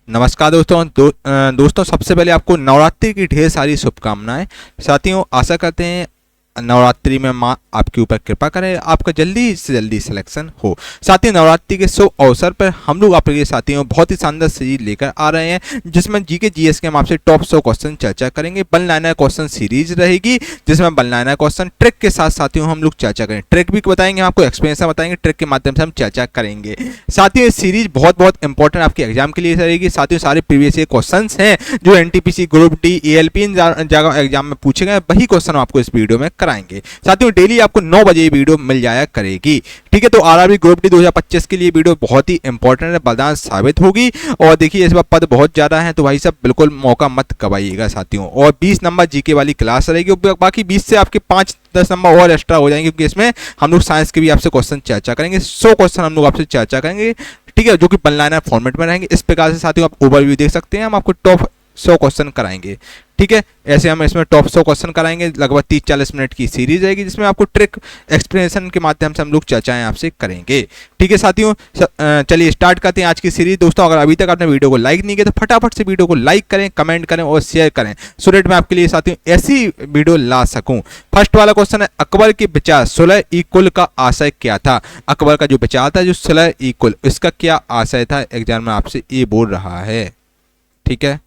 नमस्कार दोस्तों सबसे पहले आपको नवरात्रि की ढेर सारी शुभकामनाएं। साथियों, आशा करते हैं नवरात्रि में माँ आपके ऊपर कृपा करे, आपका जल्दी से जल्दी सिलेक्शन हो। साथियों, नवरात्रि के शुभ अवसर पर हम लोग आपके लिए साथियों बहुत ही शानदार सीरीज लेकर आ रहे हैं, जिसमें जीके जीएस के हम आपसे टॉप 100 क्वेश्चन चर्चा करेंगे। वन लाइनर क्वेश्चन सीरीज रहेगी, जिसमें वन लाइनर क्वेश्चन ट्रिक के साथ साथियों हम लोग चर्चा करेंगे। ट्रिक भी बताएंगे, आपको एक्सपीरियंस बताएंगे, ट्रिक के माध्यम से हम चर्चा करेंगे। साथियों, ये सीरीज बहुत इंपॉर्टेंट आपके एग्जाम के लिए रहेगी। साथियों, सारे प्रीवियस ईयर क्वेश्चन हैं जो एनटीपीसी, ग्रुप डी, एएलपी इन जगह एग्जाम में पूछे गए, वही क्वेश्चन आपको इस वीडियो में कराएंगे। साथियों, डेली आपको 9 बजे वीडियो मिल जाया करेगी। ठीक है, तो आरआरबी ग्रुप डी 2025 के लिए वीडियो बहुत ही इंपॉर्टेंट है, वरदान साबित होगी। और देखिए, इस बार पद बहुत ज़्यादा है, तो भाई सब बिल्कुल मौका मत गवाइएगा साथियों। और 20 नंबर जीके वाली क्लास रहेगी, बाकी 20 से आपके 5-10 नंबर और एक्स्ट्रा हो जाएंगे, क्योंकि इसमें हम लोग साइंस के भी आपसे क्वेश्चन चर्चा करेंगे। 100 क्वेश्चन हम लोग आपसे चर्चा करेंगे, ठीक है, जो कि वन लाइनर फॉर्मेट में रहेंगे। इस प्रकार से साथियों आप ओवरव्यू देख सकते हैं, हम आपको टॉप 100 क्वेश्चन कराएंगे। ठीक है, ऐसे हम इसमें टॉप 100 क्वेश्चन कराएंगे। लगभग 30-40 मिनट की सीरीज रहेगी, जिसमें आपको ट्रिक एक्सप्लेनेशन के माध्यम से हम लोग चर्चाएं आपसे करेंगे। ठीक है साथियों, चलिए स्टार्ट करते हैं आज की सीरीज। दोस्तों, अगर अभी तक आपने वीडियो को लाइक नहीं किया तो फटाफट से वीडियो को लाइक करें, कमेंट करें और शेयर करें, सो दैट मैं आपके लिए साथियों ऐसी वीडियो ला सकूं। फर्स्ट वाला क्वेश्चन है, अकबर के विचार सुलह ई कुल का आशय क्या था? अकबर का जो विचार था, जो सुलह ई कुल, इसका क्या आशय था? एग्जाम में आपसे ये बोल रहा है। ठीक है,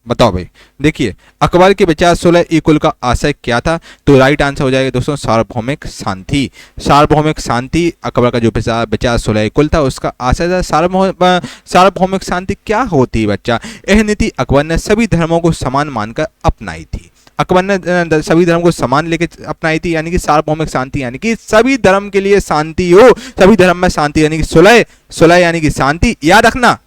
बताओ भाई। देखिए, अकबर के विचार सुलह ई कुल का आशय क्या था? तो राइट आंसर हो जाएगा दोस्तों सार्वभौमिक शांति। सार्वभौमिक शांति, अकबर का जो विचार सुलह ई कुल था, उसका आशय था सार्वभौमिक शांति। क्या होती है बच्चा? यह नीति अकबर ने सभी धर्मों को समान मानकर अपनाई थी। अकबर ने सभी धर्म को समान लेके अपनाई थी, यानी कि सार्वभौमिक शांति, यानी कि सभी धर्म के लिए शांति हो, सभी धर्म में शांति, यानी कि सुलह यानी कि शांति। याद रखना,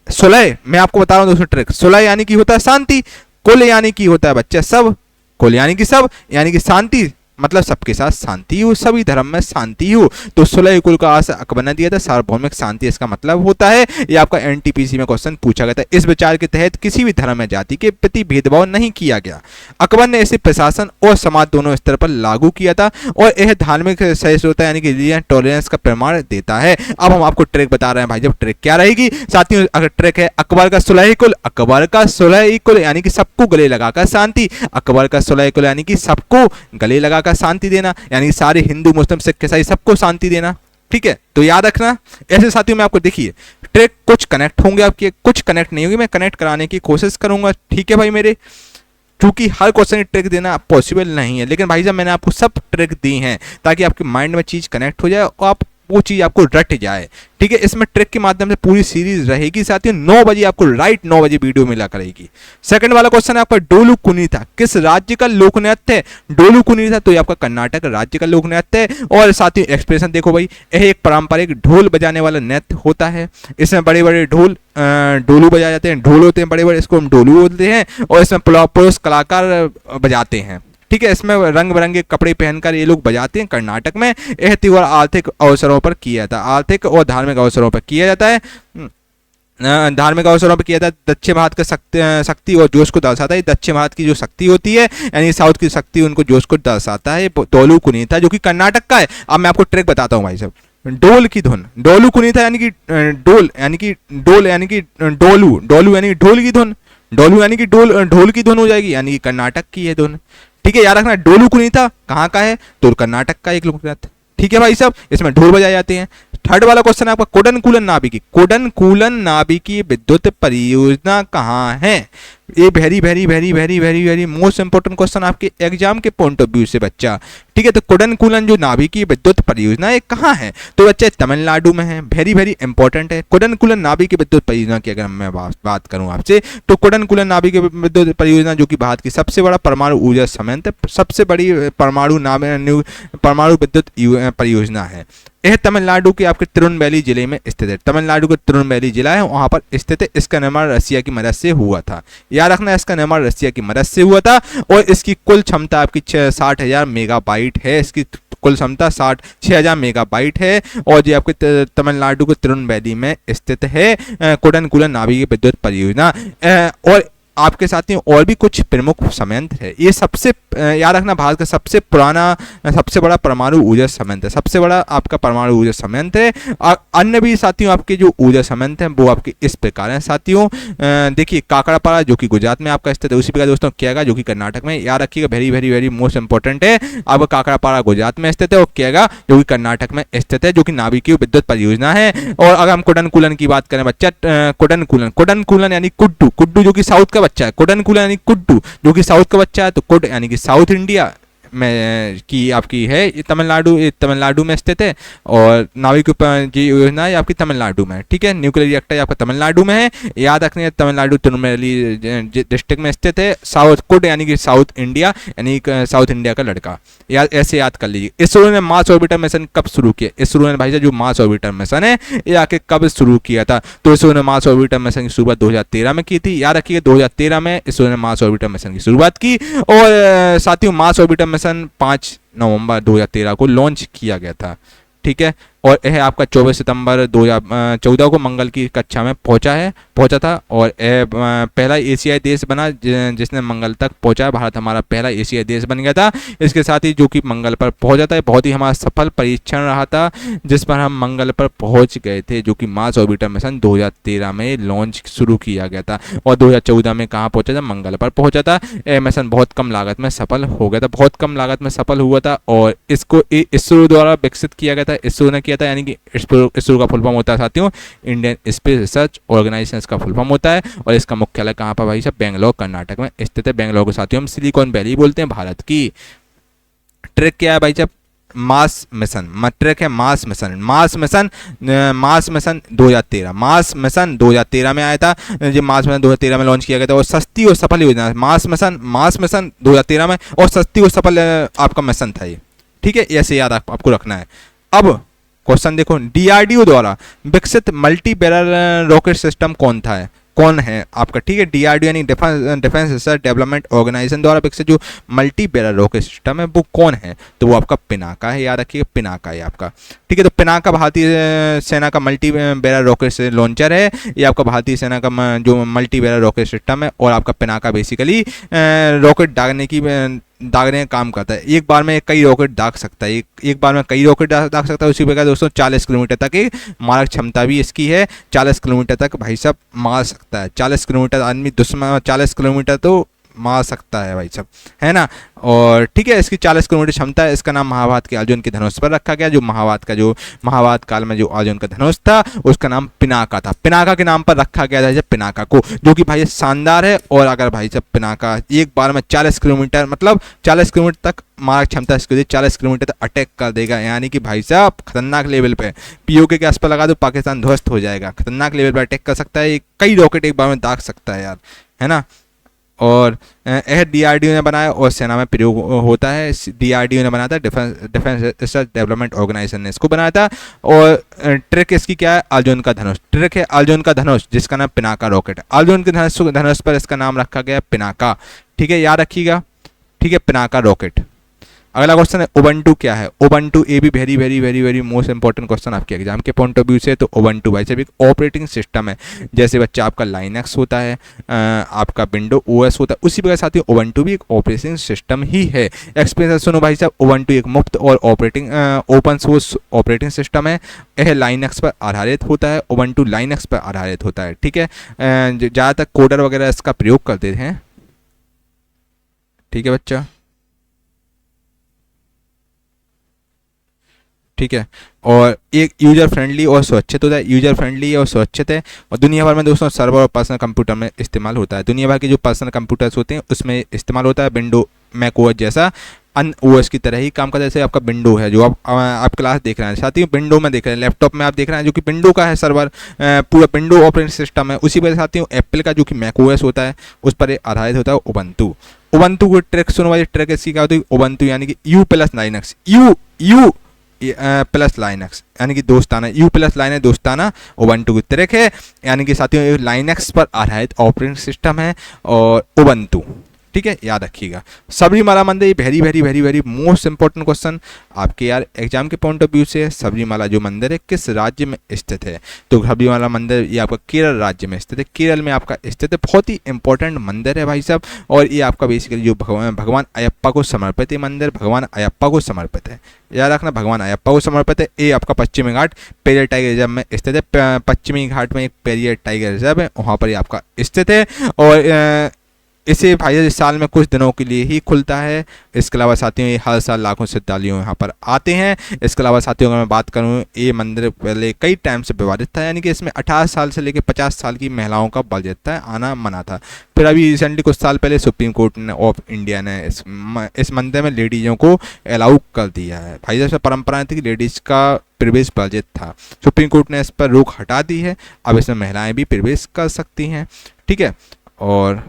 सुलह, मैं आपको बता रहा हूं दोस्तों ट्रिक। सुलह यानी कि होता है शांति, कुल यानी कि होता है बच्चा सब, कुल यानी कि सब, यानी कि शांति मतलब सबके साथ शांति हो, सभी धर्म में शांति हो। तो सुलह कुल का आशय अकबर ने दिया था सार्वभौमिक शांति, इसका मतलब होता है, ये आपका एनटीपीसी में क्वेश्चन पूछा गया था। इस विचार के तहत किसी भी धर्म या जाति के प्रति भेदभाव नहीं किया गया। अकबर ने इसे प्रशासन और समाज दोनों स्तर पर लागू किया था, और यह धार्मिक सहिष्णुता यानी कि टॉलरेंस का प्रमाण देता है। अब हम आपको ट्रिक बता रहे हैं भाई, जब ट्रिक क्या रहेगी साथियों? अगर ट्रिक है अकबर का सुलह कुल, अकबर का सुलह कुल यानी कि सबको गले लगाकर शांति, अकबर का सुलह कुल यानी कि सबको गले लगा शांति देना, यानी सारे हिंदू मुस्लिम सिख ईसाई सबको शांति देना। ठीक है, तो याद रखना। ऐसे साथियों में आपको देखिए ट्रिक कुछ कनेक्ट होंगे आपके, कुछ कनेक्ट नहीं होंगे, मैं कनेक्ट कराने की कोशिश करूंगा। ठीक है भाई मेरे, क्योंकि हर क्वेश्चन की ट्रिक देना पॉसिबल नहीं है, लेकिन भाई साहब मैंने आपको सब ट्रिक दी हैं ताकि आपके माइंड में चीज कनेक्ट हो जाए और आप वो चीज आपको रट जाए। ठीक है, इसमें ट्रिक के माध्यम से पूरी सीरीज रहेगी साथियों। 9 बजे आपको राइट 9 बजे वीडियो मिला करेगी। सेकंड वाला क्वेश्चन है आपका, डोलू कुनीता किस राज्य का लोक नृत्य है? डोलू कुनीता तो ये आपका कर्नाटक राज्य का लोक नृत्य है। और साथियों एक्सप्रेशन देखो भाई, यह एक पारंपरिक ढोल बजाने वाला नृत्य होता है। इसमें बड़े बड़े ढोल डोलू बजाए जाते हैं, ढोल होते हैं बड़े बड़े, इसको हम डोलू बोलते हैं, और इसमें पुरुष कलाकार बजाते हैं। ठीक है, इसमें रंग बिरंगे कपड़े पहनकर ये लोग बजाते हैं। कर्नाटक में यह त्योहार आर्थिक अवसरों पर किया जाता है, आर्थिक और धार्मिक अवसरों पर किया जाता है। धार्मिक अवसरों पर किया जाता है। दक्षिण भारत का शक्ति और जोश को दर्शाता है। दक्षिण भारत की जो शक्ति होती है, यानी साउथ की शक्ति, उनको जोश को दर्शाता है। डोलू कुनीता जो कि कर्नाटक का है। अब मैं आपको ट्रिक बताता हूँ भाई साहब। डोल की धुन, डोलू कुनीता यानी कि डोल यानी कि डोल यानी कि डोलू, डोलू यानी ढोल की धुन, डोलू यानी कि ढोल की धुन हो जाएगी, यानी कि कर्नाटक की है धुन। ठीक है, याद रखना। डोलू कुनीता कहाँ का है? तो कर्नाटक का एक लोक नृत्य। ठीक है भाई साहब, इसमें ढोल बजाए जाते हैं। थर्ड वाला क्वेश्चन है आपका, कोडनकूलन नाभिकी, कोडनकूलन नाभिकी विद्युत परियोजना कहाँ है? ये वेरी मोस्ट इंपोर्टेंट क्वेश्चन आपके एग्जाम के पॉइंट ऑफ व्यू से बच्चा। ठीक है, तो कोडनकूलन जो नाभिकीय विद्युत परियोजना है कहाँ है? तो बच्चे तमिलनाडु में है। वेरी इंपॉर्टेंट है। कोडनकूलन नाभिकीय विद्युत परियोजना की अगर मैं बात करूं आपसे, तो कोडनकूलन नाभिकीय विद्युत परियोजना जो कि भारत की सबसे बड़ा परमाणु ऊर्जा संयंत्र, सबसे बड़ी परमाणु विद्युत परियोजना है। यह तमिलनाडु के आपके तिरुनेलवेली जिले में स्थित है। तमिलनाडु का तिरुनेलवेली जिला है, वहां पर स्थित है। इसका निर्माण रसिया की मदद से हुआ था। याद रखना, इसका निर्माण रसिया की मदद से हुआ था, और इसकी कुल क्षमता आपकी 60,000 मेगाबाइट है। इसकी कुल क्षमता 6,000 मेगाबाइट है, और ये आपके तमिलनाडु के तिरुनेलवेली में स्थित है कोडनकूलन नाभिकीय विद्युत परियोजना। और आपके साथियों और भी कुछ प्रमुख संयंत्र है। ये सबसे याद रखना, भारत का सबसे पुराना, सबसे बड़ा परमाणु ऊर्जा संयंत्र है, सबसे बड़ा आपका परमाणु ऊर्जा संयंत्र है। और अन्य भी साथियों आपके जो ऊर्जा संयंत्र हैं वो आपके इस प्रकार हैं साथियों। देखिए काकड़ापाड़ा जो कि गुजरात में आपका स्थित है, उसी प्रकार दोस्तों कियागा जो कि कर्नाटक में, याद रखिएगा, very very very most important है। आपका काकड़ापाड़ा गुजरात में स्थित है और कियागा जो कि कर्नाटक में स्थित है, जो कि नाभिकीय विद्युत परियोजना है। और अगर हम कुडनकुलन की बात करें बच्चा, कुडनकुलन यानी कुड्डू, कुड्डू जो कि साउथ का बच्चा है, कुडनकुलन यानी कुड्डू जो कि साउथ का बच्चा है, तो कुड यानी कि साउथ इंडिया में की आपकी है, ये तमिलनाडु में स्थित है। और नाविक जी योजना है आपकी तमिलनाडु में, ठीक है। न्यूक्लियर रिएक्टर आपका तमिलनाडु में है, याद रखने है, तमिलनाडु तिरुनेलवेली डिस्ट्रिक्ट में स्थित है। साउथ कुड यानी कि साउथ इंडिया, यानी साउथ इंडिया का लड़का, याद ऐसे याद कर लीजिए। इसरो ने मार्स ऑर्बिटर मिशन कब शुरू किया? इसरो ने भाई साहब जो मार्स ऑर्बिटर मिशन है ये आके कब शुरू किया था? तो इसरो ने मार्स ऑर्बिटर मिशन की शुरुआत 2013 में की थी, याद रखिए 2013 में इसरो ने मार्स ऑर्बिटर मिशन की शुरुआत की। और साथियों मार्स ऑर्बिटर मिशन 5 नवंबर 2013 को लॉन्च किया गया था, ठीक है। और यह आपका 24 सितंबर 2014 को मंगल की कक्षा में पहुंचा था। और यह पहला एशियाई देश बना जिसने मंगल तक पहुंचा। भारत हमारा पहला एशियाई देश बन गया था। इसके साथ ही जो कि मंगल पर पहुंचा था, बहुत ही हमारा सफल परीक्षण रहा था जिस पर हम मंगल पर पहुंच गए थे, जो कि मार्स ऑर्बिटर मिशन 2013 में लॉन्च शुरू किया गया था। और 2014 में कहाँ पहुंचा था? मंगल पर पहुंचा था। यह मिशन बहुत कम लागत में सफल हो गया था, बहुत कम लागत में सफल हुआ था। और इसको इसरो द्वारा विकसित किया गया था, इसरो ने किया था, यानी कि इसरो का फुल फॉर्म होता है साथियों इंडियन स्पेस रिसर्च ऑर्गेनाइजेशन का फुल फॉर्म होता है। और इसका मुख्यालय कहाँ पर भाई साहब? बेंगलोर कर्नाटक में स्थित है। बेंगलोर को साथियों हम सिलिकॉन वैली बोलते हैं भारत की। ट्रैक क्या है भाई साहब? मार्स मिशन, ट्रैक है Mars mission. Mars mission 2013, Mars mission 2013 में आया था। ये मार्स मिशन 2013 में लॉन्च किया गया था। और सस्ती और सफल योजना, मार्स मिशन 2013 में, और सस्ती और सफल आपका मिशन था ये, ठीक है। ऐसे याद आपको रखना है। अब क्वेश्चन देखो, डीआरडीओ द्वारा विकसित मल्टी बैरल रॉकेट सिस्टम कौन है आपका, ठीक है। डीआरडीओ यानी डिफेंस रिसर्च डेवलपमेंट ऑर्गेनाइजेशन द्वारा विकसित जो मल्टी बैरल रॉकेट सिस्टम है वो कौन है? तो वो आपका पिनाका है, याद रखिए पिनाका है आपका, ठीक है। तो पिनाका भारतीय सेना का मल्टी बैरल रॉकेट लॉन्चर है। ये आपका भारतीय सेना का जो मल्टी बैरल रॉकेट सिस्टम है। और आपका पिनाका बेसिकली रॉकेट दागने का काम करता है। एक बार में कई रॉकेट दाग सकता है, एक बार में कई रॉकेट दाग सकता है। उसी प्रकार दोस्तों 40 किलोमीटर तक की मारक क्षमता भी इसकी है। 40 किलोमीटर तक भाई साहब मार सकता है। 40 किलोमीटर आदमी दुश्मन 40 किलोमीटर तो मार सकता है भाई साहब, है ना। और ठीक है, इसकी 40 किलोमीटर क्षमता है। इसका नाम महाभारत के अर्जुन के धनुष पर रखा गया। जो महाभारत काल में जो अर्जुन का धनुष था उसका नाम पिनाका था। पिनाका के नाम पर रखा गया था जब पिनाका को, जो कि भाई शानदार है। और अगर भाई साहब पिनाका एक बार में 40 किलोमीटर मतलब 40 किलोमीटर तक मारक क्षमता इसके 40 किलोमीटर तक अटैक कर देगा, यानी कि भाई साहब खतरनाक लेवल पे पीओके के आस पर लगा दो पाकिस्तान ध्वस्त हो जाएगा। खतरनाक लेवल पर अटैक कर सकता है, कई रॉकेट एक बार में दाग सकता है यार, है ना। और यह डीआरडीओ ने बनाया और सेना में प्रयोग होता है। डीआरडीओ ने बनाया था, डिफेंस रिसर्च डेवलपमेंट ऑर्गेनाइजेशन ने इसको बनाया था। और ट्रिक इसकी क्या है? अर्जुन का धनुष। ट्रिक है अर्जुन का धनुष जिसका नाम पिनाका रॉकेट है। अर्जुन के धनुष पर इसका नाम रखा गया पिनाका, ठीक है, याद रखिएगा, ठीक है, पिनाका रॉकेट। अगला क्वेश्चन है उबंटू क्या है? उबंटू ये भी very very very very most important question आपके एग्जाम के पॉइंट ऑफ व्यू से। तो उबंटू भाई साहब एक ऑपरेटिंग सिस्टम है। जैसे बच्चा आपका लाइनक्स होता है, आपका विंडो ओएस होता है, उसी प्रकार साथ ही उबंटू भी एक ऑपरेटिंग सिस्टम ही है। एक्सपीरियंस सुनो भाई साहब, उबंटू एक मुफ्त और ओपन सोर्स ऑपरेटिंग सिस्टम है। यह लाइनक्स पर आधारित होता है। उबंटू लाइनक्स पर आधारित होता है, ठीक है। ज़्यादातर कोडर वगैरह इसका प्रयोग करते हैं, ठीक है बच्चा, ठीक है। और एक यूजर फ्रेंडली और सुरक्षित होता है, यूजर फ्रेंडली और सुरक्षित है। और दुनिया भर में दोस्तों सर्वर और पर्सनल कंप्यूटर में इस्तेमाल होता है। दुनिया भर के जो पर्सनल कंप्यूटर्स होते हैं उसमें इस्तेमाल होता है। विंडो मैक ओएस जैसा अन ओएस की तरह ही काम करता है। जैसे आपका विंडो है जो आप क्लास देख रहे हैं, साथ ही विंडो में देख रहे हैं, लैपटॉप में आप देख रहे हैं जो कि विंडो का है सर्वर, पूरा विंडो ऑपरेटिंग सिस्टम है। उसी वजह से साथियों एप्पल का जो कि मैक ओएस होता है उस पर आधारित होता है उबंटू। उबंटू को ट्रैक सुनो भाई, ट्रैक इसकी क्या होती है? उबंटू यानी कि you plus Linux, you plus Linux यानी कि दोस्ताना, यू प्लस लाइनक्स दोस्ताना उबंटू की ट्रैक है। यानी कि साथियों लाइनक्स पर आधारित ऑपरेटिंग सिस्टम है और उबंटू, ठीक है, याद रखिएगा। सबरीमाला मंदिर very very very very most important question आपके यार एग्जाम के पॉइंट ऑफ व्यू से। सबरीमाला जो मंदिर है किस राज्य में स्थित है? तो सबरीमाला मंदिर ये आपका केरल राज्य में स्थित है, केरल में आपका स्थित है। बहुत ही इंपॉर्टेंट मंदिर है भाई साहब, और ये आपका बेसिकली जो भगवान अयप्पा को समर्पित है मंदिर, भगवान अयप्पा को समर्पित है, याद रखना, भगवान अयप्पा को समर्पित है। ये आपका पश्चिमी घाट पेरियर टाइगर रिजर्व में स्थित है। पश्चिमी घाट में एक पेरियर टाइगर रिजर्व है, वहाँ पर ये आपका स्थित है। और इसे भाई साल में कुछ दिनों के लिए ही खुलता है। इसके अलावा साथियों ये हर साल लाखों श्रद्धालु यहाँ पर आते हैं। इसके अलावा साथियों अगर मैं बात करूँ, ये मंदिर पहले कई टाइम से विवादित था, यानी कि इसमें 18 साल से लेकर 50 साल की महिलाओं का बजट था, आना मना था। फिर अभी रिसेंटली कुछ साल पहले सुप्रीम कोर्ट ने ऑफ इंडिया ने इस मंदिर में लेडीज़ों को अलाउ कर दिया है। भाई जैसे परंपरा थी कि लेडीज़ का प्रवेश वर्जित था, सुप्रीम कोर्ट ने इस पर रोक हटा दी है। अब इसमें महिलाएं भी प्रवेश कर सकती हैं, ठीक है। और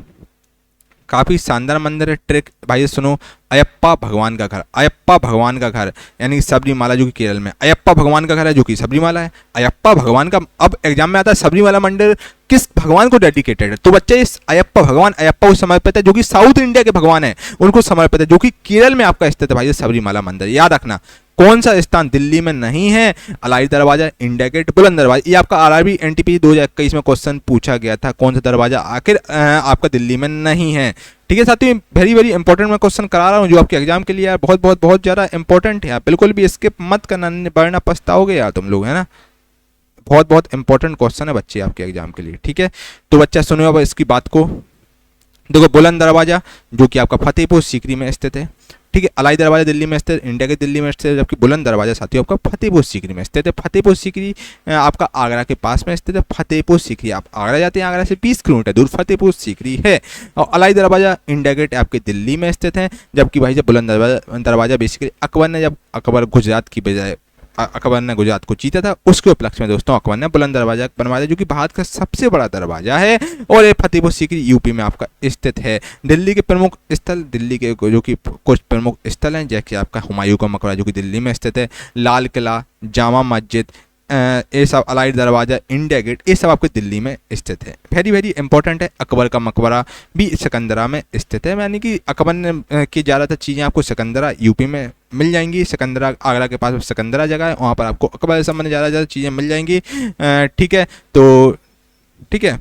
काफ़ी शानदार मंदिर है। ट्रिक भाई सुनो, अयप्पा भगवान का घर, अयप्पा भगवान का घर यानी सबरीमाला जो कि केरल में, अयप्पा भगवान का घर है जो कि सबरीमाला है। अयप्पा भगवान का, अब एग्जाम में आता है सबरीमाला मंदिर किस भगवान को डेडिकेटेड है, तो बच्चे इस अयप्पा भगवान अयप्पा को समर्पित है, जो कि साउथ इंडिया के भगवान है उनको समर्पित है, जो कि केरल में आपका स्थित है भाई सबरीमाला मंदिर। याद रखना कौन सा स्थान दिल्ली में नहीं है? अलाई दरवाजा, इंडिया गेट, बुलंद दरवाजा। ये आपका आरआरबी एनटीपीसी 2021 में क्वेश्चन पूछा गया था, कौन सा दरवाजा आखिर आपका दिल्ली में नहीं है, ठीक है साथियों। वेरी वेरी इंपॉर्टेंट मैं क्वेश्चन करा रहा हूँ जो आपके एग्जाम के लिए यार बहुत बहुत बहुत ज़्यादा इंपॉर्टेंट है, बिल्कुल भी स्किप मत करना वरना पछताओगे यार तुम लोग, है ना। बहुत बहुत इंपॉर्टेंट क्वेश्चन है बच्चे आपके एग्जाम के लिए, ठीक है। तो बच्चा सुनो अब इसकी बात को, देखो बुलंद दरवाजा जो कि आपका फतेहपुर सीकरी में स्थित है, ठीक है। अलाई दरवाजा दिल्ली में स्थित, इंडिया के दिल्ली में स्थित, जबकि बुलंद दरवाजा साथियों आपका फतेहपुर सीकरी में स्थित है। फतेहपुर सीकरी आपका आगरा के पास में स्थित है। फतेहपुर सीकरी, आप आगरा जाते हैं, आगरा से 20 किलोमीटर दूर फतेहपुर सीकरी है। और अलाई दरवाजा, इंडिया गेट आपके दिल्ली में स्थित है, जबकि भाई जब बुलंद दरवाजा बेसिकली अकबर ने, जब अकबर गुजरात की बजाय अकबर ने गुजरात को जीता था, उसके उपलक्ष्य में दोस्तों अकबर ने बुलंद दरवाजा बनवाया, जो कि भारत का सबसे बड़ा दरवाजा है। और ये फतेहपुर सीकरी यूपी में आपका स्थित है। दिल्ली के प्रमुख स्थल, दिल्ली के जो कि कुछ प्रमुख स्थल हैं, जैसे आपका हुमायूं का मकबरा जो कि दिल्ली में स्थित है, लाल किला, जामा मस्जिद, ये सब, अलाई दरवाजा, इंडिया गेट, ये सब आपके दिल्ली में स्थित है। वेरी वेरी इंपॉर्टेंट है। अकबर का मकबरा भी सिकंदरा में स्थित है, यानी कि अकबर ने की ज़्यादातर चीज़ें आपको सिकंदरा यूपी में मिल जाएंगी। सिकंदरा आगरा के पास सिकंदरा जगह है, वहाँ पर आपको अकबर से संबंधित ज़्यादा चीज़ें मिल जाएंगी, ठीक है। तो ठीक है,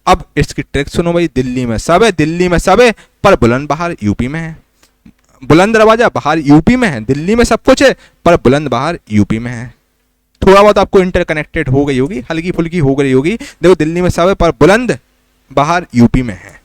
अब इसकी ट्रिक सुनो भाई। दिल्ली में सब है, दिल्ली में सब है, पर बुलंद बाहर यूपी में है। बुलंद दरवाजा बाहर यूपी में है, दिल्ली में सब कुछ है, पर बुलंद बाहर यूपी में है। थोड़ा बहुत आपको इंटरकनेक्टेड हो गई होगी, हल्की फुल्की हो गई होगी। देखो दिल्ली में सब है, पर बुलंद बाहर यूपी में है,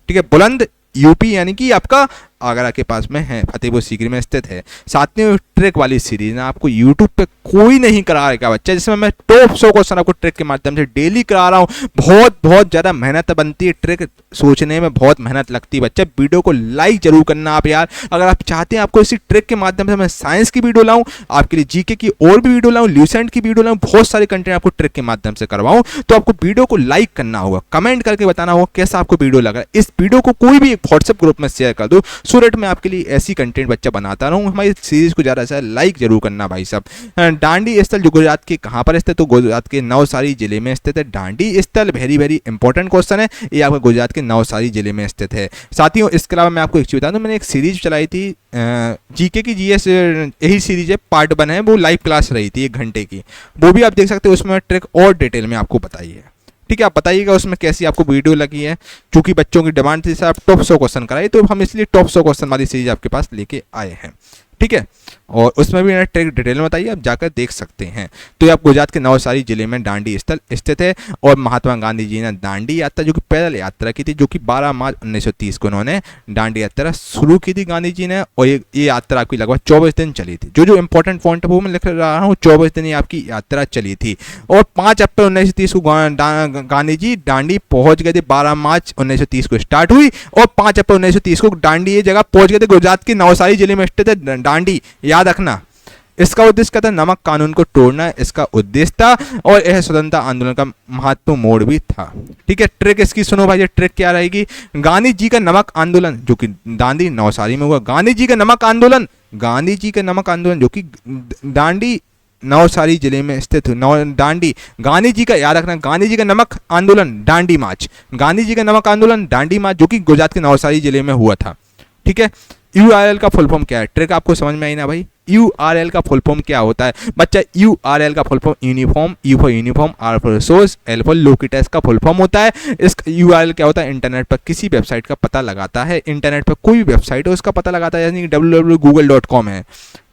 ठीक है। बुलंद यूपी यानी कि आपका आगरा के पास में है, फतेहपुर सीकरी में स्थित है। साथियों ट्रिक वाली सीरीज ना आपको यूट्यूब पे कोई नहीं करा रहेगा बच्चा, जिसमें मैं टॉप 100 क्वेश्चन आपको ट्रिक के माध्यम से डेली करा रहा हूँ। बहुत बहुत ज़्यादा मेहनत बनती है, ट्रिक सोचने में बहुत मेहनत लगती है बच्चा। वीडियो को लाइक जरूर करना आप यार, अगर आप चाहते हैं आपको इसी ट्रिक के माध्यम से मैं साइंस की वीडियो लाऊं, आपके लिए जीके की और भी वीडियो लाऊं, ल्यूसेंट की वीडियो लाऊं, बहुत सारे कंटेंट आपको ट्रिक के माध्यम से करवाऊं, तो आपको वीडियो को लाइक करना होगा, कमेंट करके बताना होगा कैसा आपको वीडियो लगा। इस वीडियो को कोई भी एक व्हाट्सएप ग्रुप में शेयर कर दो, सो दैट मैं आपके लिए ऐसी कंटेंट बच्चा बनाता रहूं। हमारी सीरीज को ज़्यादा से लाइक जरूर करना भाई साहब। डांडी स्थल जो गुजरात के कहाँ पर स्थित, तो गुजरात के नवसारी जिले में स्थित है। डांडी स्थल वेरी वेरी इंपॉर्टेंट क्वेश्चन है, ये आपका गुजरात के नवसारी जिले में स्थित है। साथियों इसके अलावा मैं आपको एक चीज़ बता दूं, मैंने एक सीरीज चलाई थी जीके की, जीएस यही सीरीज है, पार्ट 1 है, वो लाइव क्लास रही थी 1 घंटे की, वो भी आप देख सकते हो। उसमें ट्रिक और डिटेल में आपको बताई है, ठीक है। आप बताइएगा उसमें कैसी आपको वीडियो लगी है, क्योंकि बच्चों की डिमांड थी सर आप टॉप 100 क्वेश्चन कराइए, तो हम इसलिए टॉप 100 क्वेश्चन वाली सीरीज आपके पास लेके आए हैं, ठीक है। और उसमें भी मैंने ट्रिक डिटेल में बताइए, आप जाकर देख सकते हैं। तो ये आप गुजरात के नवसारी जिले में डांडी स्थल स्थित है। और महात्मा गांधी जी ने दांडी यात्रा जो कि पैदल यात्रा की थी, जो कि 12 मार्च 1930 को उन्होंने दांडी यात्रा शुरू की थी गांधी जी ने, और ये यात्रा आपकी लगभग 24 दिन चली थी। जो इंपॉर्टेंट पॉइंट है वो मैं लिख रहा हूँ, 24 दिन ये आपकी यात्रा चली थी। और 5 अप्रैल 1930 को गांधी जी दांडी पहुंच गए थे। 12 मार्च 1930 को स्टार्ट हुई और 5 अप्रैल 1930 को दांडी ये जगह पहुंच गए थे। गुजरात के नवसारी जिले में स्थित है दांडी, याद रखना। इसका उद्देश्य क्या था? नमक कानून को तोड़ना इसका उद्देश्य था, और यह स्वतंत्रता आंदोलन का महत्वपूर्ण मोड़ भी था, ठीक है। ट्रिक इसकी सुनो भाई, ये ट्रिक क्या रहेगी? गांधी जी का नमक आंदोलन जो कि दांडी नवसारी में हुआ, गांधी जी का नमक आंदोलन, गांधी जी का नमक आंदोलन जो कि दांडी नवसारी जिले में स्थित दांडी, गांधी जी का याद रखना, गांधी जी का नमक आंदोलन दांडी मार्च, गांधी जी का नमक आंदोलन दांडी मार्च जो कि गुजरात के नवसारी जिले में हुआ था। ठीक है, यूआरएल का फुल फॉर्म क्या है, ट्रिक आपको समझ में आई ना भाई। यूआरएल का फुल फॉर्म क्या होता है बच्चा, यूआरएल का full form uniform, U for uniform, R for resource, L for locators का फुल फॉर्म होता है। इस यूआरएल क्या होता है, इंटरनेट पर किसी वेबसाइट का पता लगाता है, इंटरनेट पर कोई भी वेबसाइट है उसका पता लगाता है, यानी कि www.google.com है।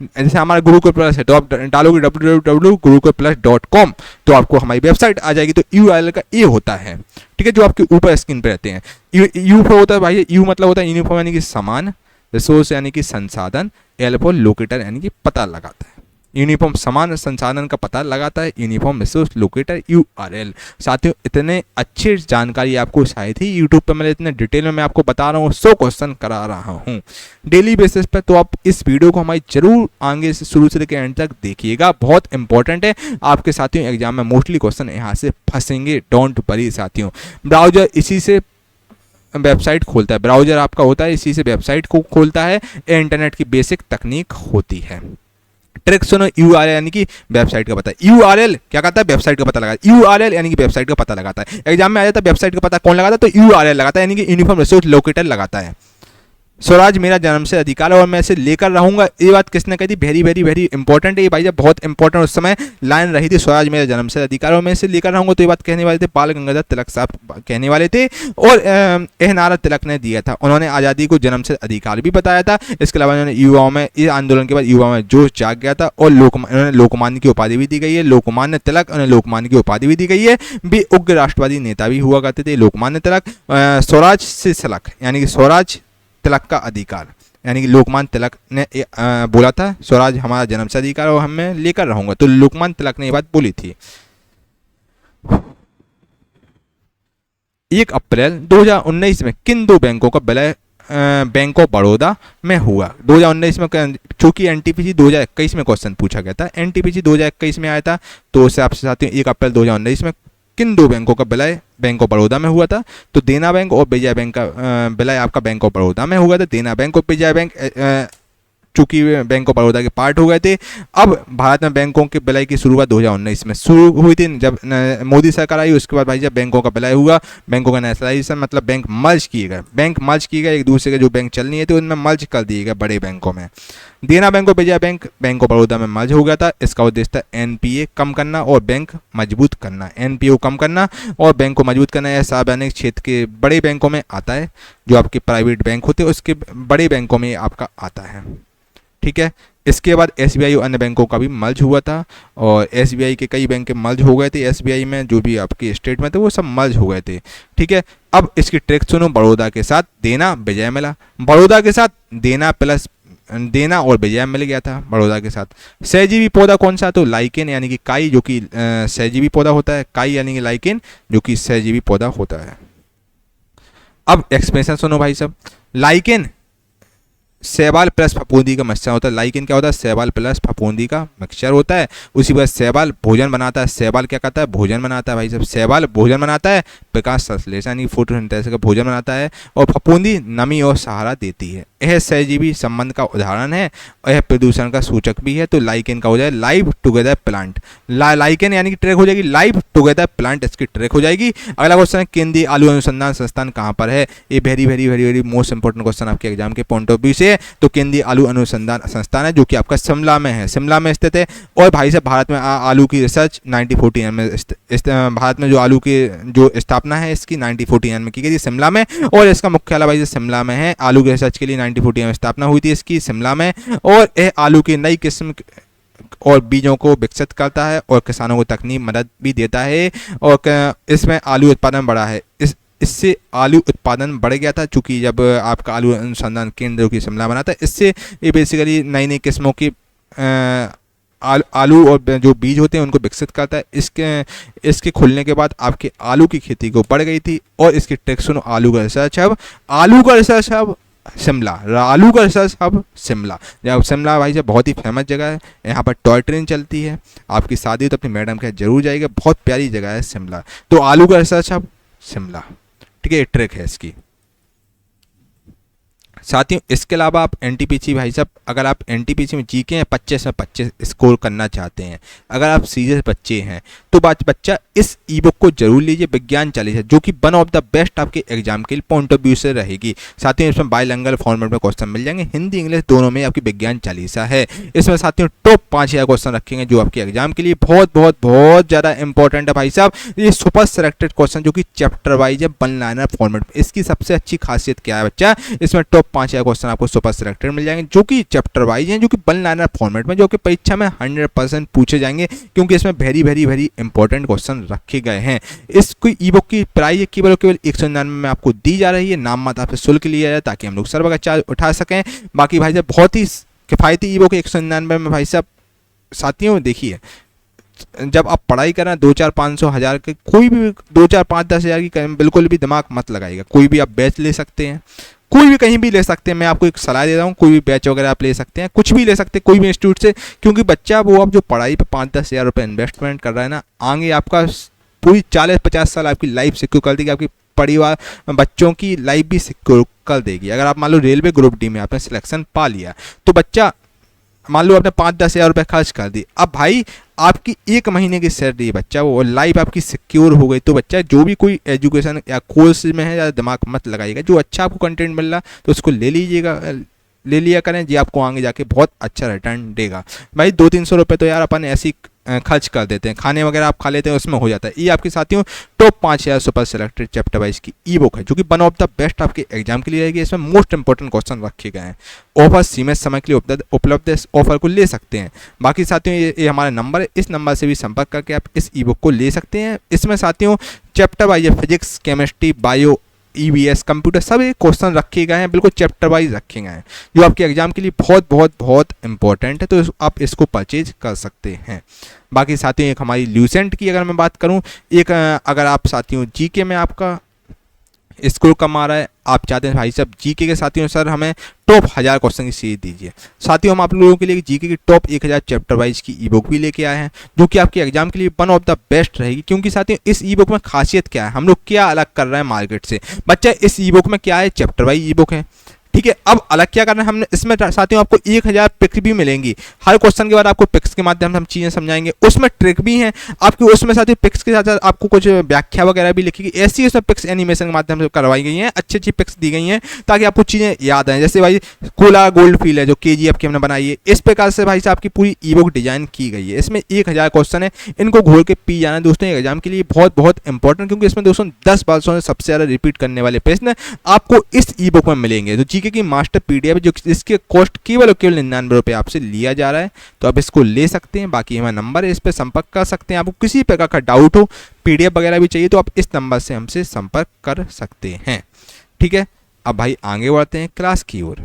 जैसे हमारा गुरुकुल प्लस है तो आप डालोगे www.gurukulplus.com तो आपको हमारी वेबसाइट आ जाएगी। तो यूआरएल का ये होता है, ठीक है, जो आपके ऊपर स्क्रीन पे रहते हैं। यू फॉर होता है भाई, यू मतलब होता है यूनिफॉर्म यानी कि समान, रिसोर्स यानी कि संसाधन, एल फॉर लोकेटर यानी कि पता लगाता है। यूनिफॉर्म समान संसाधन का पता लगाता है, यूनिफॉर्म रिसोर्स लोकेटर यूआरएल। साथियों इतने अच्छी जानकारी आपको शायद ही यूट्यूब पर मैं इतने डिटेल में मैं आपको बता रहा हूँ, 100 क्वेश्चन करा रहा हूँ डेली बेसिस पर। तो आप इस वीडियो को हमारी जरूर आगे से शुरू से लेकर एंड तक देखिएगा, बहुत इंपॉर्टेंट है आपके साथियों। एग्जाम में मोस्टली क्वेश्चन यहाँ से फंसेंगे, डोंट वरी साथियों। ब्राउजर इसी से वेबसाइट खोलता है, ब्राउजर आपका होता है इसी से वेबसाइट को खोलता है, इंटरनेट की बेसिक तकनीक होती है। ट्रिक सुनो, यूआरएल यानी कि वेबसाइट का पता, यूआरएल क्या करता है, वेबसाइट का पता लगाता है। यूआरएल यानी कि वेबसाइट का पता लगाता है। एग्जाम में आ जाता है वेबसाइट का पता कौन लगाता है, तो यूआरएल लगाता है, यानी कि यूनिफॉर्म रिसोर्स लोकेटर लगाता है। स्वराज मेरा जन्म से अधिकार है और मैं इसे लेकर रहूंगा, ये बात किसने कही थी, वेरी वेरी वेरी इंपॉर्टेंट है ये भाई, जब बहुत इंपॉर्टेंट उस समय लाइन रही थी, स्वराज मेरा जन्म से अधिकार और मैं इसे लेकर रहूंगा। तो ये बात कहने वाले थे बाल गंगाधर तिलक साहब कहने वाले थे, और यह नारा तिलक ने दिया था। उन्होंने आज़ादी को जन्म से अधिकार भी बताया था। इसके अलावा उन्होंने युवाओं में, इस आंदोलन के बाद युवाओं में जोश जाग गया था, और उन्होंने लोकमान्य की उपाधि भी दी गई है, लोकमान्य तिलक, उन्हें लोकमान्य की उपाधि भी दी गई है। भी उग्र राष्ट्रवादी नेता भी हुआ करते थे लोकमान्य तिलक। स्वराज से सलक यानी कि स्वराज तिलक का अधिकार, यानी कि लोकमान्य तिलक ने बोला था स्वराज हमारा जन्म से अधिकार और मैं लेकर रहूंगा, तो लोकमान्य तिलक ने ये बात बोली थी। 1 अप्रैल 2019 में किन दो बैंकों का विलय बैंक ऑफ बड़ौदा में हुआ। 2019 में, चूंकि एनटीपीसी 2021 में क्वेश्चन पूछा गया था, एनटीपीसी 2021 में आया था, तो उससे आपसे साथियों 1 अप्रैल 2019 में किन दो बैंकों का विलय बैंक ऑफ बड़ौदा में हुआ था, तो देना बैंक और विजया बैंक का विलय आपका बैंक ऑफ बड़ौदा में हुआ था। देना बैंक और विजया बैंक चूंकि बैंक ऑफ बड़ौदा के पार्ट हो गए थे। अब भारत में बैंकों के विलय की शुरुआत 2019 में शुरू हुई थी, जब मोदी सरकार आई। उसके बाद भाई जब बैंकों का विलय हुआ, बैंकों का नेशनलाइजेशन मतलब बैंक मर्ज किए गए, बैंक मर्ज किए गए, एक दूसरे के जो बैंक चल नहीं थे उनमें मर्ज कर दिए गए बड़े बैंकों में। देना बैंक और Vijaya bank bank of Baroda में मर्ज हो गया था। इसका उद्देश्य था एनपीए कम करना और बैंक मजबूत करना, एनपीओ कम करना और बैंक को मजबूत करना। यह सार्वजनिक क्षेत्र के बड़े बैंकों में आता है, जो आपके प्राइवेट बैंक होते हैं उसके बड़े बैंकों में आपका आता है। ठीक है, इसके बाद एसबीआई और अन्य बैंकों का भी मर्ज हुआ था, और एसबीआई के कई बैंक मर्ज हो गए थे। एसबीआई में जो भी आपके स्टेट में थे वो सब मर्ज हो गए थे। ठीक है, अब इसकी ट्रिक सुनो, बड़ौदा के साथ देना विजय मिला, बड़ौदा के साथ देना प्लस देना और विजय मिल गया था बड़ौदा के साथ। सहजीवी पौधा कौन सा, तो लाइकेन यानी कि काई, जो कि सहजीवी पौधा होता है, काई यानी कि लाइकेन जो कि सहजीवी पौधा होता है। अब एक्सप्रेशन सुनो भाई साहब, लाइकेन शैवाल प्लस फफूंदी का मिक्सचर होता है। लाइकेन क्या होता है, शैवाल प्लस फफूंदी का मिक्सचर होता है। उसी पर शैवाल भोजन बनाता है, शैवाल क्या करता है, भोजन बनाता है भाई साहब, शैवाल भोजन बनाता है, प्रकाश संश्लेषण यानी फोटोसिंथेसिस का भोजन बनाता है, और फफूंदी नमी और सहारा देती है। यह सहजीवी संबंध का उदाहरण है और यह प्रदूषण का सूचक भी है। तो लाइकेन का हो जाए लाइव टुगेदर प्लांट, लाइकेन यानी कि ट्रैक हो जाएगी लाइव टुगेदर प्लांट, इसकी ट्रैक हो जाएगी। अगला क्वेश्चन है, केंद्रीय आलू अनुसंधान संस्थान कहाँ पर है। ये very very very very most important question आपके एग्जाम के पॉइंट ऑफ व्यू से। तो केंद्रीय आलू अनुसंधान संस्थान है जो कि आपका शिमला में है, शिमला में स्थित है। और भाई साहब भारत में आलू की रिसर्च 1949 में, भारत में जो आलू की जो स्थापना है इसकी 1949 में की गई थी शिमला में, और इसका मुख्यालय भाई शिमला में है। आलू की रिसर्च के लिए 1949 में स्थापना हुई थी इसकी शिमला में, और यह आलू की नई किस्म और बीजों को विकसित करता है और किसानों को तकनीक मदद भी देता है, और इसमें आलू उत्पादन बढ़ा है। इससे आलू उत्पादन बढ़ गया था, चूँकि जब आपका आलू अनुसंधान केंद्र की शिमला बना था, इससे ये बेसिकली नई नई किस्मों की आलू और जो बीज होते हैं उनको विकसित करता है। इसके खुलने के बाद आपके आलू की खेती को बढ़ गई थी। और इसकी ट्रिक सुनो, आलू का रिसर्च हब, आलू का रिसर्च हब शिमला, आलू का रिसर्च हब शिमला। जब शिमला भाई साहब बहुत ही फेमस जगह है, यहाँ पर टॉय ट्रेन चलती है, आपकी शादी हो तो अपनी मैडम के जरूर जाइएगा, बहुत प्यारी जगह है शिमला। तो आलू का रिसर्च हब शिमला, ठीक है, ट्रिक है इसकी। साथियों इसके अलावा आप एनटीपीसी भाई साहब, अगर आप एनटीपीसी में जीके हैं 25 में 25 स्कोर करना चाहते हैं, अगर आप सीरियस बच्चे हैं तो बच्चा इस ई बुक को जरूर लीजिए, विज्ञान 40 जो कि वन ऑफ द बेस्ट आपके एग्जाम के पॉइंट ऑफ व्यू से रहेगी। साथियों इसमें बाइलिंगुअल फॉर्मेट में क्वेश्चन मिल जाएंगे, हिंदी इंग्लिश दोनों में आपकी विज्ञान 40 है। इसमें साथियों टॉप 5000 क्वेश्चन रखेंगे जो आपके एग्जाम के लिए बहुत बहुत बहुत ज़्यादा इंपॉर्टेंट है भाई साहब। ये सुपर सेलेक्टेड क्वेश्चन जो कि चैप्टर वाइज है, वन लाइनर फॉर्मेट में। इसकी सबसे अच्छी खासियत क्या है बच्चा, इसमें टॉप 5000 क्वेश्चन आपको सुपर सेलेक्टेड मिल जाएंगे जो कि चैप्टर वाइज हैं, जो कि वन लाइनर फॉर्मेट में, जो कि परीक्षा में 100% पूछे जाएंगे, क्योंकि इसमें very very very important question रखे गए हैं। इसकी ई बुक की प्राइस केवल 199 में आपको दी जा रही है, नाम मत आपसे शुल्क लिया जाए ताकि हम लोग सर्वर का चार्ज उठा सकें। बाकी भाई साहब बहुत ही किफ़ायती ई बुक 199 में भाई साहब। साथियों देखिए, जब आप पढ़ाई कर रहे हैं 2-4-500-1000 के, कोई भी 2-4-5-10 हज़ार की बिल्कुल भी दिमाग मत लगाइएगा। कोई भी आप बैच ले सकते हैं, कोई भी कहीं भी ले सकते हैं। मैं आपको एक सलाह दे रहा हूँ, कोई भी बैच वगैरह आप ले सकते हैं, कुछ भी ले सकते हैं कोई भी इंस्टीट्यूट से, क्योंकि बच्चा वो आप जो पढ़ाई पे 5-10 हज़ार रुपये इन्वेस्टमेंट कर रहा है ना, आगे आपका पूरी 40-50 साल आपकी लाइफ सिक्योर कर देगी, आपकी परिवार बच्चों की लाइफ भी सिक्योर कर देगी। अगर आप मान लो रेलवे ग्रुप डी में आपने सिलेक्शन पा लिया, तो बच्चा मान लो आपने 5-10 हज़ार रुपये खर्च कर दी, अब भाई आपकी 1 महीने की सैलरी बच्चा वो लाइफ आपकी सिक्योर हो गई। तो बच्चा जो भी कोई एजुकेशन या कोर्स में है, ज़्यादा दिमाग मत लगाइएगा, जो अच्छा आपको कंटेंट मिल रहा तो उसको ले लीजिएगा, ले लिया करें जी, आपको आगे जाके बहुत अच्छा रिटर्न देगा। भाई 200-300 रुपये तो यार अपन ऐसी खर्च कर देते हैं, खाने वगैरह आप खा लेते हैं, उसमें हो जाता है। ये आपके साथियों top 5000 super selected chapter wise की ई बुक है, जो कि वन ऑफ द बेस्ट आपके एग्जाम के लिए रहेगी। इसमें मोस्ट इंपॉर्टेंट क्वेश्चन रखे गए हैं। ऑफर सीमित समय के लिए उपलब्ध है, इस ऑफर को ले सकते हैं। बाकी साथियों ये हमारा नंबर है, इस नंबर से भी संपर्क करके आप इस ई बुक को ले सकते हैं। इसमें साथियों chapter wise physics, chemistry, bio, EVS, computer सभी क्वेश्चन रखे गए हैं, बिल्कुल चैप्टर वाइज रखे गए हैं, जो आपके एग्जाम के लिए बहुत बहुत बहुत इंपॉर्टेंट है। तो आप इसको परचेज कर सकते हैं। बाकी साथियों एक हमारी ल्यूसेंट की अगर मैं बात करूं, एक अगर आप साथियों जीके में आपका स्कोर कम आ रहा है, आप चाहते हैं भाई साहब जीके के साथियों सर हमें टॉप 1000 क्वेश्चन की सीरीज दीजिए, साथियों हम आप लोगों के लिए जीके की टॉप 1000 चैप्टर वाइज की ई बुक भी लेके आए हैं, जो कि आपके एग्जाम के लिए वन ऑफ द बेस्ट रहेगी। क्योंकि साथियों इस ई बुक में खासियत क्या है, हम लोग क्या अलग कर रहे हैं मार्केट से। बच्चा इस ई बुक में क्या है, चैप्टर वाइज ई बुक है, ठीक है। अब अलग क्या करना है हमने इसमें साथियों, आपको 1000 पिक्स भी मिलेंगी, हर क्वेश्चन के बाद आपको पिक्स के माध्यम से हम चीज़ें समझाएंगे। उसमें ट्रिक भी हैं आपकी, उसमें साथियों पिक्स के साथ साथ आपको कुछ व्याख्या वगैरह भी लिखी गई, ऐसी उसमें पिक्स एनिमेशन के माध्यम से करवाई गई हैं, अच्छी अच्छी पिक्स दी गई हैं ताकि आपको चीज़ें याद आएँ। जैसे भाई कोला गोल्ड फील्ड है जो KGF की हमने बनाई है, इस प्रकार से भाई साहब आपकी पूरी ई बुक डिजाइन की गई है। इसमें 1000 क्वेश्चन है, इनको घोल के पी जाना दोस्तों एग्जाम के लिए बहुत बहुत इंपॉर्टेंट, क्योंकि इसमें दोस्तों 10 वर्षों में सबसे ज़्यादा रिपीट करने वाले प्रश्न आपको इस ई बुक में मिलेंगे। तो जीके की मास्टर PDF जो इसके कॉस्ट केवल 99 रुपये आपसे लिया जा रहा है, तो आप इसको ले सकते हैं। बाकी हमारा नंबर है, इस पर संपर्क कर सकते हैं। आपको किसी प्रकार का डाउट हो, PDF वगैरह भी चाहिए, तो आप इस नंबर से हमसे संपर्क कर सकते हैं, ठीक है। अब भाई आगे बढ़ते हैं क्लास की ओर।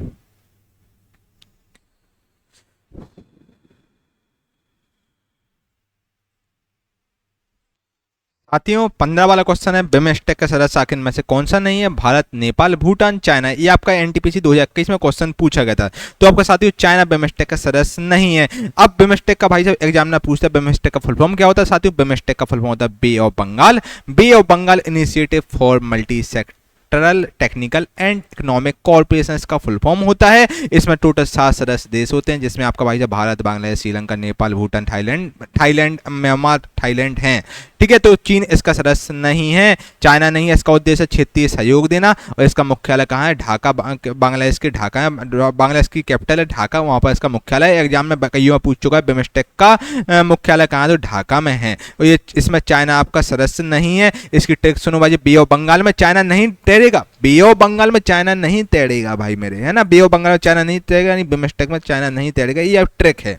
साथियों 15 वाला क्वेश्चन है, बिमस्टेक का सदस्य आखिर में से कौन सा नहीं है, भारत, नेपाल, भूटान, चाइना। ये आपका एनटीपीसी 2021 में क्वेश्चन पूछा गया था, तो आपका साथियों चाइना बिमस्टेक का सदस्य नहीं है। अब बिमस्टेक का भाई साहब एग्जामिनर पूछता है बिमस्टेक का फुल फॉर्म क्या होता है। साथियों बिमस्टेक का फुल फॉर्म होता है bay of Bengal, bay of Bengal initiative for multi sectoral technical and economic corporation का फुल फॉर्म होता है। इसमें टोटल 7 सदस्य देश होते हैं, जिसमें आपका भाई साहब Bharat, Bangladesh, Sri Lanka, Nepal, Bhutan, Thailand, Myanmar, Thailand हैं, ठीक है। तो चीन इसका सदस्य नहीं है, चाइना नहीं है। इसका उद्देश्य क्षेत्रीय सहयोग देना, और इसका मुख्यालय कहाँ है, ढाका, बांग्लादेश के ढाका है, बांग्लादेश की कैपिटल है ढाका, वहाँ पर इसका मुख्यालय। एग्जाम में कई बार पूछ चुका है बिमस्टेक का मुख्यालय कहाँ है, तो ढाका में है। और ये इसमें चाइना आपका सदस्य नहीं है। इसकी ट्रिक सुनो भाई, बे ऑफ बंगाल में चाइना नहीं तैरेगा, बे ऑफ बंगाल में चाइना नहीं तैरेगा भाई मेरे, है ना, बे ऑफ बंगाल में चाइना नहीं तैरेगा, यानी बिमस्टेक में चाइना नहीं तैरेगा, ये ट्रिक है।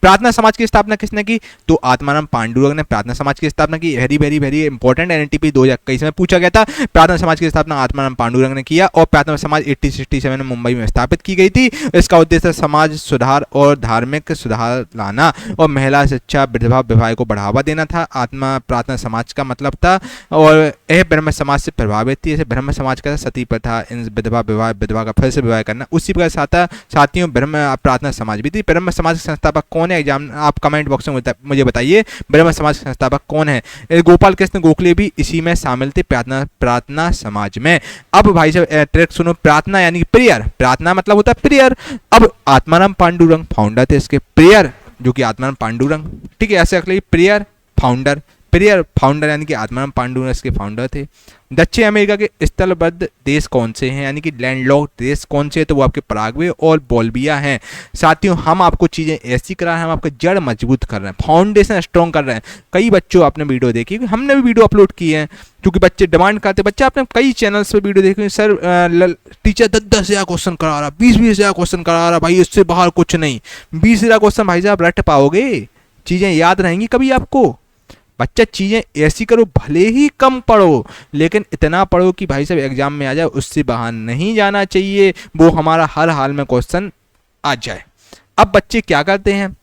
प्रार्थना समाज की स्थापना किसने की, तो आत्माराम पांडुरंग ने प्रार्थना समाज की स्थापना की। Very very very important, NTP 2021 में पूछा गया था। प्रार्थना समाज की स्थापना आत्माराम पांडुरंग ने किया, और प्रार्थना समाज 1867 में मुंबई में स्थापित की गई थी। इसका उद्देश्य समाज सुधार और धार्मिक सुधार लाना, और महिला शिक्षा, विधवा विवाह को बढ़ावा देना था। आत्मा प्रार्थना समाज का मतलब था, और यह ब्रह्म समाज से प्रभावित थी। जैसे ब्रह्म समाज का सती प्रथा, इन विधवा विवाह, विधवा का फिर से विवाह करना, उसी प्रकार साथियों ब्रह्म प्रार्थना समाज भी थी। ब्रह्म समाज के संस्थापक कौन है, एग्जाम आप कमेंट बॉक्स में मुझे बताइए ब्रह्म समाज के संस्थापक कौन है। गोपाल कृष्ण गोखले भी इसी में शामिल थे, प्रार्थना समाज में। अब भाई साहब ट्रैक सुनो, प्रार्थना यानी प्रेयर, प्रार्थना मतलब होता है प्रेयर। अब आत्माराम पांडुरंग फाउंडर थे इसके, प्रेयर जो कि आत्माराम पांडुरंग, ठीक है ऐसे रख लीजिए, प्रेयर फाउंडर, प्रेयर फाउंडर यानी कि आत्माराम पांडुरंग इसके फाउंडर थे। दक्षिण अमेरिका के स्थलबद्ध देश कौन से हैं यानी कि लैंडलॉक्ड देश कौन से हैं, तो वो आपके पराग्वे और बोल्विया हैं। साथियों हम आपको चीज़ें ऐसी करा रहे हैं, हम आपको जड़ मजबूत कर रहे हैं, फाउंडेशन स्ट्रॉन्ग कर रहे हैं। कई बच्चों आपने वीडियो देखी, हमने भी वीडियो अपलोड किए हैं क्योंकि बच्चे डिमांड करते, बच्चे आपने कई चैनल्स पे वीडियो देखी, सर टीचर 10-10 हज़ार क्वेश्चन करा रहा, 20-20 हज़ार क्वेश्चन करा रहा, भाई इससे बाहर कुछ नहीं। 20 हज़ार क्वेश्चन भाई साहब रट पाओगे, चीज़ें याद रहेंगी कभी आपको? बच्चा चीज़ें ऐसी करो, भले ही कम पढ़ो लेकिन इतना पढ़ो कि भाई साहब एग्जाम में आ जाए, उससे बाहर नहीं जाना चाहिए, वो हमारा हर हाल में क्वेश्चन आ जाए। अब बच्चे क्या करते हैं,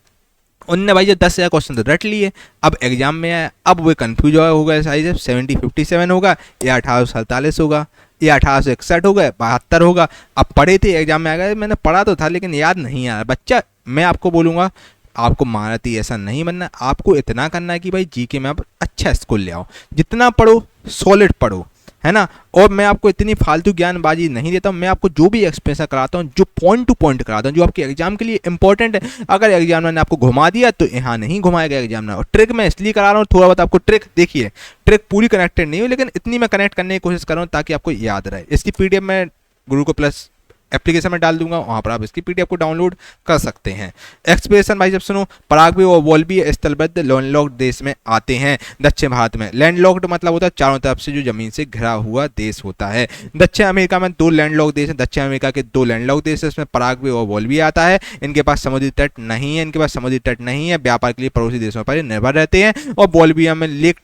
उनने भाई 10,000 क्वेश्चन तो रट लिए, अब एग्जाम में आया, अब वे कन्फ्यूज होगा साइज 70-57 होगा या 1847 होगा या 1861 होगा, 72 होगा। अब पढ़े थे एग्जाम में आ गए, मैंने पढ़ा तो था लेकिन याद नहीं आ रहा। बच्चा मैं आपको बोलूँगा, आपको महारथी ऐसा नहीं बनना, आपको इतना करना है कि भाई जीके में आप अच्छा स्कोर ले आओ, जितना पढ़ो सॉलिड पढ़ो, है ना। और मैं आपको इतनी फालतू ज्ञानबाजी नहीं देता हूँ, मैं आपको जो भी एक्सप्लेनेशन कराता हूँ, जो पॉइंट टू पॉइंट कराता हूँ, जो आपके एग्जाम के लिए इंपॉर्टेंट है। अगर एग्जामिनर ने आपको घुमा दिया तो यहाँ नहीं घुमाएगा एग्जामिनर। और ट्रिक मैं इसलिए करा रहा हूँ, थोड़ा बहुत आपको ट्रिक देखिए, ट्रिक पूरी कनेक्टेड नहीं हो लेकिन इतनी मैं कनेक्ट करने की कोशिश कर रहा हूँ ताकि आपको याद रहे। इसकी PDF मैं गुरुकुल प्लस एप्लीकेशन में डाल दूंगा, वहाँ पर आप इसकी PDF को डाउनलोड कर सकते हैं। एक्सप्रेशन भाई जब सुनो, पराग्वे और बोल्विया स्थलबद्ध लैंडलॉक्ड देश में आते हैं दक्षिण भारत में। लैंडलॉक्ड मतलब होता है चारों तरफ से जो जमीन से घिरा हुआ देश होता है। दक्षिण अमेरिका में 2 लैंडलॉक्ड देश हैं, दक्षिण अमेरिका के 2 लैंडलॉक्ड देश है, इसमें पराग्वे और बोल्विया आता है। इनके पास समुद्री तट नहीं है, इनके पास समुद्री तट नहीं है, व्यापार के लिए पड़ोसी देशों पर निर्भर रहते हैं। और बोल्विया में लेक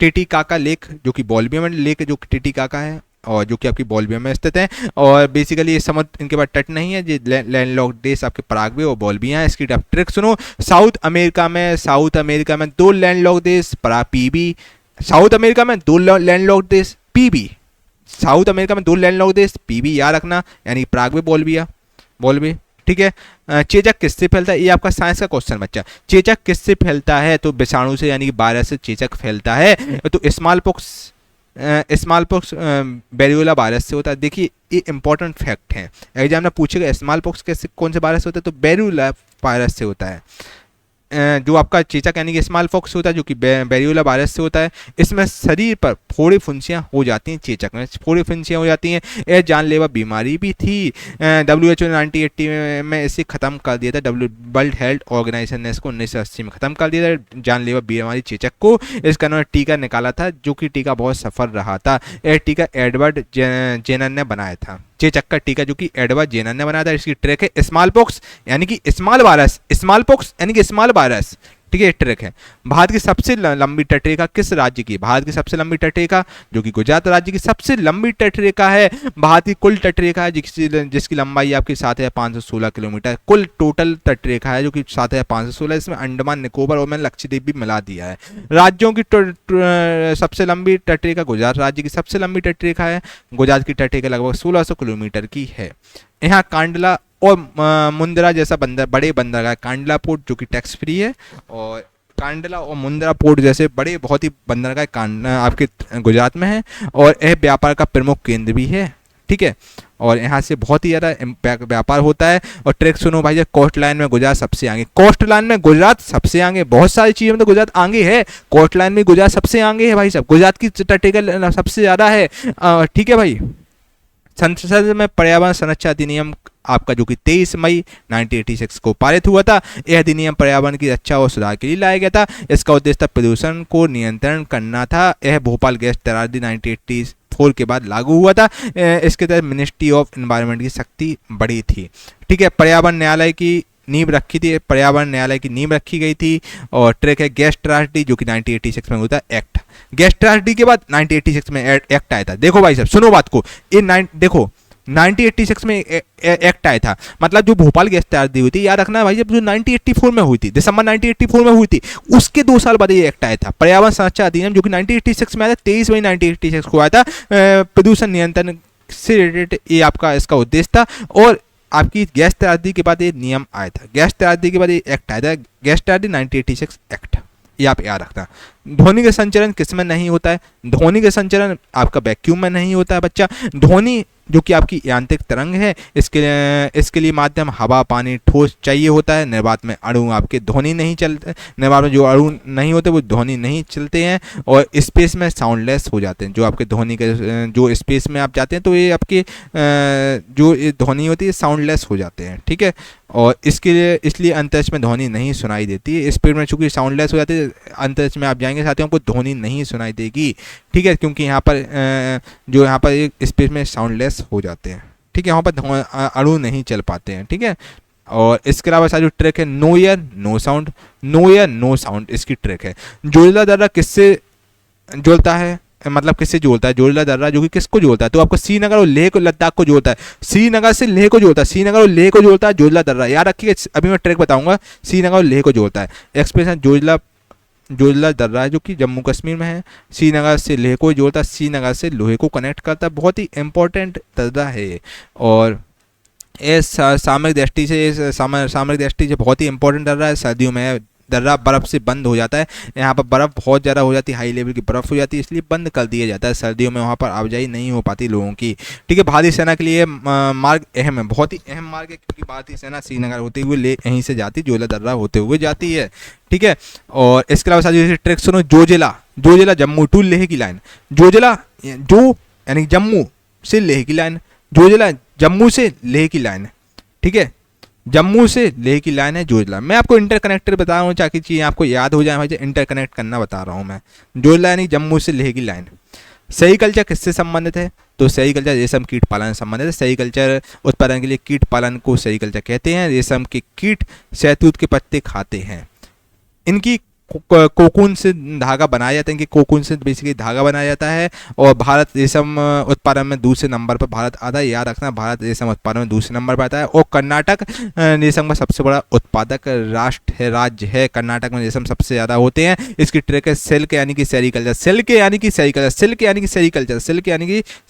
टिटिकाका लेक, जो कि बोल्विया में लेक जो टिटिकाका है और जो कि आपकी बोल्विया में स्थित है। और बेसिकली ये समुद्र इनके पास तट नहीं है, ये लैंडलॉक्ड देश आपके पराग्वे और बोल्विया है। इसकी ट्रिक सुनो, साउथ अमेरिका में 2 लैंडलॉक्ड देश पीबी, साउथ अमेरिका में 2 लैंडलॉक्ड देश पीबी, साउथ अमेरिका में 2 लैंडलॉक्ड देश पीबी याद रखना, यानी पराग्वे बोल्विया, ठीक है। चेचक किससे फैलता है, ये आपका साइंस का क्वेश्चन बच्चा। चेचक किससे फैलता है, तो विषाणु से यानी कि वायरस से चेचक फैलता है। तो स्मॉल पॉक्स वेरियोला वायरस से होता है। देखिए ये इंपॉर्टेंट फैक्ट है, एग्जाम में पूछेगा स्मॉल पॉक्स कैसे कौन से वायरस से होता है, तो वेरियोला वायरस से होता है। जो आपका चेचक यानी कि स्मॉल पॉक्स होता है जो कि वेरियोला वायरस से होता है। इसमें शरीर पर फोड़े फुंसियाँ हो जाती हैं, चेचक में फोड़े फुंसियाँ हो जाती हैं। यह जानलेवा बीमारी भी थी। WHO ने 1980 में इसे ख़त्म कर दिया था, वर्ल्ड हेल्थ ऑर्गेनाइजेशन ने इसको 1980 में ख़त्म कर दिया था जानलेवा बीमारी चेचक को। इसका उन्होंने टीका निकाला था जो कि टीका बहुत सफल रहा था। यह टीका एडवर्ड जेनर ने बनाया था, चेचक का टीका जो कि एडवर्ड जेनर ने बनाया था। इसकी ट्रिक है स्मॉल पॉक्स यानी कि स्मॉल वायरस, स्मॉल पॉक्स यानी कि स्मॉल वायरस, ठीक है। ट्रिक है भारत की सबसे लंबी तटरेखा किस राज्य की, भारत की सबसे लंबी तटरेखा जो कि गुजरात राज्य की सबसे लंबी तटरेखा है। भारत की कुल तटरेखा है जिसकी लंबाई आपकी 7,516 किलोमीटर, कुल टोटल तटरेखा है जो कि 7,516। इसमें अंडमान निकोबार और मैंने लक्षद्वीप भी मिला दिया है। राज्यों की सबसे लंबी तटरेखा गुजरात राज्य की सबसे लंबी तटरेखा है, गुजरात की तटरेखा लगभग 1600 किलोमीटर की है। यहाँ कांडला और मुंद्रा जैसा बड़े बंदरगाह, कांडला पोर्ट जो कि टैक्स फ्री है, और कांडला और मुंद्रा पोर्ट जैसे बड़े बहुत ही बंदरगाह आपके गुजरात में है। और यह व्यापार का प्रमुख केंद्र भी है, ठीक है। और यहाँ से बहुत ही ज़्यादा व्यापार होता है। और ट्रैक सुनो भाई, कोस्ट लाइन में गुजरात सबसे आगे, कोस्ट लाइन में गुजरात सबसे आगे, बहुत सारी चीज़ों में तो गुजरात आगे है, कोस्ट लाइन में गुजरात सबसे आगे है भाई साहब, गुजरात की तटरेखा सबसे ज़्यादा है, ठीक है भाई। संसद में पर्यावरण संरक्षण अधिनियम आपका जो कि 23 मई 1986 को पारित हुआ था। यह अधिनियम पर्यावरण की रक्षा और सुधार के लिए लाया गया था। इसका उद्देश्य प्रदूषण को नियंत्रण करना था। यह भोपाल गैस तरारदी 1984 के बाद लागू हुआ था। इसके तहत मिनिस्ट्री ऑफ एनवायरनमेंट की शक्ति बढ़ी थी, ठीक है। पर्यावरण न्यायालय की नींव रखी थी, पर्यावरण न्यायालय की नींव रखी गई थी। और ट्रैक है गैस ट्रांसडी जो कि 1986 में होता है एक्ट, गैस ट्रांसडी के बाद 1986 में एक्ट आया था। देखो भाई साहब सुनो बात को, देखो 1986 में एक्ट आया था, मतलब जो भोपाल गैस तरारदी हुई थी, याद रखना भाई जब जो 1984 में हुई थी, दिसंबर 1984 में हुई थी, उसके 2 साल बाद ये एक्ट आया था, पर्यावरण संरक्षण अधिनियम जो कि 1986 में आया था, 23 मई 1986 को आया था। प्रदूषण नियंत्रण से रिलेटेड ये आपका इसका उद्देश्य था। और आपकी गैस त्रासदी के बाद ये नियम आया था, गैस त्रासदी के बाद ये एक्ट आया था, गैस त्रासदी 1986 एक्ट, ये आप याद रखना। ध्वनि का संचरण किस में नहीं होता है? ध्वनि का संचरण आपका वैक्यूम में नहीं होता है बच्चा। ध्वनि जो कि आपकी यांत्रिक तरंग है, इसके लिए माध्यम हवा, पानी, ठोस चाहिए होता है। निर्वात में अणु आपके ध्वनि नहीं चलते, निर्वात में जो अणु नहीं होते वो ध्वनि नहीं चलते हैं, और स्पेस में साउंडलेस हो जाते हैं। जो आपके ध्वनि के जो स्पेस में आप जाते हैं तो ये आपके जो ध्वनि होती है साउंडलेस हो जाते हैं, ठीक है। और इसलिए अंतरिक्ष में ध्वनि नहीं सुनाई देती है। स्पेस में चूंकि साउंडलेस हो जाती है, अंतरिक्ष में आप जाएंगे साथियों आपको ध्वनि नहीं सुनाई देगी, ठीक है, क्योंकि यहाँ पर एक स्पेस में साउंडलेस हो जाते हैं, ठीक है, वहाँ पर अणु नहीं चल पाते हैं, ठीक है। और इसके अलावा सारी जो ट्रिक है, no ear no sound, no ear no sound इसकी ट्रिक है। जोड़ला दर्रा किससे जुड़ता है, मतलब किससे जोड़ता है? जोड़ला दर्रा जो कि किसको जोड़ता है? तो आपको श्रीनगर और लेह को, लद्दाख को जोड़ता है। श्रीनगर से लेह को जोड़ता है, श्रीनगर और लेह को जोड़ता है जोड़ला दर्रा, याद रखिएगा। अभी मैं ट्रिक बताऊंगा, श्रीनगर और लेह को जोड़ता है। एक्सप्रेशन जोड़ला दर्रा है जो कि जम्मू कश्मीर में है, श्रीनगर से लेह को जोड़ता है, श्रीनगर से लोहे को कनेक्ट करता है। बहुत ही इंपॉर्टेंट दर्रा है, और सामरिक दृष्टि से बहुत ही इंपॉर्टेंट दर्रा है। सर्दियों में दर्रा बर्फ़ से बंद हो जाता है, यहाँ पर बर्फ़ बहुत ज़्यादा हो जाती है, हाई लेवल की बर्फ़ हो जाती है, इसलिए बंद कर दिया जाता है। सर्दियों में वहाँ पर आवाजाही नहीं हो पाती लोगों की, ठीक है। भारतीय सेना के लिए मार्ग अहम है, बहुत ही अहम मार्ग है, क्योंकि भारतीय सेना श्रीनगर होते हुए यहीं से जाती, जोड़ला दर्रा होते हुए जाती है, ठीक है। और इसके अलावा साथ ट्रिक सुनो, जोजिला जम्मू टू लेह की लाइन, जोजिला यानी जम्मू से लेह की लाइन, जोजिला जम्मू से लेह की लाइन, ठीक है, जम्मू से लेह की लाइन है जोजिला। मैं आपको इंटरकनेक्टर बता रहा हूँ ताकि चीज़ें आपको याद हो जाए, भाई इंटरकनेक्ट करना बता रहा हूँ मैं। जोजिला यानी जम्मू से लेह की लाइन। सेरीकल्चर किससे संबंधित है? तो सेरीकल्चर रेशम कीट पालन से संबंधित है। सेरीकल्चर उत्पादन के लिए कीट पालन को सेरीकल्चर कहते हैं। रेशम के कीट शहतूत के पत्ते खाते हैं, इनकी कोकून से धागा बनाया जाता है, इनके कोकून से बेसिकली धागा बनाया जाता है। और भारत रेशम उत्पादन में दूसरे नंबर पर भारत आता है, याद रखना, भारत रेशम उत्पादन में दूसरे नंबर पर आता है। और कर्नाटक रेशम का सबसे बड़ा उत्पादक राज्य है। कर्नाटक में रेशम सबसे ज़्यादा होते हैं। इसकी ट्रिक है सिल्क यानी कि सेरीकल्चर, सिल्क यानी कि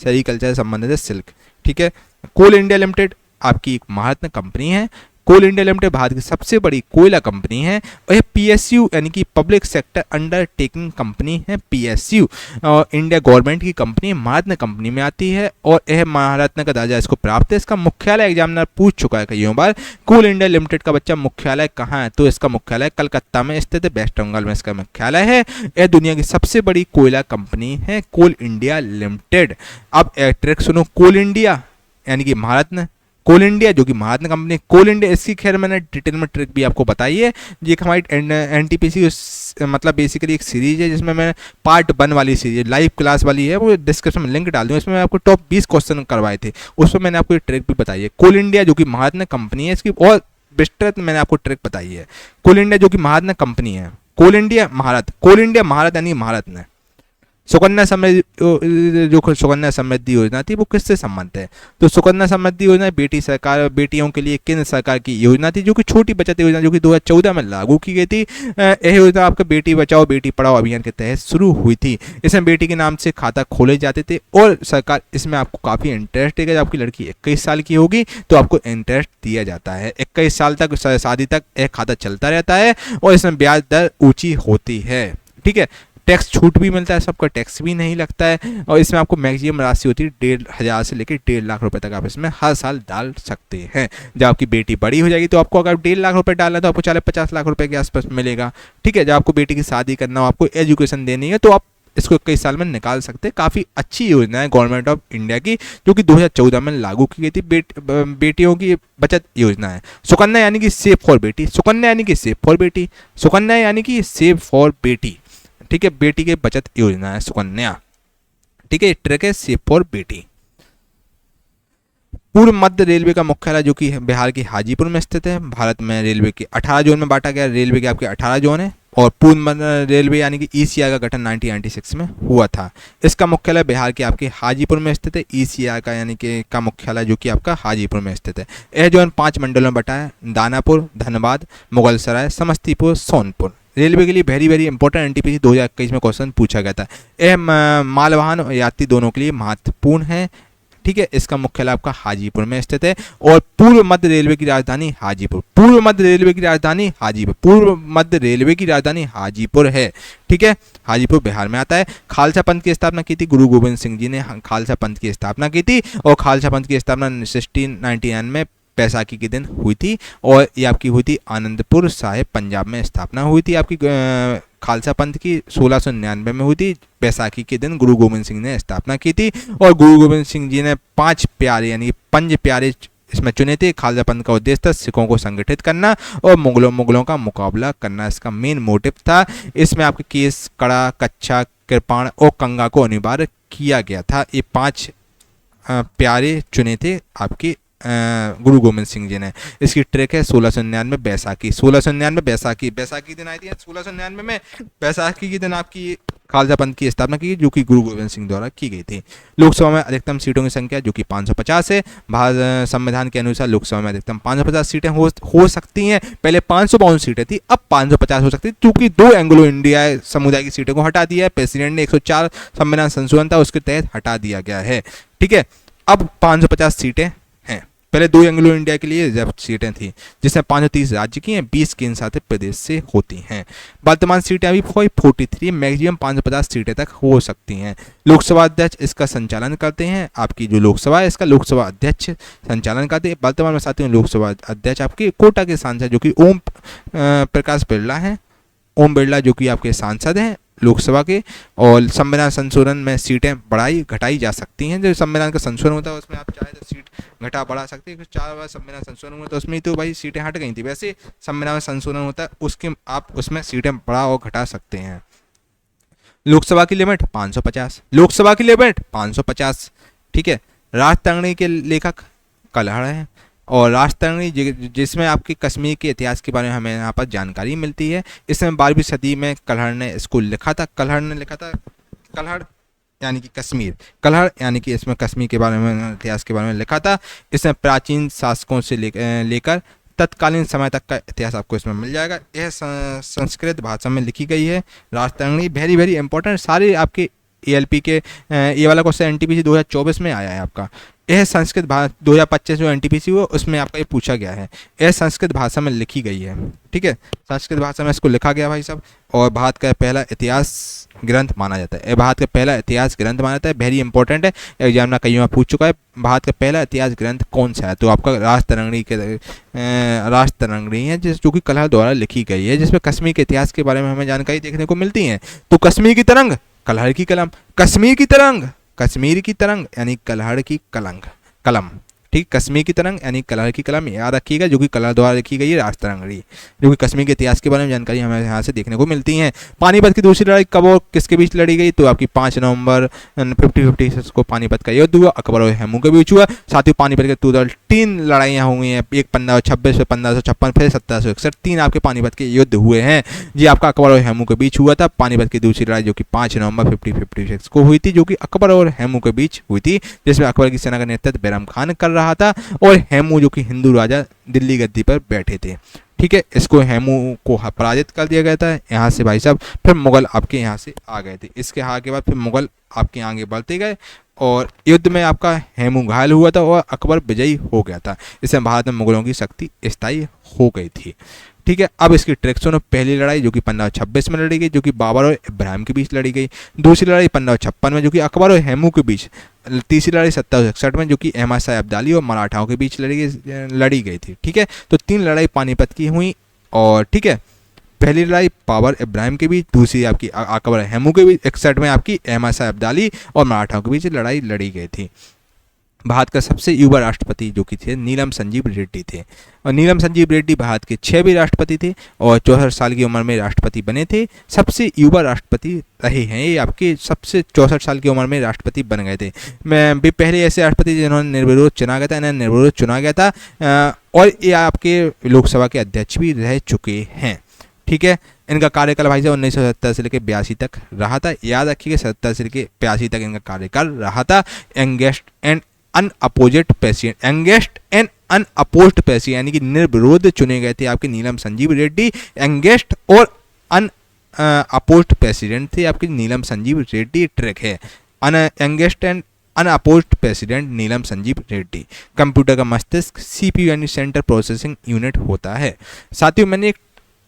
सेरीकल्चर संबंधित है सिल्क, ठीक है। कोल इंडिया लिमिटेड आपकी एक महारत्न कंपनी है। कोल इंडिया लिमिटेड भारत की सबसे बड़ी कोयला कंपनी है, और यह पीएसयू यानी कि पब्लिक सेक्टर अंडरटेकिंग कंपनी है। पीएसयू और इंडिया गवर्नमेंट की कंपनी महारत्न कंपनी में आती है, और यह महारत्न का दर्जा इसको प्राप्त है। इसका मुख्यालय एग्जामिनर पूछ चुका है कईयों बार, कोल इंडिया लिमिटेड का बच्चा मुख्यालय कहाँ है? तो इसका मुख्यालय कलकत्ता में स्थित है, वेस्ट बंगाल में इसका मुख्यालय है। यह दुनिया की सबसे बड़ी कोयला कंपनी है कोल इंडिया लिमिटेड। अब ट्रिक सुनो, कोल इंडिया यानी कि महारत्न, कोल इंडिया जो कि महारत्न कंपनी, कोल इंडिया इसकी खैर मैंने डिटेल में ट्रिक भी आपको बताई है। ये एक हमारी एनटीपीसी मतलब बेसिकली एक सीरीज है, जिसमें मैं पार्ट 1 वाली सीरीज लाइव क्लास वाली है, वो डिस्क्रिप्शन में लिंक डाल दूँ। इसमें मैं आपको टॉप 20 क्वेश्चन करवाए थे, उसमें मैंने आपको ये ट्रिक भी बताई है। कोल इंडिया जो कि महारत्न कंपनी है, इसकी और विस्तृत मैंने आपको ट्रिक बताई है। कोल इंडिया जो कि महारत्न कंपनी है, कोल इंडिया महारत यानी महारत्न। सुकन्या समृद्धि योजना थी, वो किससे संबंधित है? तो सुकन्या समृद्धि योजना बेटियों के लिए केंद्र सरकार की योजना थी, जो कि छोटी बचत योजना, जो कि 2014 में लागू की गई थी। यह योजना आपका बेटी बचाओ बेटी पढ़ाओ अभियान के तहत शुरू हुई थी। इसमें बेटी के नाम से खाता खोले जाते थे, और सरकार इसमें आपको काफ़ी इंटरेस्ट देगा। जब आपकी लड़की 21 साल की होगी तो आपको इंटरेस्ट दिया जाता है। 21 साल तक शादी तक एक खाता चलता रहता है, और इसमें ब्याज दर ऊँची होती है, ठीक है। टैक्स छूट भी मिलता है, सबका टैक्स भी नहीं लगता है, और इसमें आपको मैक्सिमम राशि होती है 1,500 से लेकर 1.5 लाख रुपए तक आप इसमें हर साल डाल सकते हैं। जब आपकी बेटी बड़ी हो जाएगी तो आपको अगर 1.5 लाख रुपए डालना है तो आपको 50 लाख रुपए के आसपास मिलेगा, ठीक है। जब आपको बेटी की शादी करना हो, आपको एजुकेशन देनी है, तो आप इसको 21 साल में निकाल सकते हैं। काफ़ी अच्छी योजना है गवर्नमेंट ऑफ इंडिया की, जो कि 2014 में लागू की गई थी। बेटियों की बचत योजना है। सुकन्या यानी कि सेव फॉर बेटी, सुकन्या यानी कि सेव फॉर बेटी, सुकन्या यानी कि सेव फॉर बेटी, ठीक है। बेटी के बचत योजना है सुकन्या, ठीक है। ट्रिक है सेव फॉर बेटी। पूर्व मध्य रेलवे का मुख्यालय जो कि बिहार के हाजीपुर में स्थित है। भारत में रेलवे के 18 जोन में बांटा गया, रेलवे के आपके 18 जोन है, और पूर्व मध्य रेलवे यानी कि ईसीआर का गठन 1996 में हुआ था। इसका मुख्यालय बिहार के आपके हाजीपुर में स्थित है। ईसीआर का यानी कि का मुख्यालय जो कि आपका हाजीपुर में स्थित है। यह जोन 5 मंडलों में बटा है, दानापुर, धनबाद, मुगलसराय, समस्तीपुर, सोनपुर। रेलवे के लिए वेरी इंपॉर्टेंट एनटीपीसी 2021 में क्वेश्चन पूछा गया था। यह मालवाहन और यात्री दोनों के लिए महत्वपूर्ण है, ठीक है, इसका मुख्यालय आपका हाजीपुर में स्थित है। और पूर्व मध्य रेलवे की राजधानी हाजीपुर, पूर्व मध्य रेलवे की राजधानी हाजीपुर, पूर्व मध्य रेलवे की राजधानी हाजीपुर है। ठीक है, हाजीपुर बिहार में आता है। खालसा पंथ की स्थापना की थी गुरु गोविंद सिंह जी ने, खालसा पंथ की स्थापना की थी। और खालसा पंथ की स्थापना 1699 में बैसाखी के दिन हुई थी। और ये आपकी हुई थी आनंदपुर साहिब पंजाब में स्थापना हुई थी आपकी खालसा पंथ की 1699 में हुई थी। बैसाखी के दिन गुरु गोविंद सिंह ने स्थापना की थी। और गुरु गोविंद सिंह जी ने 5 प्यारे यानी 5 प्यारे इसमें चुने थे। खालसा पंथ का उद्देश्य था सिखों को संगठित करना और मुगलों का मुकाबला करना, इसका मेन मोटिव था। इसमें आपके केस, कड़ा, कच्छा, कृपाण और कंगा को अनिवार्य किया गया था। ये 5 प्यारे चुने थे आपके गुरु गोविंद सिंह जी ने। इसकी ट्रिक है 1699 बैसाखी, 1699 बैसाखी, बैसाखी दिन आई थी 1699 में। बैसाखी के दिन आपकी खालसा पंथ की स्थापना की जो कि गुरु गोविंद सिंह द्वारा की गई थी। लोकसभा में अधिकतम सीटों की संख्या जो कि 550 है। भारत संविधान के अनुसार लोकसभा में अधिकतम 550 सीटें हो सकती हैं। पहले 552 सीटें थी, अब 550 हो सकती है, क्योंकि 2 एंग्लो इंडिया समुदाय की सीटों को हटा दिया है। प्रेसिडेंट ने 104 संविधान संशोधन था उसके तहत हटा दिया गया है। ठीक है, अब 550 सीटें हैं। पहले 2 एंग्लो इंडिया के लिए रिजर्व सीटें थी, जिसमें 530 राज्य की हैं, 20 केंद्र शासित प्रदेश से होती हैं। वर्तमान सीटें अभी 43, मैक्सिमम 550 सीटें तक हो सकती हैं। लोकसभा अध्यक्ष इसका संचालन करते हैं। आपकी जो लोकसभा है इसका लोकसभा अध्यक्ष संचालन करते हैं। वर्तमान में साथियों लोकसभा अध्यक्ष आपके कोटा के सांसद जो कि ओम प्रकाश बिरला हैं, ओम बिरला जो कि आपके सांसद हैं लोकसभा के। और संविधान संशोधन में सीटें बढ़ाई घटाई जा सकती हैं। जो संविधान का संशोधन होता है उसमें आप चाहे तो सीट घटा बढ़ा सकते हैं। 4 बार संविधान संशोधन हुआ तो उसमें तो भाई सीटें हट गई थी, वैसे संविधान में संशोधन होता है उसके आप उसमें सीटें बढ़ा और घटा सकते हैं। लोकसभा की लिमिट 550, लोकसभा की लिमिट 550। ठीक है, राजतरंगी के लेखक कलहड़ हैं। और राजतरंगी जिसमें आपकी कश्मीर के इतिहास के बारे में हमें यहाँ पर जानकारी मिलती है। इसमें 12वीं सदी में कलहड़ ने इसको लिखा था। कलहड़ ने लिखा था, कलहड़ यानी कि कश्मीर, कलहड़ यानी कि इसमें कश्मीर के बारे में इतिहास के बारे में लिखा था। इसमें प्राचीन शासकों से लेकर तत्कालीन समय तक का इतिहास आपको इसमें मिल जाएगा। यह संस्कृत भाषा में लिखी गई है। राजतरंगी वेरी इंपॉर्टेंट, सारे आपके ALP के ये वाला क्वेश्चन NTPC 2024 में आया है आपका। यह संस्कृत भाषा 2025 जो NTPC हुआ उसमें आपका ये पूछा गया है। यह संस्कृत भाषा में लिखी गई है। ठीक है, संस्कृत भाषा में इसको लिखा गया भाई साहब। और भारत का पहला इतिहास ग्रंथ माना जाता है। भारत का पहला इतिहास ग्रंथ माना जाता है, वेरी इंपॉर्टेंट है, एग्जाम में कई बार पूछ चुका है। भारत का पहला इतिहास ग्रंथ कौन सा है? तो आपका राजतरंगी है जो कि कलहड़ द्वारा लिखी गई है, जिसमें कश्मीर के इतिहास के बारे में हमें जानकारी देखने को मिलती है। तो कश्मीर की तरंग, कलहड़ की कलम, कश्मीर की तरंग, कश्मीर की तरंग यानी कलहड़ की कलम। ठीक, कश्मीर की तरंग यानी कलहड़ की कलम याद रखिएगा, जो कि कलहड़ द्वारा लिखी गई है राजतरंगी, जो कि कश्मीर के इतिहास के बारे में जानकारी हमें यहाँ से देखने को मिलती है। पानीपत की दूसरी लड़ाई कब और किसके बीच लड़ी गई? तो आपकी 5 नवंबर 50 को पानीपत का युद्ध हुआ, अकबर और हेमू के बीच हुआ। साथ ही पानीपत के टोटल 3 लड़ाइयाँ हुई हैं, एक 1526, फिर 1556, फिर 1761, 3 आपके पानीपत के युद्ध हुए हैं। जी आपका अकबर और हेमू के बीच हुआ था। पानीपत की दूसरी लड़ाई जो कि 5 नवंबर 5056 को हुई थी, जो कि अकबर और हेमू के बीच हुई थी, जिसमें अकबर की सेना का नेतृत्व बैरम खान कर रहा था और हेमू जो कि हिंदू राजा दिल्ली गद्दी पर बैठे थे। ठीक है, इसको हेमू को पराजित कर दिया गया था यहाँ से भाई साहब। फिर मुगल आपके यहाँ से आ गए थे। इसके के बाद फिर मुगल आपके आगे बढ़ते गए और युद्ध में आपका हेमू घायल हुआ था और अकबर विजयी हो गया था। इससे भारत में मुगलों की शक्ति स्थायी हो गई थी। ठीक है, अब इसकी ट्रिक सुनो। पहली लड़ाई जो कि 1526 में लड़ी गई, जो कि बाबर और इब्राहिम के बीच लड़ी गई। दूसरी लड़ाई 1556 में, जो कि अकबर और हेमू के बीच। तीसरी लड़ाई 1761 में, जो कि अहमद शाह अब्दाली और मराठाओं के बीच लड़ी गई थी। ठीक है, तो 3 लड़ाई पानीपत की हुई। और ठीक है, पहली लड़ाई बाबर इब्राहिम के बीच, दूसरी आपकी अकबर हेमू के बीच, 61 में आपकी अहमद शाह अब्दाली और मराठाओं के बीच लड़ाई लड़ी गई थी। भारत का सबसे युवा राष्ट्रपति जो कि थे नीलम संजीव रेड्डी थे। और नीलम संजीव रेड्डी भारत के 6वें राष्ट्रपति थे और 64 साल की उम्र में राष्ट्रपति बने थे। सबसे युवा राष्ट्रपति रहे हैं ये आपके, सबसे 64 साल की उम्र में राष्ट्रपति बन गए थे। मैं भी पहले ऐसे राष्ट्रपति जिन्होंने निर्विरोध चुना गया था, इन्हें निर्विरोध चुना गया था। और ये आपके लोकसभा के अध्यक्ष भी रह चुके हैं। ठीक है, इनका कार्यकाल भाई साहब 1970 से लेकर 82 तक रहा था। याद रखिएगा, 70 से लेकर 82 तक इनका कार्यकाल रहा था। Youngest and unopposed president, youngest and unopposed president यानी कि निर्विरोध चुने गए थे आपके नीलम संजीव रेड्डी। यंगेस्ट और अपोज्ड प्रेसिडेंट थे आपके नीलम संजीव रेड्डी। ट्रैक है youngest and unopposed president Neelam Sanjiva Reddy. Computer का मस्तिष्क CPU यानी सेंट्रल प्रोसेसिंग यूनिट होता है। साथियों, मैंने एक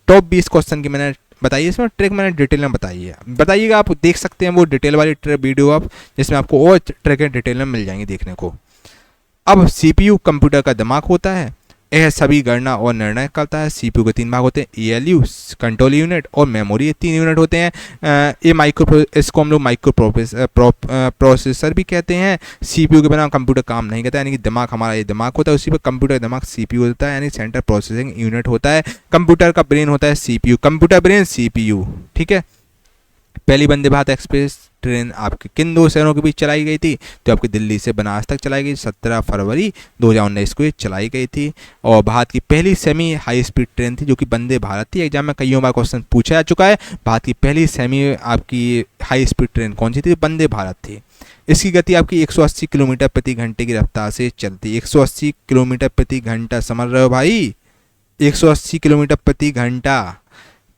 टॉप 20 क्वेश्चन की मैंने बताइए, इसमें ट्रिक मैंने डिटेल में बताई है। बताइएगा, आप देख सकते हैं वो डिटेल वाली वीडियो आप, जिसमें आपको और ट्रिक डिटेल में मिल जाएंगी देखने को। अब CPU कंप्यूटर का दिमाग होता है, यह सभी गणना और निर्णय करता है। CPU के 3 भाग होते हैं, ALU कंट्रोल यूनिट और मेमोरी, ये 3 यूनिट होते हैं। इसको हम लोग माइक्रो प्रोसेसर भी कहते हैं। CPU के बिना कंप्यूटर काम नहीं करता, यानी कि दिमाग हमारा ये दिमाग होता है, उसी पर कंप्यूटर का दिमाग CPU होता है, यानी सेंट्रल प्रोसेसिंग यूनिट होता है। कंप्यूटर का ब्रेन होता है CPU, कंप्यूटर ब्रेन CPU, ठीक है। पहली वंदे भारत एक्सप्रेस ट्रेन आपके किन 2 शहरों के बीच चलाई गई थी? तो आपकी दिल्ली से बनारस तक चलाई गई, 17 फरवरी 2019 को ये चलाई गई थी। और भारत की पहली सेमी हाई स्पीड ट्रेन थी जो कि वंदे भारत थी। एग्जाम में कईयों बार क्वेश्चन पूछा जा चुका है, भारत की पहली सेमी आपकी हाई स्पीड ट्रेन कौन सी थी? वंदे भारत थी। इसकी गति आपकी 180 किलोमीटर प्रति घंटे की रफ्तार से चलती। 180 किलोमीटर प्रति घंटा, समझ रहे हो भाई? 180 किलोमीटर प्रति घंटा,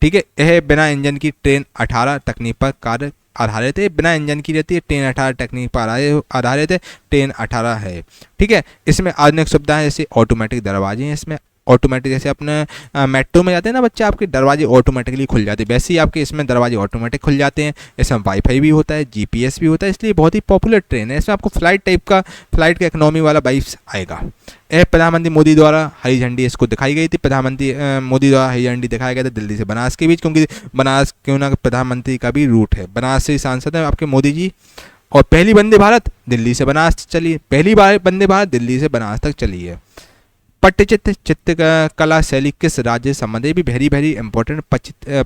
ठीक है। यह बिना इंजन की ट्रेन 18 तकनीक पर कार्य आधारित है। बिना इंजन की रहती है ट्रेन, 18 तकनीक पर आधारित है, ट्रेन 18 है, ठीक है। इसमें आधुनिक सुविधाएं जैसे ऑटोमेटिक दरवाजे हैं, इसमें ऑटोमेटिक, जैसे अपने मेट्रो में जाते हैं ना बच्चे, आपके दरवाजे ऑटोमेटिकली खुल जाते हैं, वैसे ही आपके इसमें दरवाजे ऑटोमेटिक खुल जाते हैं। इसमें वाईफाई भी होता है, GPS भी होता है, इसलिए बहुत ही पॉपुलर ट्रेन है। इसमें आपको फ्लाइट का इकोनॉमी वाला वाइब्स आएगा। यह प्रधानमंत्री मोदी द्वारा हरी झंडी इसको दिखाई गई थी। प्रधानमंत्री मोदी द्वारा हरी झंडी दिखाया गया था दिल्ली से बनारस के बीच, क्योंकि बनारस क्यों ना प्रधानमंत्री का भी रूट है, बनारस से सांसद है आपके मोदी जी। और पहली वंदे भारत दिल्ली से बनारस चली, पहली बार वंदे भारत दिल्ली से बनारस तक चली है। पट्टचित्र चित्रकला शैली किस राज्य से संबंधित? भी वेरी इंपॉर्टेंट।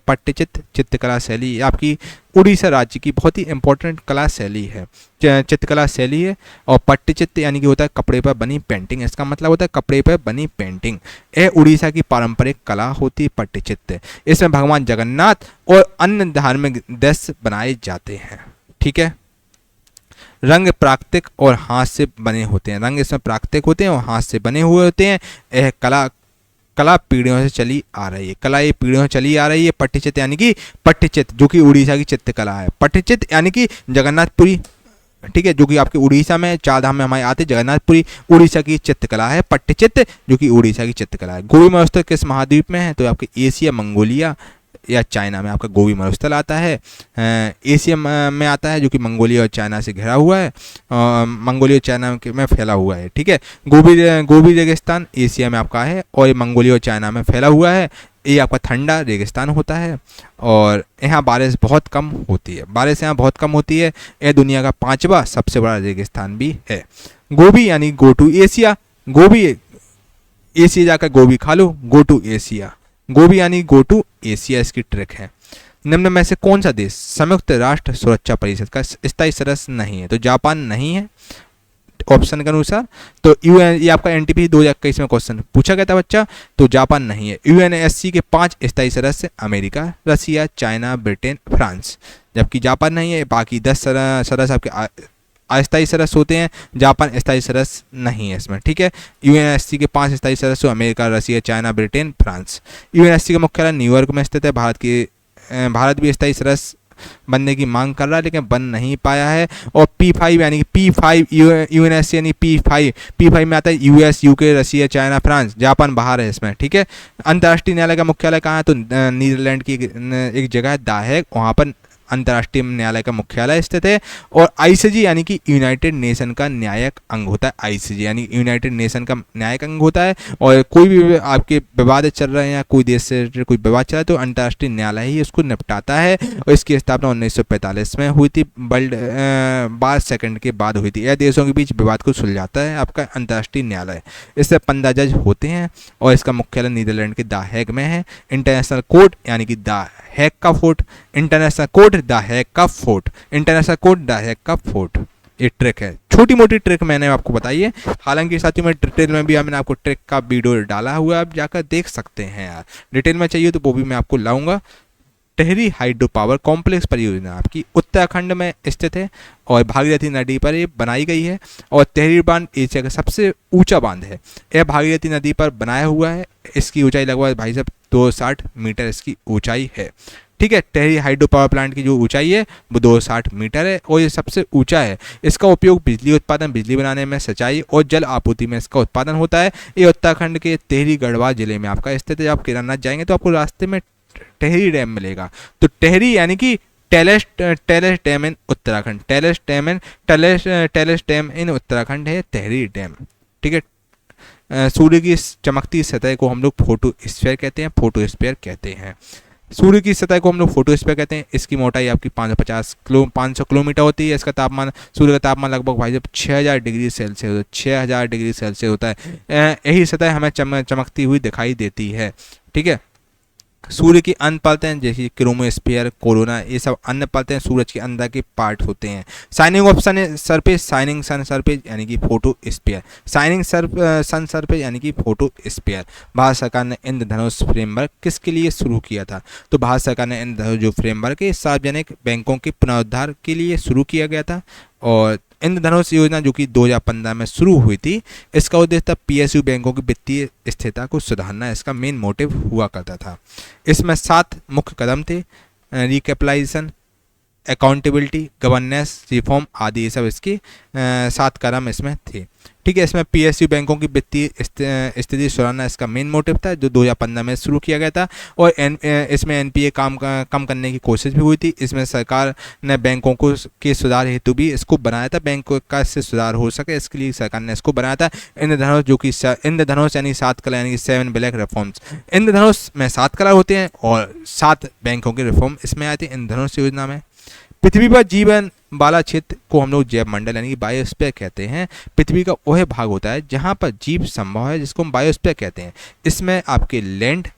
पट्टचित्र चित्रकला शैली आपकी उड़ीसा राज्य की बहुत ही इंपॉर्टेंट कला शैली है, चित्रकला शैली है। और पट्टचित्र यानी कि होता है कपड़े पर बनी पेंटिंग, इसका मतलब होता है कपड़े पर बनी पेंटिंग। यह उड़ीसा की पारंपरिक कला होती है पट्टचित्र। इसमें भगवान जगन्नाथ और अन्य धार्मिक दृश्य बनाए जाते हैं, ठीक है। रंग प्राकृतिक और हाथ से बने होते हैं, रंग इसमें प्राकृतिक होते हैं और हाथ से बने हुए होते हैं। यह कला पीढ़ियों से चली आ रही है, कला ये पीढ़ियों से चली आ रही है। पट्टचित्र यानी कि पट्टचित्र जो कि उड़ीसा की चित्रकला है। पट्टचित्र यानी कि जगन्नाथपुरी, ठीक है, जो कि आपके उड़ीसा में 4 धाम में हमारे आते, जगन्नाथपुरी उड़ीसा की चित्रकला है। पट्टचित्र जो कि उड़ीसा की चित्रकला है। गोबी मरुस्थल किस महाद्वीप में है? तो आपके एशिया, मंगोलिया या चाइना में आपका गोबी मरुस्थल आता है। एशिया में आता है, जो कि मंगोलिया और चाइना से घिरा हुआ है, मंगोलिया और चाइना में फैला हुआ है, ठीक है। गोबी रेगिस्तान एशिया में आपका है और ये मंगोलिया और चाइना में फैला हुआ है। ये आपका ठंडा रेगिस्तान होता है और यहाँ बारिश बहुत कम होती है, बारिश यहाँ बहुत कम होती है। यह दुनिया का 5वां सबसे बड़ा रेगिस्तान भी है। गोबी यानी go to Asia, Gobi Asia जाकर गोबी खा लो, गो टू एशिया। गोबी यानी गो टू एशिया, इसकी ट्रिक है। निम्न में से कौन सा देश संयुक्त राष्ट्र सुरक्षा परिषद का स्थायी सदस्य नहीं है? तो जापान नहीं है ऑप्शन के अनुसार। तो ये आपका NTP 2021 में क्वेश्चन पूछा गया था बच्चा, तो जापान नहीं है। UNSC के 5 स्थायी सदस्य अमेरिका, रसिया, चाइना, ब्रिटेन, फ्रांस, जबकि जापान नहीं है। बाकी 10 सदस्य आपके अस्थायी सदस्य होते हैं, जापान स्थायी सदस्य नहीं है इसमें, ठीक है। UNSC के 5 स्थायी सदस्य अमेरिका, रसिया, चाइना, ब्रिटेन, फ्रांस। UNSC का मुख्यालय न्यूयॉर्क में स्थित है। भारत भी स्थायी सदस्य बनने की मांग कर रहा है लेकिन बन नहीं पाया है। और P5 यानी कि P5 UNSC यानी P5 में आता है US, UK, रसिया, चाइना, फ्रांस, जापान बाहर है इसमें, ठीक है। अंतर्राष्ट्रीय न्यायालय का मुख्यालय कहाँ है? तो नीदरलैंड की एक जगह है द हेग, वहाँ पर अंतर्राष्ट्रीय न्यायालय का मुख्यालय स्थित है। और ICJ यानी कि यूनाइटेड नेशन का न्यायिक अंग होता है। ICJ यानी यूनाइटेड नेशन का न्यायिक अंग होता है। और कोई भी आपके विवाद चल रहे हैं या कोई देश से कोई विवाद चल रहा है तो अंतर्राष्ट्रीय न्यायालय ही उसको निपटाता है। और इसकी स्थापना 1945 में हुई थी, वर्ल्ड वार सेकंड के बाद हुई थी। यह देशों के बीच विवाद को सुलझाता है आपका अंतर्राष्ट्रीय न्यायालय। इससे 15 जज होते हैं और इसका मुख्यालय नीदरलैंड के द हेग में है। इंटरनेशनल कोर्ट यानी कि द हेग का fort, international court the Hague का fort, international court the Hague का फोर्ट। ये ट्रिक है, छोटी मोटी ट्रिक मैंने आपको बताई है। हालांकि साथियों में डिटेल में भी मैंने आपको ट्रिक का वीडियो डाला हुआ है, आप जाकर देख सकते हैं यार। डिटेल में चाहिए तो वो भी मैं आपको लाऊंगा। टेहरी हाइड्रो पावर कॉम्प्लेक्स परियोजना आपकी उत्तराखंड में स्थित है और भागीरथी नदी पर ये बनाई गई है। और टेहरी बांध एशिया का सबसे ऊंचा बांध है। यह भागीरथी नदी पर बनाया हुआ है। इसकी ऊंचाई लगभग भाई साहब 260 मीटर इसकी ऊंचाई है। ठीक है। टेहरी हाइड्रो पावर प्लांट की जो ऊंचाई है वो 260 मीटर है और ये सबसे ऊंचा है। इसका उपयोग बिजली उत्पादन, बिजली बनाने में, सिंचाई और जल आपूर्ति में इसका उत्पादन होता है। ये उत्तराखंड के टेहरी गढ़वाल जिले में आपका स्थित है। आप केदारनाथ जाएंगे तो आपको रास्ते में टेहरी डैम मिलेगा। तो टेहरी यानी कि टेलेस डैम इन उत्तराखंड, टेलेस डैम इन उत्तराखंड है टेहरी डैम। ठीक है। सूर्य की चमकती सतह को हम लोग फोटोस्फीयर कहते हैं, फोटोस्फीयर कहते हैं। सूर्य की सतह को हम लोग फोटोस्फीयर कहते हैं। इसकी मोटाई आपकी 500 किलोमीटर होती है। इसका तापमान, सूर्य का तापमान लगभग भाई जब 6000 डिग्री सेल्सियस, 6000 डिग्री सेल्सियस होता है। यही सतह हमें चमकती हुई दिखाई देती है। ठीक है। सूर्य की अन्य परतें जैसे क्रोमोस्फीयर, कोरोना, ये सब अन्य परतें सूरज के अंदर के पार्ट होते हैं। Shining of sun surface, shining sun surface यानी कि फोटोस्फीयर, शाइनिंग सन सरफेस यानी कि फोटोस्फीयर। भारत सरकार ने इंद्रधनुष फ्रेमवर्क किसके लिए शुरू किया था? तो भारत सरकार ने इंद्रधनुष जो फ्रेमवर्क है सार्वजनिक बैंकों के पुनरुद्धार के लिए शुरू किया गया था। और इंद्रधनुष योजना जो कि 2015 में शुरू हुई थी, इसका उद्देश्य था पीएसयू बैंकों की वित्तीय स्थिरता को सुधारना, इसका मेन मोटिव हुआ करता था। इसमें 7 मुख्य कदम थे, रिकैपिटलाइजेशन, अकाउंटेबिलिटी, गवर्नेंस, रिफॉर्म आदि, ये सब इसके 7 कदम इसमें थे। ठीक है। इसमें पीएसयू बैंकों की वित्तीय स्थिति सुधारना इसका मेन मोटिव था जो 2015 में शुरू किया गया था। और इसमें एनपीए कम करने की कोशिश भी हुई थी। इसमें सरकार ने बैंकों को के सुधार हेतु भी इसको बनाया था, बैंकों का इससे सुधार हो सके इसके लिए सरकार ने इसको बनाया था। इंद्रधनुष जो कि इंद्रधनुष यानी 7 कलर यानी कि 7 ब्लैक रिफॉर्म्स। इंद्रधनुष में 7 कलर होते हैं और 7 बैंकों के रिफॉर्म इसमें आए थे इंद्रधनुष योजना में। पृथ्वी पर जीवन वाला क्षेत्र को हम लोग जैव मंडल यानी कि बायोस्फीयर कहते हैं। पृथ्वी का वह भाग होता है जहां पर जीव संभव है, जिसको हम बायोस्फीयर कहते हैं। इसमें आपके लैंड,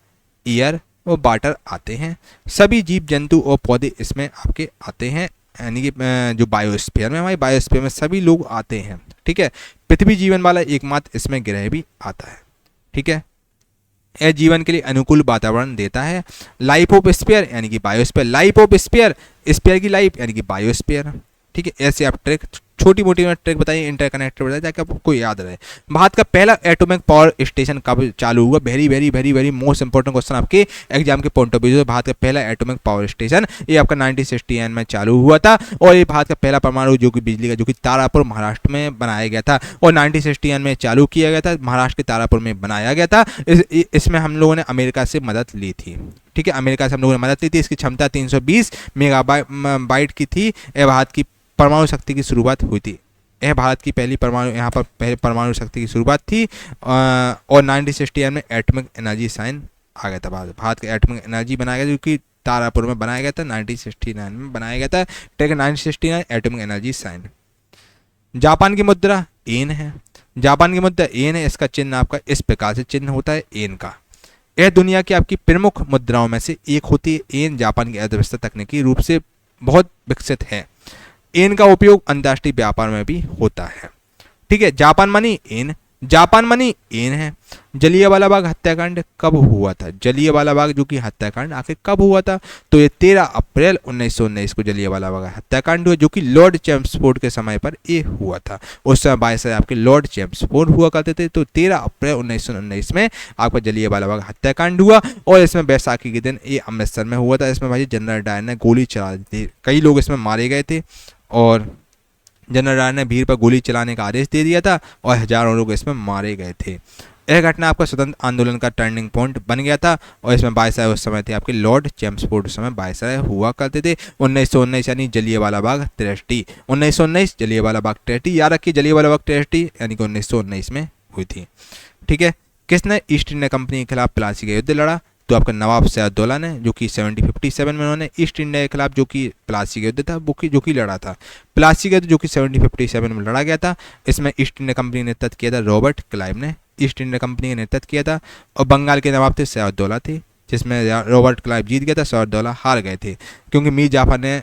एयर और वाटर आते हैं। सभी जीव जंतु और पौधे इसमें आपके आते हैं, यानी कि जो बायोस्फीयर में, हमारे बायोस्फीयर में सभी लोग आते हैं। ठीक है। पृथ्वी जीवन वाला एकमात्र इसमें ग्रह भी आता है। ठीक है। यह जीवन के लिए अनुकूल वातावरण देता है। लाइफ ऑफ स्फीयर यानी कि biosphere, life of sphere, sphere की लाइफ यानी कि बायोस्फीयर। ठीक है। ऐसे आप ट्रिक, छोटी मोटी ट्रिक बताइए, इंटरकनेक्टेड बताइए ताकि आपको याद रहे। भारत का पहला एटॉमिक पावर स्टेशन कब चालू हुआ? Very very very very most important question आपके एग्जाम के पॉइंट ऑफ व्यू से। भारत का पहला एटॉमिक पावर स्टेशन ये आपका 1969 में चालू हुआ था। और ये भारत का पहला परमाणु जो कि बिजली का जो कि तारापुर महाराष्ट्र में बनाया गया था और 1969 में चालू किया गया था, महाराष्ट्र के तारापुर में बनाया गया था। इसमें हम लोगों ने अमेरिका से मदद ली थी। ठीक है। अमेरिका से हम लोगों ने मदद ली थी। इसकी क्षमता 320 मेगाबाइट की थी। यह भारत की परमाणु शक्ति की शुरुआत हुई थी। यह भारत की पहली परमाणु, यहाँ पर पहले परमाणु शक्ति की शुरुआत थी। और 1969 में एटॉमिक एनर्जी साइन आ गया था। भारत का एटॉमिक एनर्जी बनाया गया जो कि तारापुर में बनाया गया था, 1969 में बनाया गया था। ठीक है। 1969 एटॉमिक एनर्जी साइन। जापान की मुद्रा येन है। जापान की मुद्रा येन है। इसका चिन्ह आपका इस प्रकार से चिन्ह होता है येन का। यह दुनिया की आपकी प्रमुख मुद्राओं में से एक होती है। येन जापान की अर्थव्यवस्था तकनीकी रूप से बहुत विकसित है। येन का उपयोग अंतर्राष्ट्रीय व्यापार में भी होता है। ठीक है। जापान मनी येन, जापान मनी येन है। जलियांवाला बाग हत्याकांड कब हुआ था? जलियांवाला बाग जो कि हत्याकांड आखिर कब हुआ था? तो ये 13 अप्रैल 1919 को जलियांवाला बाग हत्याकांड हुआ जो कि लॉर्ड चैम्सफोर्ड के समय पर ये हुआ था। उस समय 22 आपके लॉर्ड चैम्सफोर्ड हुआ करते थे। तो 13 अप्रैल 1919 में आपका जलियांवाला बाग हत्याकांड हुआ। और इसमें बैसाखी के दिन ये अमृतसर में हुआ था। इसमें भाई जनरल डायर ने गोली चला दी थी, कई लोग इसमें मारे गए थे और जनरल डायर ने भीड़ पर गोली चलाने का आदेश दे दिया था और हजारों लोग इसमें मारे गए थे। यह घटना आपका स्वतंत्र आंदोलन का टर्निंग पॉइंट बन गया था। और इसमें वायसराय उस समय थे आपके लॉर्ड चैम्सफोर्ड, उस समय वायसराय हुआ करते थे। 1919 यानी जलियांवाला बाग ट्रेजेडी, 1919 जलियांवाला बाग ट्रेजेडी, याद रखिए जलियांवाला बाग ट्रेजेडी यानी कि 1919 में हुई थी। ठीक है। किसने ईस्ट इंडिया कंपनी के खिलाफ प्लासी का युद्ध लड़ा? तो आपका नवाब सिराजुद्दौला ने, जो कि 1757 में उन्होंने ईस्ट इंडिया के खिलाफ जो कि प्लासी का युद्ध था वो जो कि लड़ा था। प्लासी का युद्ध जो कि 1757 में लड़ा गया था। इसमें ईस्ट इंडिया कंपनी ने नेतृत्व किया था, रॉबर्ट क्लाइव ने ईस्ट इंडिया कंपनी का नेतृत्व किया था। और बंगाल के नवाब थे सिराजुद्दौला थे, जिसमें रॉबर्ट क्लाइव जीत गया था, सिराजुद्दौला हार गए थे क्योंकि मीर जाफर ने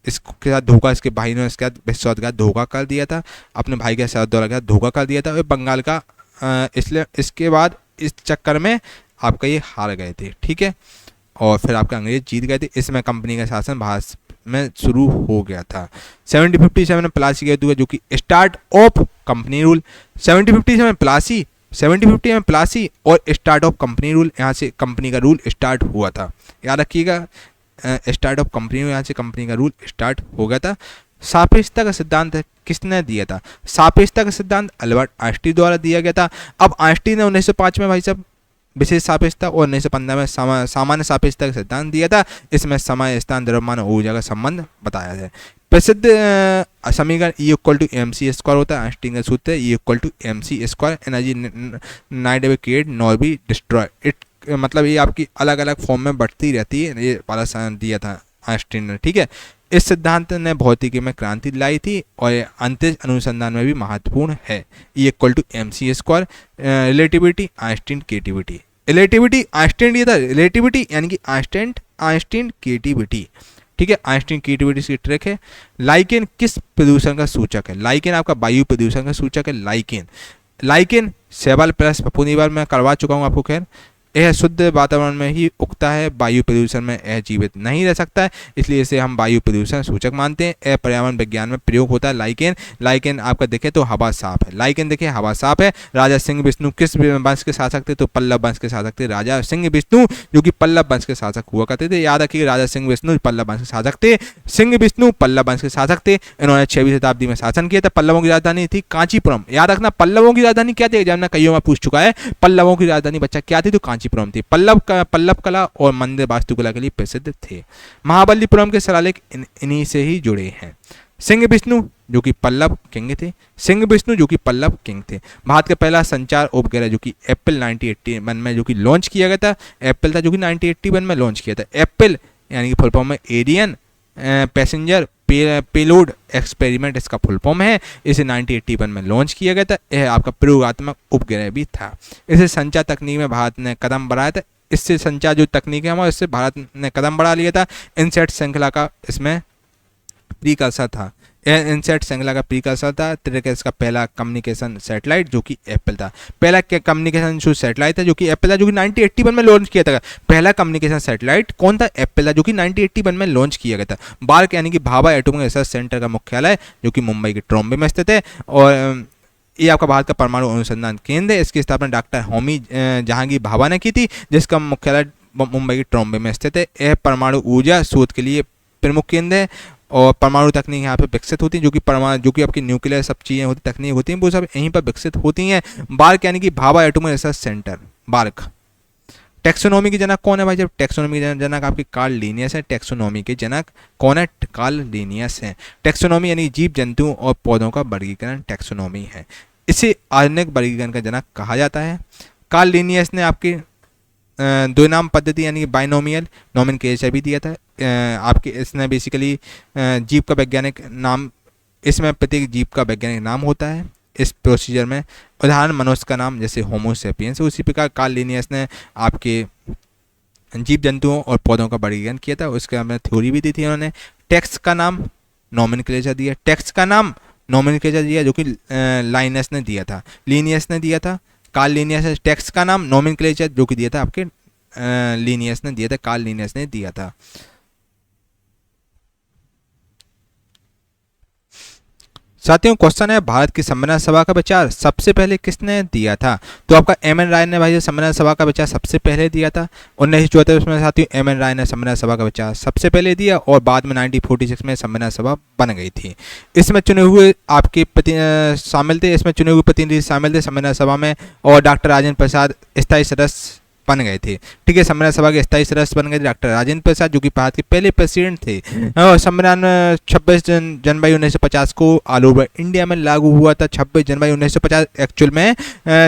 इसके साथ धोखा, इसके भाई ने इसके साथ विश्वासघात धोखा कर दिया था, अपने भाई के सिराजुद्दौला के साथ धोखा कर दिया था। और बंगाल का इसलिए इसके बाद इस चक्कर में आपका ये हार गए थे। ठीक है। और फिर आपके अंग्रेज जीत गए थे। इसमें कंपनी का शासन भारत में शुरू हो गया था। 1757 में प्लासी का युद्ध हुआ जो कि स्टार्ट ऑफ कंपनी रूल। 1757 में प्लासी, 1750 में प्लासी और स्टार्ट ऑफ कंपनी रूल, यहाँ से कंपनी का रूल स्टार्ट हुआ था। याद रखिएगा स्टार्ट ऑफ कंपनी, यहाँ से कंपनी का रूल स्टार्ट हो गया था। सापेक्षता का सिद्धांत किसने दिया था? सापेक्षता का सिद्धांत अल्बर्ट आइंस्टीन द्वारा दिया गया था। अब आइंस्टीन ने 1905 में भाई साहब विशेष सापेक्षता और 1915 में सामान्य सापेक्षता का सिद्धांत दिया था। इसमें समय, स्थान, द्रव्यमान और ऊर्जा का संबंध बताया है। प्रसिद्ध समीकरण E equal to M C square होता है। आइंस्टीन का सूत्र है E equal to M C square. Energy neither create nor be destroy it, मतलब ये आपकी अलग अलग फॉर्म में बढ़ती रहती है, ये वाला दिया था आइंस्टीन ने, ठीक है। इस सिद्धांत ने भौतिकी में क्रांति लाई थी और अंतरिक्ष अनुसंधान में भी महत्वपूर्ण है। E equal to M C square. Relativity Einstein creativity, relativity Einstein दिया था, रिलेटिविटी यानी कि आइंस्टीन क्रिएटिविटी, ठीक है। आइंस्टीन क्रिएटिविटी की ट्रिक है। लाइकेन किस प्रदूषण का सूचक है? लाइकेन आपका वायु प्रदूषण का सूचक है। लाइकेन सेवल प्लस फफूंदीवाल में करवा चुका हूँ आपको। खैर, यह शुद्ध वातावरण में ही उगता है, वायु प्रदूषण में यह जीवित नहीं रह सकता है, इसलिए इसे हम वायु प्रदूषण सूचक मानते हैं। यह पर्यावरण विज्ञान में प्रयोग होता है। लाइकेन आपका देखें तो हवा साफ है। लाइकेन देखिए हवा साफ है। राजा सिंह विष्णु किस वंश के शासक थे? तो पल्लव वंश के शासक थे। राजा सिंह विष्णु जो कि पल्लव वंश के शासक हुआ करते थे। याद रखिए, राजा सिंह विष्णु पल्लव वंश के शासक थे। सिंह विष्णु पल्लव वंश के शासक थे। इन्होंने 6वीं शताब्दी में शासन किया था। पल्लवों की राजधानी थी कांचीपुरम। याद रखना, पल्लवों की राजधानी क्या थी? एग्जाम में कईयों में पूछ चुका है। पल्लवों की राजधानी बच्चा क्या थी? तो कांचीपुरम थी। पल्लव कला और मंदिर वास्तुकला के लिए प्रसिद्ध थे। महाबलीपुरम के शिलालेख इन्हीं से ही जुड़े हैं। सिंह विष्णु जो कि पल्लव किंग थे। भारत का पहला संचार उपग्रह जो कि एप्पल 1981 में जो कि लॉन्च किया गया था। एप्पल था जो कि 1981 में लॉन्च किया था। एप्पल यानी कि फुल फॉर्म में एरियन पैसेंजर पेलोड एक्सपेरिमेंट, इसका फुल फॉर्म है। इसे 1981 में लॉन्च किया गया था। यह आपका प्रयोगात्मक उपग्रह भी था। इसे संचार तकनीक में भारत ने कदम बढ़ाया था। इससे संचार जो तकनीक है इससे भारत ने कदम बढ़ा लिया था। इनसेट श्रृंखला का इसमें प्रीकर्सर था। यह इनसेट श्रृंखला का प्रीकर्सर था। इसका पहला कम्युनिकेशन सैटेलाइट जो कि एप्पल था। पहला कम्युनिकेशन जो सैटेलाइट था जो कि एप्पल था, जो कि 1981 में लॉन्च किया था। पहला कम्युनिकेशन सैटेलाइट कौन था? एप्पल था, जो कि 1981 में लॉन्च किया गया था। बार्क यानी कि भाभा एटॉमिक रिसर्च सेंटर का मुख्यालय जो कि मुंबई के ट्रॉम्बे में स्थित है। और ये आपका भारत का परमाणु अनुसंधान केंद्र है। इसकी स्थापना डॉक्टर होमी जहांगीर भाभा ने की थी, जिसका मुख्यालय मुंबई के ट्रॉम्बे में स्थित है। यह परमाणु ऊर्जा शोध के लिए प्रमुख केंद्र है और परमाणु तकनीक यहाँ पे विकसित होती है, जो कि आपकी न्यूक्लियर सब चीज़ें होती तकनीक होती हैं वो सब यहीं पर विकसित होती हैं। बार्क यानी कि Bhabha atomic research centre, BARC. Taxonomy के जनक कौन है भाई? जब टेक्सोनॉमी के जनक आपके कार्ल लिनियस है। टेक्सोनॉमी के जनक कौन है? कार्ल लिनियस है। टेक्सोनॉमी यानी जीव जंतुओं और पौधों का वर्गीकरण टेक्सोनॉमी है। इसे आधुनिक वर्गीकरण का जनक कहा जाता है। कार्ल लिनियस ने आपके द्विनाम पद्धति यानी कि बाइनोमियल नोमेनक्लेचर भी दिया था। आपके इसने बेसिकली जीव का वैज्ञानिक नाम, इसमें प्रत्येक जीव का वैज्ञानिक नाम होता है इस प्रोसीजर में। उदाहरण मनुष्य का नाम जैसे होमो सेपियंस। उसी प्रकार कार्ल लिनियस ने आपके जीव जंतुओं और पौधों का वर्गीकरण किया था। उसके हमें थ्योरी भी दी थी उन्होंने। टेक्स्ट का नाम नोमेनक्लेचर दिया। नोमेनक्लेचर दिया जो कि लाइनस ने दिया था, लीनियस ने दिया था। कार्ल लीनियस टेक्स्ट का नाम, नोमेनक्लेचर जो कि दिया था आपके लीनियस ने दिया था, कार्ल लीनियस ने दिया था। साथियों क्वेश्चन है, भारत की संविधान सभा का विचार सबसे पहले किसने दिया था? तो आपका एम.एन. राय ने भाई संविधान सभा का विचार सबसे पहले दिया था 1974 में। साथियों एम.एन. राय ने संविधान सभा का विचार सबसे पहले दिया और बाद में 1946 में संविधान सभा बन गई थी। इसमें चुने हुए आपके शामिल थे, इसमें चुने हुए प्रतिनिधि शामिल थे संविधान सभा में, और डॉक्टर राजेंद्र प्रसाद स्थायी सदस्य बन गए थे। ठीक है, संविधान सभा के स्थायी सदस्य बन गए डॉक्टर राजेंद्र प्रसाद जो कि भारत के पहले प्रेसिडेंट थे। संविधान 26 जनवरी 1950 को ऑल ओवर इंडिया में लागू हुआ था। 26 जनवरी 1950 एक्चुअल में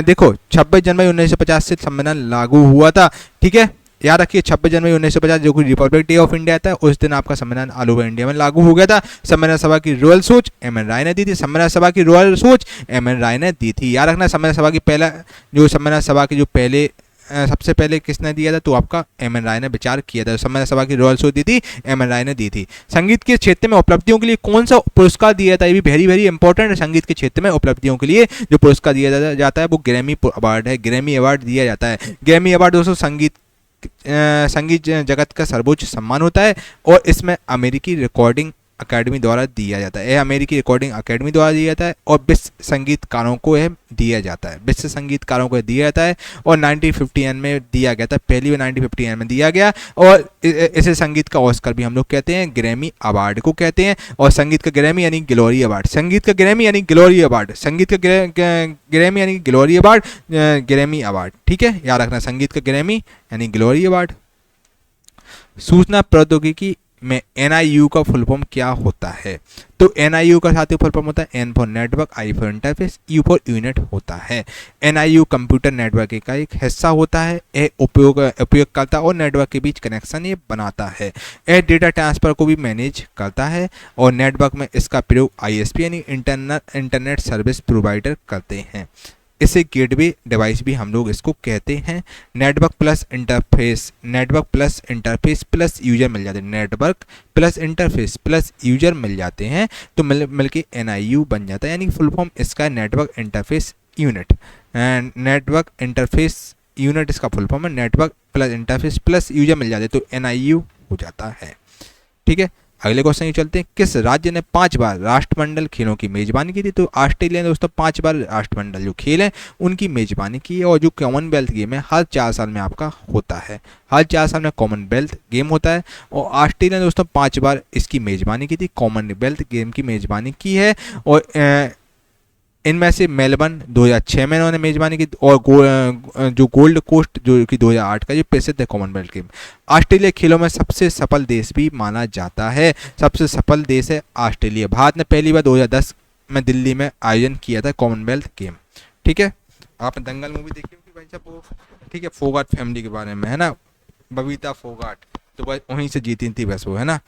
देखो 26 जनवरी 1950 से संविधान लागू हुआ था। ठीक है, याद रखिए 26 जनवरी 1950 जो कि रिपब्लिक डे ऑफ इंडिया था, उस दिन आपका संविधान ऑल ओवर इंडिया में लागू हो गया था। संविधान सभा की रॉयल सोच एम.एन. राय ने दी थी। संविधान सभा की रॉयल सोच एम.एन. राय ने दी थी। याद रखना संविधान सभा की पहला जो संविधान सभा की जो पहले सबसे पहले किसने दिया था? तो आपका एम.एन. राय ने विचार किया था। संविधान सभा की रॉयल सोच दी थी, एम.एन. राय ने दी थी। संगीत के क्षेत्र में उपलब्धियों के लिए कौन सा पुरस्कार दिया था? ये भी वेरी वेरी इंपॉर्टेंट है। संगीत के क्षेत्र में उपलब्धियों के लिए जो पुरस्कार दिया जाता है वो ग्रैमी अवार्ड है। ग्रैमी अवार्ड दिया जाता है। ग्रैमी अवार्ड दोस्तों संगीत जगत का सर्वोच्च सम्मान होता है और इसमें अमेरिकी रिकॉर्डिंग अकेडमी द्वारा दिया जाता है। यह अमेरिकी रिकॉर्डिंग अकेडमी द्वारा दिया जाता है और विश्व संगीतकारों को यह दिया जाता है, विश्व संगीतकारों को दिया जाता है और 1959 में दिया गया था, पहली बार 1959 में दिया गया। और इसे संगीत का ऑस्कर भी हम लोग कहते हैं, ग्रैमी अवार्ड को कहते हैं। और संगीत का ग्रैमी यानी ग्लोरी अवार्ड, संगीत का ग्रैमी यानी ग्लोरी अवार्ड, संगीत का ग्रैमी यानी ग्लोरी अवार्ड, ग्रैमी अवार्ड, ठीक है, याद रखना, संगीत का ग्रैमी यानी ग्लोरी अवार्ड। सूचना प्रौद्योगिकी में NIU का फुल फॉर्म क्या होता है? तो NIU का साथी फुल फॉर्म होता है N for network, I for interface, U for unit होता है। NIU कंप्यूटर नेटवर्क का एक हिस्सा होता है। यह उपयोगकर्ता और नेटवर्क के बीच कनेक्शन ये बनाता है। यह डेटा ट्रांसफर को भी मैनेज करता है और नेटवर्क में इसका प्रयोग ISP यानी इंटरनेट सर्विस प्रोवाइडर करते हैं। इसे गेटवे डिवाइस भी हम लोग इसको कहते हैं। Network plus interface, network plus interface plus user मिल जाते हैं, network plus interface plus user मिल जाते हैं तो मिल के NIU बन जाता है, यानी फुल फॉर्म इसका network interface unit. And network interface unit इसका फुल फॉर्म है, network plus interface plus user मिल जाते हैं तो NIU हो जाता है। ठीक है, अगले क्वेश्चन की चलते हैं। किस राज्य ने 5 बार राष्ट्रमंडल खेलों की मेजबानी की थी? तो ऑस्ट्रेलिया ने दोस्तों 5 बार राष्ट्रमंडल जो खेल हैं उनकी मेजबानी की है। और जो कॉमनवेल्थ गेम है हर 4 साल में आपका होता है, हर 4 साल में कॉमनवेल्थ गेम होता है और ऑस्ट्रेलिया ने दोस्तों 5 बार इसकी मेजबानी की थी, कॉमनवेल्थ गेम की मेजबानी की है। और इनमें से मेलबर्न 2006 में इन्होंने मेजबानी की और जो गोल्ड कोस्ट जो कि 2008 का जो प्रसिद्ध है कॉमनवेल्थ गेम। ऑस्ट्रेलिया खेलों में सबसे सफल देश भी माना जाता है, सबसे सफल देश है ऑस्ट्रेलिया। भारत ने पहली बार 2010 में दिल्ली में आयोजन किया था कॉमनवेल्थ गेम। ठीक है, आपने दंगल मूवी देखी होगी भाई साहब वो, ठीक है, फोगाट फैमिली के बारे में है ना, बबीता फोगाट, तो बस वहीं से जीती थी बस वो, है ना।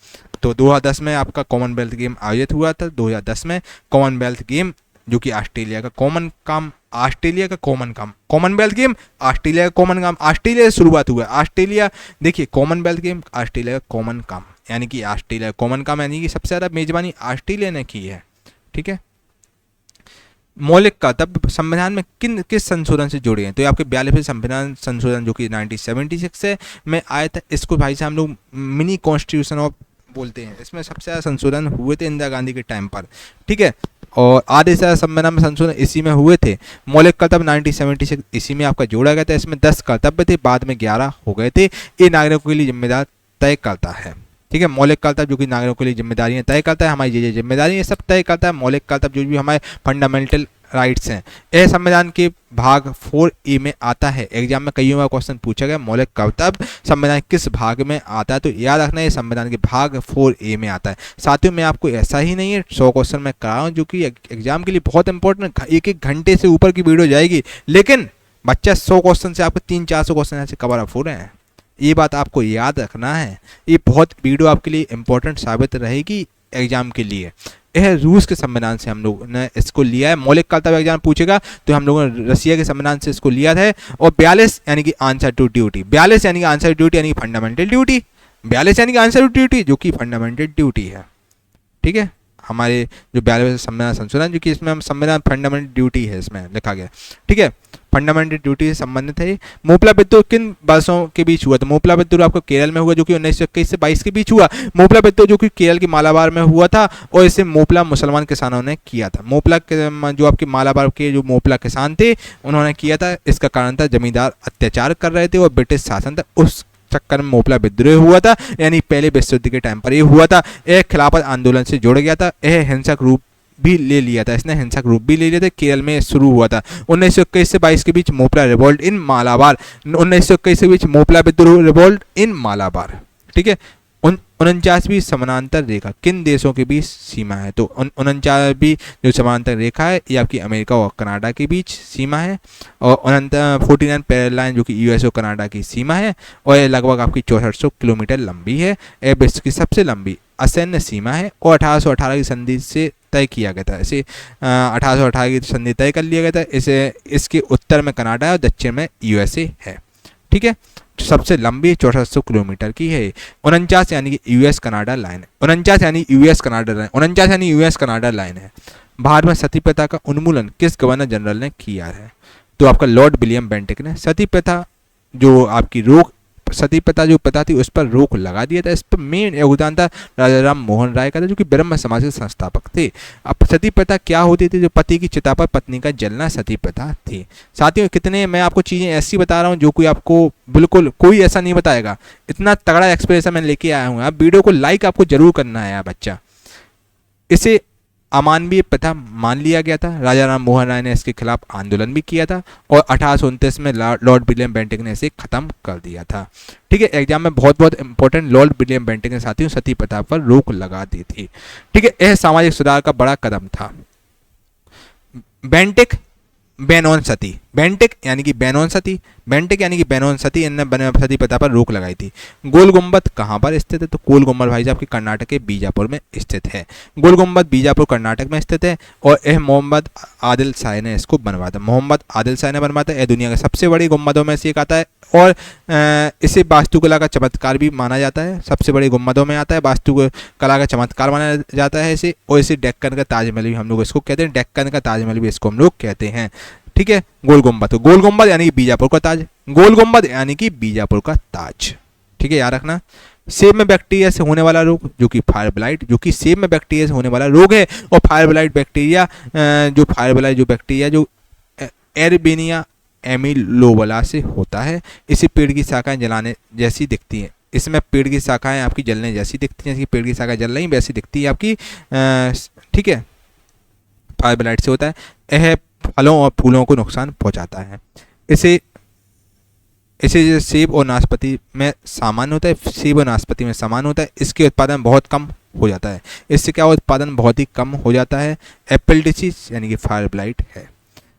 तो 2010 में आपका कॉमनवेल्थ गेम आयोजित हुआ था, 2010 में कॉमनवेल्थ गेम जो कि ऑस्ट्रेलिया का कॉमन काम, ऑस्ट्रेलिया का कॉमन काम, कॉमनवेल्थ गेम ऑस्ट्रेलिया का कॉमन काम, ऑस्ट्रेलिया से शुरुआत हुआ। ऑस्ट्रेलिया देखिए कॉमनवेल्थ गेम ऑस्ट्रेलिया का कॉमन काम, यानी कि ऑस्ट्रेलिया का कॉमन काम यानी कि सबसे ज़्यादा मेजबानी ऑस्ट्रेलिया ने की है। ठीक है, मौलिक कर्तव्य संविधान में किस संशोधन से जुड़े हैं? तो ये आपके 42वें संविधान संशोधन जो कि 1976 से में आया था, इसको भाई साहब हम लोग मिनी कॉन्स्टिट्यूशन ऑफ बोलते हैं। इसमें सबसे ज़्यादा संशोधन हुए थे इंदिरा गांधी के टाइम पर। ठीक है, और आधे से संविधान में संशोधन इसी में हुए थे। मौलिक कर्तव्य 1976 इसी में आपका जोड़ा गया था। इसमें 10 कर्तव्य थे, बाद में 11 हो गए थे। ये नागरिकों के लिए जिम्मेदार तय करता है। ठीक है, मौलिक कर्तव्य जो कि नागरिकों के लिए जिम्मेदारियां तय करता है, हमारी ये जिम्मेदारी ये सब तय करता है। मौलिक कर्तव्य जो भी हमारे फंडामेंटल राइट्स हैं, यह संविधान के भाग 4A में आता है। एग्जाम में कई बार क्वेश्चन पूछा गया मौलिक कर्तव्य संविधान किस भाग में आता है, तो याद रखना है संविधान के भाग 4A में आता है। साथियों में आपको ऐसा ही नहीं है, 100 क्वेश्चन मैं करा रहा हूँ जो कि एग्जाम के लिए बहुत इंपॉर्टेंट, 1-1 घंटे से ऊपर की वीडियो जाएगी, लेकिन बच्चा 100 क्वेश्चन से आपको 300-400 क्वेश्चन ऐसे कवर अप हो रहे हैं। ये बात आपको याद रखना है, ये बहुत वीडियो आपके लिए इंपॉर्टेंट साबित रहेगी एग्जाम के लिए। यह रूस के संविधान से हम लोग ने इसको लिया है। मौलिक कर्तव्य एग्जाम पूछेगा तो हम लोगों ने रसिया के संविधान से इसको लिया है। और 42 यानी कि आंसर टू ड्यूटी, 42 यानी कि आंसर टू ड्यूटी यानी फंडामेंटल ड्यूटी, 42 यानी कि आंसर टू ड्यूटी जो कि फंडामेंटल ड्यूटी है। ठीक है, हमारे जो 42 संविधान संशोधन जो कि इसमें हम संविधान फंडामेंटल ड्यूटी है इसमें लिखा गया। ठीक है, फंडामेंटल ड्यूटी से संबंधित है। मोपला विद्रोह किन वर्षों के बीच हुआ? तो मोपला विद्रोह आपको केरल में हुआ जो कि 1921 से 22 के बीच हुआ। मोपला विद्रोह जो कि केरल के मालाबार में हुआ था और इसे मोपला मुसलमान किसानों ने किया था। मोपला जो आपके मालाबार के जो मोपला किसान थे उन्होंने किया था। इसका कारण था जमींदार अत्याचार कर रहे थे और ब्रिटिश शासन था, उस चक्कर में मोपला विद्रोह हुआ था, यानी पहले विश्व युद्ध के टाइम पर ये हुआ था। यह खिलाफत आंदोलन से जुड़ गया था, यह हिंसक रूप भी ले लिया था, इसने हिंसक रूप भी ले लिया था। केरल में शुरू हुआ था 1921 से 22 के बीच मोपला रिवोल्ट इन मालाबार, 1921 के बीच मोपला विद्रोह रिवोल्ट इन मालाबार। ठीक है, 49वीं समानांतर रेखा किन देशों के बीच सीमा है? तो 49वीं जो समानांतर रेखा है ये आपकी अमेरिका और कनाडा के बीच सीमा है। और 49 पैरेलल लाइन जो कि यूएस और कनाडा की सीमा है और ये लगभग आपकी 6400 किलोमीटर लंबी है। यह विश्व की सबसे लंबी असैन्य सीमा है और 1818 की संधि से तय किया गया था। इसे 1818 की संधि तय कर लिया गया था। इसे इसके उत्तर में कनाडा है और दक्षिण में यूएसए है। ठीक है, सबसे लंबी 6400 किलोमीटर की है। 49 यानी कि यूएस कनाडा लाइन है, 49 यानी यूएस कनाडा लाइन, 49 यानी यूएस कनाडा लाइन है। भारत में सती प्रथा का उन्मूलन किस गवर्नर जनरल ने किया है? तो आपका लॉर्ड विलियम बेंटिक ने। सती प्रथा जो आपकी रोक सती प्रथा जो प्रथा थी उस पर रोक लगा दिया था। इस पर मेन योगदान था राजा राम मोहन राय का था, जो कि ब्रह्म समाज के संस्थापक थे। अब सती प्रथा क्या होती थी? जो पति की चिता पर पत्नी का जलना सती प्रथा थी। साथियों कितने मैं आपको चीज़ें ऐसी बता रहा हूँ जो कोई आपको बिल्कुल कोई ऐसा नहीं बताएगा। इतना तगड़ा एक्सप्रेशन मैं लेके आया हूँ। आप वीडियो को लाइक आपको जरूर करना है यार बच्चा। इसे अमानवीय प्रथा मान लिया गया था। राजा राम मोहन राय ने इसके खिलाफ आंदोलन भी किया था और 1829 में लॉर्ड विलियम बेंटिक ने इसे खत्म कर दिया था। ठीक है, एग्जाम में बहुत बहुत इंपॉर्टेंट, लॉर्ड विलियम बेंटिक ने साथियों सती प्रथा पर रोक लगा दी थी। ठीक है, यह सामाजिक सुधार का बड़ा कदम था। बेंटिक बेनोन सती, बेंटिक यानी कि बेनोन सती, बेंटिक यानी कि बेनोन सती, इनने सती प्रथा पर रोक लगाई थी। गोल गुम्बद कहाँ पर स्थित है? तो गोल गुम्बद भाई साहब की कर्नाटक के बीजापुर में स्थित है। गोल गुम्बद बीजापुर कर्नाटक में स्थित है और यह मोहम्मद आदिल शाह ने इसको बनवाया था। मोहम्मद आदिल शाह ने बनवाया था। यह दुनिया के सबसे बड़ी गुम्बदों में से एक आता है और इसे वास्तुकला का चमत्कार भी माना जाता है। सबसे बड़ी गुम्बदों में आता है, वास्तुकला का चमत्कार माना जाता है इसे। और इसे डेक्कन का ताजमहल भी हम लोग इसको कहते हैं, डेक्कन का ताजमहल भी इसको हम लोग कहते हैं। ठीक है, गोल गुम्बद, गोल गुम्बद यानी कि बीजापुर का ताज, गोल गुम्बद यानी कि बीजापुर का ताज। ठीक है, याद रखना। सेब में बैक्टीरिया से होने वाला रोग जो कि फायर ब्लाइट, जो कि सेब में बैक्टीरिया से होने वाला रोग है। और फायर ब्लाइट बैक्टीरिया जो बैक्टीरिया जो एरबेनिया एमिलोबला से होता है। इसी पेड़ की शाखाएं जलाने जैसी दिखती हैं। इसमें पेड़ की शाखाएं आपकी जलने जैसी दिखती हैं, जैसे पेड़ की शाखा जल रही वैसी दिखती है आपकी। ठीक है, फायर ब्लाइट से होता है। यह फलों और फूलों को नुकसान पहुंचाता है। इसे जो सेब और नाशपाती में सामान्य होता है, सेब और नाशपाती में समान होता है। इसके उत्पादन बहुत कम हो जाता है। इससे क्या उत्पादन बहुत ही कम हो जाता है। एप्पल डिसीज यानी कि फायर ब्लाइट है।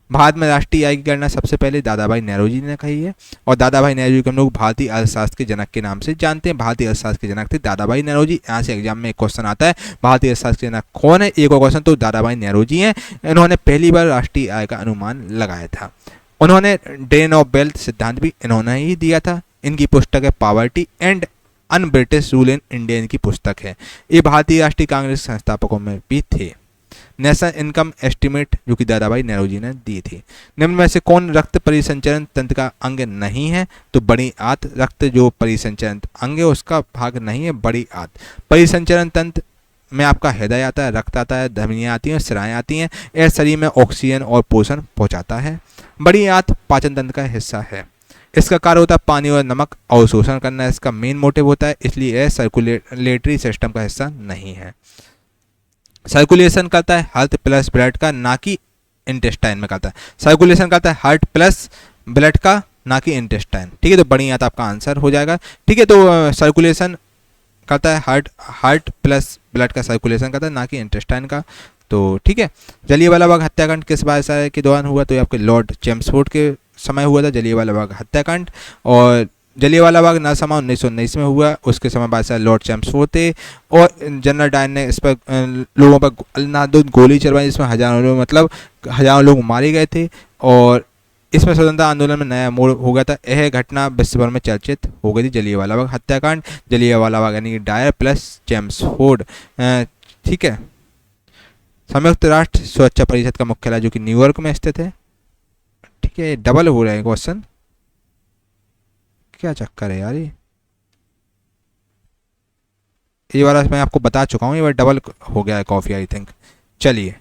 भारत में राष्ट्रीय आय की गणना सबसे पहले दादा भाई नेहरू ने कही है। और दादा भाई नेहरू को हम लोग भारतीय अर्थशास्त्र के जनक के नाम से जानते हैं। भारतीय अर्थशास्त्र के जनक थे दादा भाई नेहरू जी। यहाँ से एग्जाम में एक क्वेश्चन आता है, भारतीय अर्थशास्त्र के जनक कौन है? एक और क्वेश्चन तो दादा भाई नेहरू जी हैं। इन्होंने पहली बार राष्ट्रीय आय का अनुमान लगाया था। उन्होंने ड्रेन ऑफ वेल्थ सिद्धांत भी इन्होंने ही दिया था। इनकी पुस्तक है poverty and un British rule in India, इनकी पुस्तक है। ये भारतीय राष्ट्रीय कांग्रेस संस्थापकों में भी थे। नेशनल इनकम एस्टीमेट जो कि दादा भाई नेहरू जी ने दी थी। निम्न में से कौन रक्त परिसंचरण तंत्र का अंग नहीं है? तो बड़ी आंत रक्त जो परिसंचरण अंग है उसका भाग नहीं है, बड़ी आंत। परिसंचरण तंत्र में आपका हृदय आता है, रक्त आता है, धमनियाँ आती हैं, सिराएँ आती हैं। यह शरीर में ऑक्सीजन और पोषण पहुँचाता है। बड़ी आंत पाचन तंत्र का हिस्सा है। इसका कार्य होता है पानी और नमक अवशोषण करना, इसका मेन मोटिव होता है, इसलिए यह सर्कुलेटरी सिस्टम का हिस्सा नहीं है। सर्कुलेशन करता है हार्ट प्लस ब्लड का, ना कि इंटेस्टाइन में करता है। सर्कुलेशन करता है हार्ट प्लस ब्लड का, ना कि इंटेस्टाइन। ठीक है, तो बड़ी आंत आपका आंसर हो जाएगा। ठीक है, तो सर्कुलेशन करता है हार्ट प्लस ब्लड का सर्कुलेशन करता है, ना कि इंटेस्टाइन का। तो ठीक है, जलियांवाला बाग हत्याकांड किस बादशाह के दौरान हुआ? तो ये आपके लॉर्ड चेम्सफोर्ड के समय हुआ था जलियांवाला बाग हत्याकांड। और जलियांवाला बाग नरसंहार 1919 में हुआ, उसके समय बादशाह लॉर्ड चेम्सफोर्ड थे। और जनरल डायर ने इस पर लोगों पर अंधाधुंध गोली चलवाई, जिसमें हजारों लोग मारे गए थे। और इसमें स्वतंत्रता आंदोलन में नया मोड़ हो गया था। यह घटना विश्व भर में चर्चित हो गई थी, जलियांवाला बाग हत्याकांड। जलियांवाला बाग यानी कि डायर प्लस चेम्सफोर्ड। ठीक है, संयुक्त राष्ट्र सुरक्षा परिषद का मुख्यालय जो कि न्यूयॉर्क में स्थित है। ठीक है, डबल हो रहा है क्वेश्चन, क्या चक्कर है यार? ये वाला मैं आपको बता चुका हूँ, ये बार डबल हो गया है कॉफी आई थिंक। चलिए,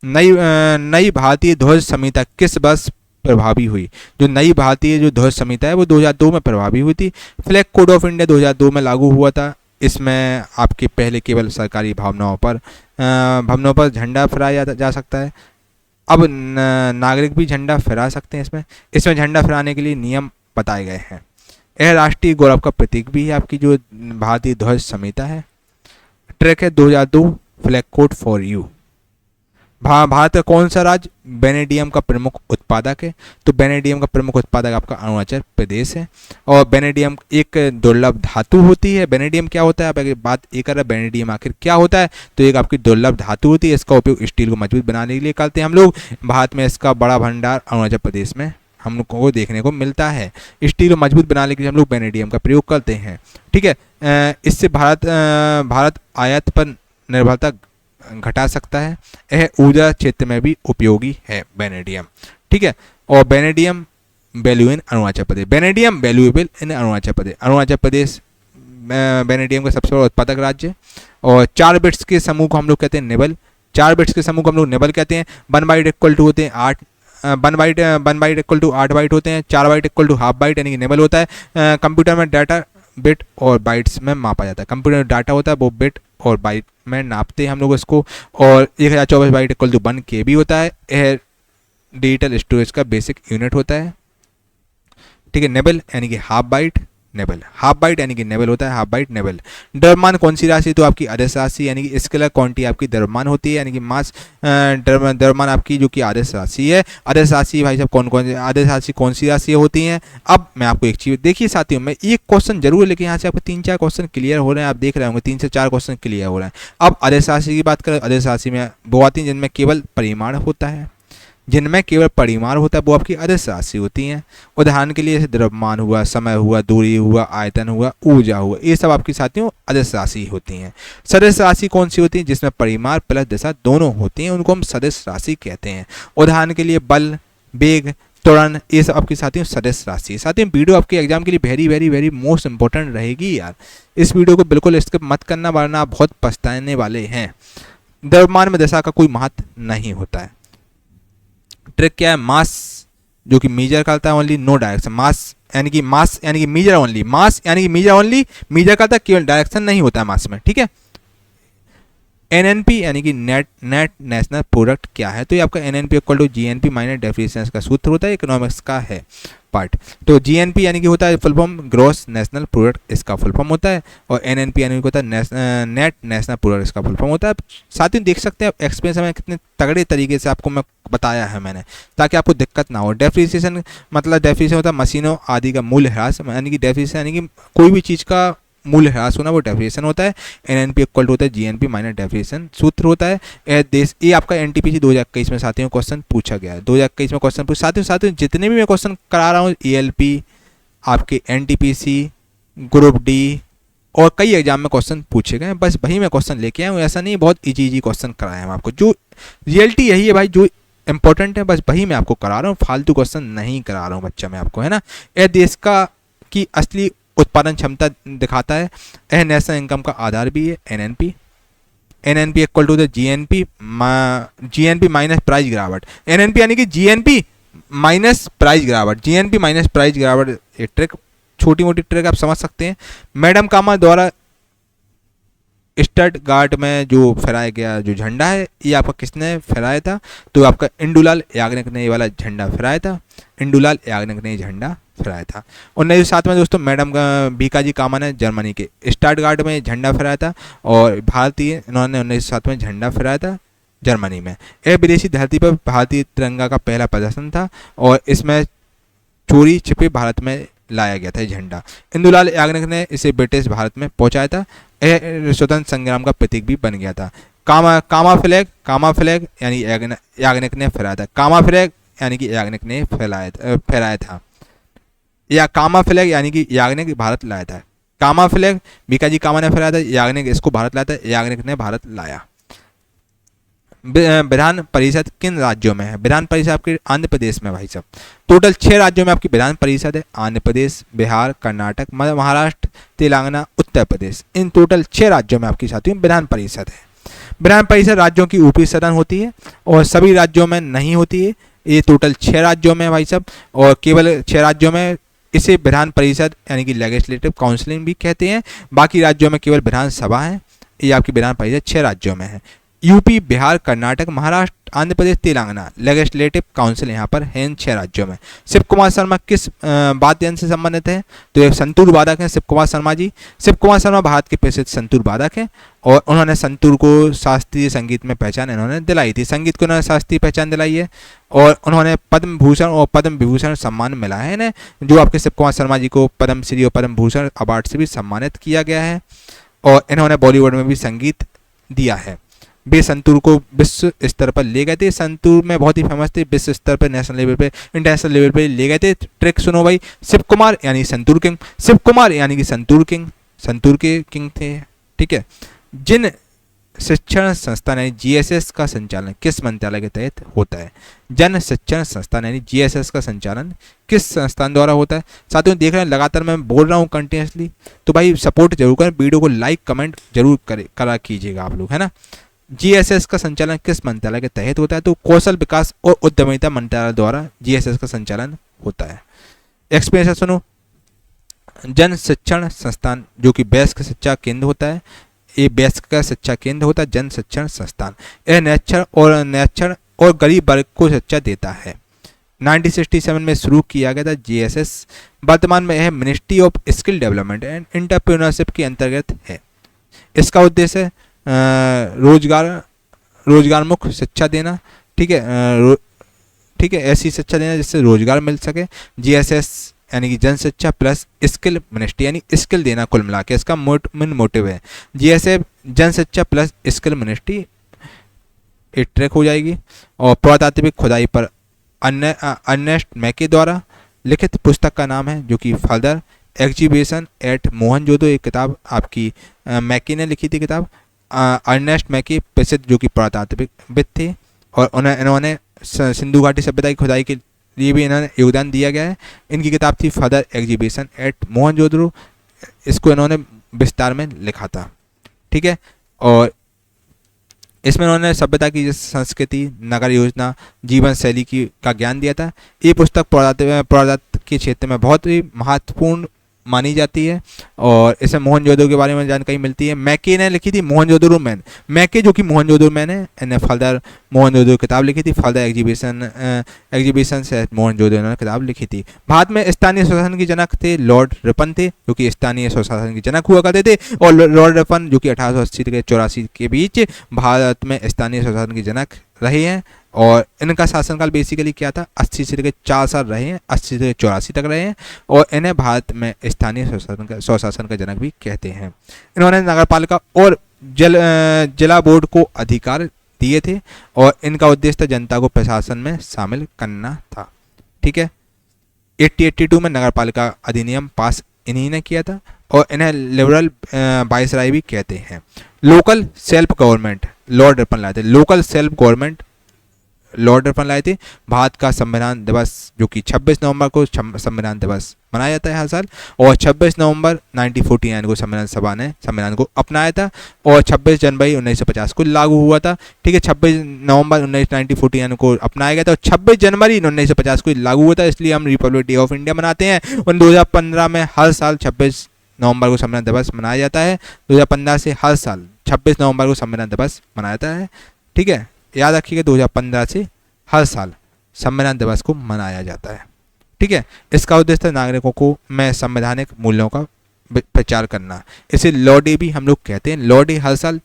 नई भारतीय ध्वज संहिता किस वर्ष प्रभावी हुई? जो नई भारतीय जो ध्वज संहिता है वो 2002 में प्रभावी हुई थी। फ्लैग कोड ऑफ इंडिया 2002 में लागू हुआ था। इसमें आपके पहले केवल सरकारी भवनों पर झंडा फहराया जा सकता है। अब नागरिक भी झंडा फहरा सकते हैं। इसमें झंडा फहराने के लिए नियम बताए गए हैं। यह राष्ट्रीय गौरव का प्रतीक भी है आपकी जो भारतीय ध्वज संहिता है। ट्रैक है 2002 flag code for you. Bharat का कौन सा राज्य बेनेडियम का प्रमुख उत्पादक है? तो बेनेडियम का प्रमुख उत्पादक आपका अरुणाचल प्रदेश है। और बेनेडियम एक दुर्लभ धातु होती है। बेनेडियम क्या होता है? आप अगर बात ये कर रहे हैं बेनेडियम आखिर क्या होता है, तो एक आपकी दुर्लभ धातु होती है। इसका उपयोग स्टील को मजबूत बनाने के लिए करते हैं हम लोग। भारत में इसका बड़ा भंडार अरुणाचल प्रदेश में हम लोग को देखने को मिलता है। स्टील को मजबूत बनाने के लिए हम लोग बेनेडियम का प्रयोग करते हैं। ठीक है, इससे भारत आयात पर निर्भरता घटा सकता है। यह ऊर्जा क्षेत्र में भी उपयोगी है बेनेडियम। ठीक है, और vanadium value in Arunachal Pradesh. Vanadium valuable in Arunachal Pradesh. Arunachal Pradesh vanadium का सबसे बड़ा उत्पादक राज्य है। और 4 बिट्स के समूह को हम लोग कहते हैं निबल। 4 बिट्स के समूह को हम लोग निबल कहते हैं। 1 बाइट इक्वल टू होते हैं 8, 1 बाइट इक्वल टू 8 बाइट होते हैं। 4 byte equal to half byte यानी कि निबल होता है। कंप्यूटर में डाटा बिट और बाइट्स में मापा जाता है। कंप्यूटर में डाटा होता है वो बिट और बाइट में नापते हैं हम लोग इसको। और 1024 बाइट इक्वल टू 1 KB होता है। यह डिजिटल स्टोरेज का बेसिक यूनिट होता है। ठीक है, नेबल यानी कि हाफ बाइट नेबल, हाफ बाइट यानी कि नेबल होता है, हाफ बाइट नेबल। द्रव्यमान कौन सी राशि? तो आपकी आदर्श राशि यानी कि स्केलर क्वांटिटी आपकी द्रव्यमान होती है, यानी कि मास द्रव्यमान आपकी जो कि आदर्श राशि है। आदर्श राशि भाई साहब कौन कौन आदर्श राशि कौन सी राशि होती हैं? अब मैं आपको एक चीज़ देखिए साथियों, मैं एक क्वेश्चन जरूर लेकिन यहाँ से आपको 3-4 क्वेश्चन क्लियर हो रहे हैं। आप देख रहे होंगे 3 से 4 क्वेश्चन क्लियर हो रहे हैं। अब आदर्श राशि की बात करें, आदर्श राशि में वो आती हैं जिनमें केवल परिमाण होता है, जिनमें केवल परिमाण होता है वो आपकी आदर्श राशि होती हैं। उदाहरण के लिए जैसे द्रव्यमान हुआ, समय हुआ, दूरी हुआ, आयतन हुआ, ऊर्जा हुआ, ये सब आपकी साथियों आदर्श राशि होती हैं। सदस्य राशि कौन सी होती है? जिसमें परिमाण प्लस दिशा दोनों होती हैं, उनको हम सदस्य राशि कहते हैं। उदाहरण के लिए बल, वेग, त्वरण, ये सब आपकी साथियों सदस्य राशि। साथियों वीडियो आपके एग्जाम के लिए very very very most important रहेगी यार। इस वीडियो को बिल्कुल स्किप मत करना वरना आप बहुत पछताने वाले हैं। द्रव्यमान में दिशा का कोई महत्व नहीं होता है। ट्रिक क्या है? मास जो कि मेजर करता है ओनली नो डायरेक्शन। मास यानी कि मेजर ओनली, मास यानी कि मेजर ओनली, मेजर करता है केवल डायरेक्शन नहीं होता है मास में। ठीक है। एनएनपी यानी कि नेट नेशनल प्रोडक्ट क्या है? तो ये आपका NNP equal to GNP minus definition का सूत्र होता है, इकोनॉमिक्स का है पार्ट। तो जीएनपी यानी कि होता है full form gross national product, इसका फुल फॉर्म होता है। और एनएनपी यानी कि होता है नेट नेशनल प्रोडक्ट, इसका फुल फॉर्म होता है। साथ ही देख सकते हैं आप एक्सपीरियंस में कितने तगड़े तरीके से आपको मैं बताया है मैंने, ताकि आपको दिक्कत ना हो। डेप्रिसिएशन मतलब डेप्रिसिएशन होता है मशीनों आदि का मूल्य ह्रास, यानी कि डेप्रिसिएशन यानी कि कोई भी चीज़ का मूल्य ह्रास होना वो डेप्रिसिएशन होता है। एनएनपी इक्वल होता है जीएनपी माइनस डेप्रिसिएशन सूत्र होता है। ये आपका एनटीपीसी 2021 में साथियों क्वेश्चन पूछा गया है। 2021 में क्वेश्चन पूछा साथियों जितने भी मैं क्वेश्चन करा रहा हूँ ईएलपी, आपके एनटीपीसी, ग्रुप डी और कई एग्जाम में क्वेश्चन पूछे गए हैं, बस वही मैं क्वेश्चन लेके आया हूँ। ऐसा नहीं बहुत इजी क्वेश्चन कराए हैं आपको। जो रियलिटी यही है भाई, जो इंपॉर्टेंट है बस वही मैं आपको करा रहा हूँ, फालतू क्वेश्चन नहीं करा रहा हूँ बच्चा मैं आपको, है ना। यह देश का की असली उत्पादन क्षमता दिखाता है। यह नेशनल इनकम का आधार भी है। NNP equal to the GNP minus price गिरावट। एनएनपी यानी कि जीएनपी माइनस प्राइस गिरावट, जीएनपी माइनस प्राइस गिरावट। ये ट्रिक छोटी मोटी ट्रिक आप समझ सकते हैं। मैडम कामा द्वारा स्टटगार्ट में जो फहराया गया जो झंडा है, ये आपका किसने फहराया था? तो आपका इंदुलाल याग्निक ने ये वाला झंडा फहराया था। इंदुलाल याग्निक ने ये झंडा फहराया था। 1907 में दोस्तों मैडम भीकाजी कामा ने जर्मनी के स्टटगार्ट में झंडा फहराया था। और भारतीय इन्होंने 1907 में झंडा फहराया था जर्मनी में। यह विदेशी धरती पर भारतीय तिरंगा का पहला प्रदर्शन था और इसमें चोरी छिपे भारत में लाया गया था ये झंडा। इंदुलाल याग्निक ने इसे ब्रिटिश भारत में पहुंचाया था। यह स्वतंत्र संग्राम का प्रतीक भी बन गया था। कामा फ्लैग यानी याग्निक ने फहराया था। कामा फ्लैग यानी कि याग्निक ने फहराया था। या कामा फ्लैग यानी कि याग्निक भारत लाया था। कामा फ्लैग भीकाजी कामा ने फहराया था, याग्निक इसको भारत लाया था, याग्निक ने भारत लाया। विधान परिषद किन राज्यों में है? विधान परिषद आपके आंध्र प्रदेश में भाई साहब। टोटल 6 राज्यों में आपकी विधान परिषद है। आंध्र प्रदेश, बिहार, कर्नाटक, महाराष्ट्र, तेलंगाना, उत्तर प्रदेश। इन टोटल 6 राज्यों में आपकी साथियों विधान परिषद है। विधान परिषद राज्यों की ऊपरी सदन होती है और सभी राज्यों में नहीं होती है। ये टोटल 6 राज्यों में भाई साहब, और केवल 6 राज्यों में इसे विधान परिषद यानी कि लेजिस्लेटिव काउंसिलिंग भी कहते हैं। बाकी राज्यों में केवल विधानसभा है। ये आपकी विधान परिषद 6 राज्यों में है। UP, Bihar, Karnataka, Maharashtra, Andhra Pradesh, Telangana legislative council यहाँ पर है इन 6 राज्यों में। शिव कुमार शर्मा किस वाद्य यंत्र से संबंधित है? तो एक संतूर वादक हैं शिव कुमार शर्मा जी। शिव कुमार शर्मा भारत के प्रसिद्ध संतूर वादक हैं और उन्होंने संतूर को शास्त्रीय संगीत में पहचान इन्होंने दिलाई थी। संगीत को उन्होंने शास्त्रीय पहचान दिलाई है और उन्होंने पद्म भूषण और पद्म विभूषण सम्मान मिला है इन्हें। जो आपके शिव कुमार शर्मा जी को पद्म श्री और पद्म भूषण अवार्ड से भी सम्मानित किया गया है और इन्होंने बॉलीवुड में भी संगीत दिया है। वे संतूर को विश्व स्तर पर ले गए थे। संतूर में बहुत ही फेमस थे, विश्व स्तर पर, नेशनल लेवल पे, इंटरनेशनल लेवल पे ले गए थे। ट्रिक सुनो भाई, शिव कुमार यानी संतूर किंग, शिव कुमार यानी कि संतूर किंग, संतूर के किंग थे। ठीक है। जिन शिक्षण संस्थान यानी जीएसएस का संचालन किस मंत्रालय के तहत होता है? जन शिक्षण संस्थान यानी जीएसएस का संचालन किस संस्थान द्वारा होता है? साथियों देख रहे हैं लगातार मैं बोल रहा हूँ कंटिन्यूसली, तो भाई सपोर्ट जरूर करें, वीडियो को लाइक कमेंट जरूर करा कीजिएगा आप लोग, है ना। जीएसएस का संचालन किस मंत्रालय के तहत होता है? तो कौशल विकास और उद्यमिता मंत्रालय द्वारा जीएसएस का संचालन होता है। एक्सप्लेनेशन सुनो। जन शिक्षण संस्थान जो कि वयस्क शिक्षा केंद्र होता है, ये वयस्क का शिक्षा केंद्र होता है जन शिक्षण संस्थान। यह निरक्षर और गरीब वर्ग को शिक्षा देता है। 1967 में शुरू किया गया था जीएसएस। वर्तमान में यह ministry of skill development and entrepreneurship के अंतर्गत है। इसका उद्देश्य रोजगारमुख शिक्षा देना, ठीक है, ठीक है, ऐसी शिक्षा देना जिससे रोजगार मिल सके। जीएसएस यानी कि जन शिक्षा प्लस स्किल मिनिस्ट्री यानी स्किल देना, कुल मिला के इसका मेन मोटिव है। जीएसएस जन शिक्षा प्लस स्किल मिनिस्ट्री एक ट्रैक हो जाएगी। और पुरातात्विक खुदाई पर अर्नेस्ट मैके द्वारा लिखित पुस्तक का नाम है जो कि फर्दर एग्जीबिशन एट मोहनजोदड़ो, एक किताब आपकी मैके ने लिखी थी किताब। अर्नेस्ट मैके प्रसिद्ध जो कि पुरातात्विकविद थे और इन्होंने सिंधु घाटी सभ्यता की खुदाई के लिए भी इन्होंने योगदान दिया गया है। इनकी किताब थी फर्दर एग्जीबिशन एट मोहनजोदड़ो, इसको इन्होंने विस्तार में लिखा था, ठीक है। और इसमें उन्होंने सभ्यता की संस्कृति, नगर योजना, जीवन शैली की का ज्ञान दिया था। ये पुस्तक पुरातत्व के क्षेत्र में बहुत ही महत्वपूर्ण मानी जाती है और इसमें मोहनजोदड़ो के बारे में जानकारी मिलती है। मैके ने लिखी थी मोहनजोदड़ो मैन, मैके जो कि मोहनजोदड़ो मैन है, इन्हें फर्दर मोहनजोदड़ो किताब लिखी थी, फर्दर एग्जीबिशन से मोहनजोदड़ो ने किताब लिखी थी। भारत में स्थानीय स्वशासन के जनक थे लॉर्ड रिपन थे, जो कि स्थानीय स्वशासन के जनक हुआ करते थे। और लॉर्ड रिपन जो कि 1880 से 84 के बीच भारत में स्थानीय स्वशासन के जनक रहे हैं। और इनका शासनकाल बेसिकली क्या था, 80 से लेकर 4 साल रहे हैं, 80 से 84 तक रहे हैं। और इन्हें भारत में स्थानीय स्वशासन का जनक भी कहते हैं। इन्होंने नगरपालिका और जिला बोर्ड को अधिकार दिए थे और इनका उद्देश्य जनता को प्रशासन में शामिल करना था, ठीक है। 1882 में नगरपालिका अधिनियम पास इन्हीं ने किया था और इन्हें लिबरल वाइसराय भी कहते हैं। Local self government Lord Ripon लाए थे, local self government Lord Ripon लाए थे। भारत का संविधान दिवस जो कि 26 नवंबर को संविधान दिवस मनाया जाता है हर साल, और 26 नवंबर 1949 को संविधान सभा ने संविधान को अपनाया था और 26 जनवरी 1950 को लागू हुआ था, ठीक है। 26 नवंबर 1949 को अपनाया गया था और 26 जनवरी 1950 को लागू हुआ था, इसलिए हम रिपब्लिक डे ऑफ इंडिया मनाते हैं। और 2015 में हर साल 26 नवंबर को संविधान दिवस मनाया जाता है। 2015 से हर साल 26 नवंबर को संविधान दिवस मनाया जाता है, ठीक है। याद रखिएगा 2015 से हर साल संविधान दिवस को मनाया जाता है, ठीक है। इसका उद्देश्य नागरिकों को में संवैधानिक मूल्यों का प्रचार करना, इसे लॉ डे भी हम लोग कहते हैं। लॉ डे हर साल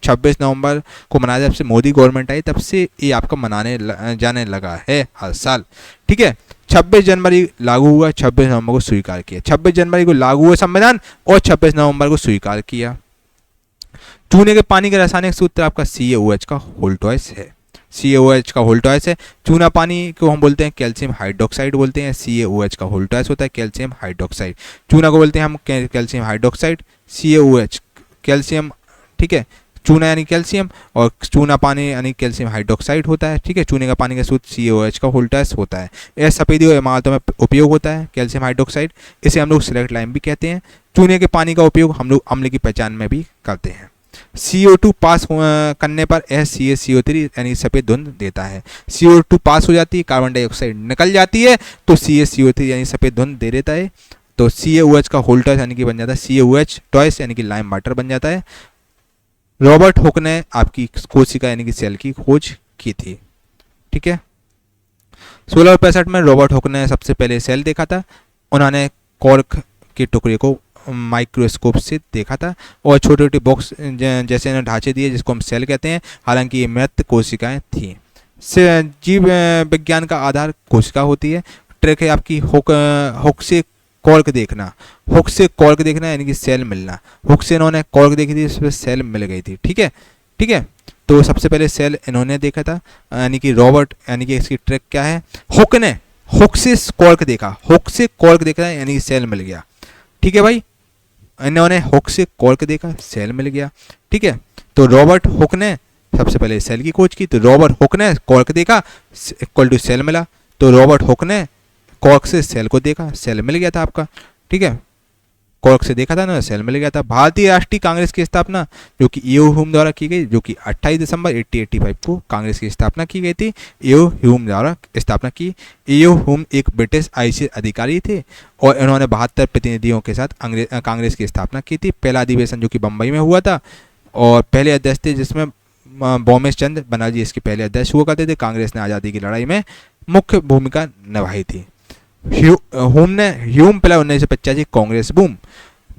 26 नवंबर को मनाया, जब से मोदी गवर्नमेंट आई तब से ये आपका मनाने जाने लगा है हर साल, ठीक है। 26 जनवरी लागू हुआ, 26 नवंबर को स्वीकार किया। 26 जनवरी को लागू हुआ संविधान और 26 नवंबर को स्वीकार किया। चूने के पानी का रासायनिक सूत्र आपका CaOH का होल्टॉइस है, CaOH का होल्टॉइस है। चूना पानी को हम बोलते हैं कैल्शियम हाइड्रोक्साइड बोलते हैं, CaOH का होल्टॉइस होता है कैल्शियम हाइड्रोक्साइड। चूना को बोलते हैं हम कैल्शियम हाइड्रोक्साइड, CaOH कैल्शियम, ठीक है। चूना यानी कैल्शियम और चूना पानी यानी कैल्शियम हाइड्रोक्साइड होता है, ठीक है। चूने का पानी का सूत्र CaOH का होल्टॉइस होता है। यह सफेदी और इमारतों में उपयोग होता है कैल्शियम हाइड्रोक्साइड, इसे हम लोग सिलेक्ट लाइम भी कहते हैं। चूने के पानी का उपयोग हम लोग अम्ल की पहचान में भी करते हैं। CO2 पास करने पर CaCO3 यानी सफ़ेद धुंध देता है। CO2 पास हो जाती है, कार्बन डाइऑक्साइड निकल जाती है तो CaCO3 यानी सफ़ेद धुंध दे देता है। तो CaOH का होल्टॉइस यानी कि बन जाता है CaOH टॉइस यानी कि लाइम वाटर बन जाता है। रॉबर्ट हुक ने आपकी कोशिका यानी कि सेल की खोज की थी, ठीक है। 1665 में रॉबर्ट हुक ने सबसे पहले सेल देखा था। उन्होंने कॉर्क के टुकड़े को माइक्रोस्कोप से देखा था और छोटे छोटे बॉक्स जैसे ढांचे दिए जिसको हम सेल कहते हैं। हालांकि ये मृत कोशिकाएं थीं। जीव विज्ञान का आधार कोशिका होती है। ट्रिक है आपकी हुक से कॉर्क देखना, हुक से कॉर्क देखना यानी कि सेल मिलना। हुक से इन्होंने कॉर्क देखी थी, इस पर सेल मिल गई थी, ठीक है, ठीक है। तो सबसे पहले सेल इन्होंने देखा था यानी कि रॉबर्ट, यानी कि इसकी ट्रिक क्या है, हुक ने हुक से कॉर्क देखा, हुक से कॉर्क देखा यानी कि सेल मिल गया, ठीक है भाई। इन्होंने हुक से कॉर्क देखा, सेल मिल गया। ठीक है, तो रॉबर्ट हुक ने सबसे पहले सेल की खोज की, तो रॉबर्ट हुक ने कॉर्क देखा, इक्वल टू सेल मिला। तो रॉबर्ट हुक ने कॉर्क से सेल को देखा, सेल मिल गया था आपका। ठीक है, कॉर्क से देखा था ना, सेल मिल गया था। भारतीय राष्ट्रीय कांग्रेस की स्थापना जो कि ईओ ह्यूम द्वारा की गई, जो कि 28 दिसंबर 1885 को कांग्रेस की स्थापना की गई थी। ईओ ह्यूम द्वारा स्थापना की। ईओ ह्यूम एक ब्रिटिश आईसीएस अधिकारी थे और इन्होंने 72 प्रतिनिधियों के साथ कांग्रेस की स्थापना की थी। पहला अधिवेशन जो कि बम्बई में हुआ था, और पहले अध्यक्ष थे जिसमें बोमेश चंद्र बनर्जी इसके पहले अध्यक्ष हुआ करते थे। कांग्रेस ने आज़ादी की लड़ाई में मुख्य भूमिका निभाई थी। Hume plus 1985 Congress boom.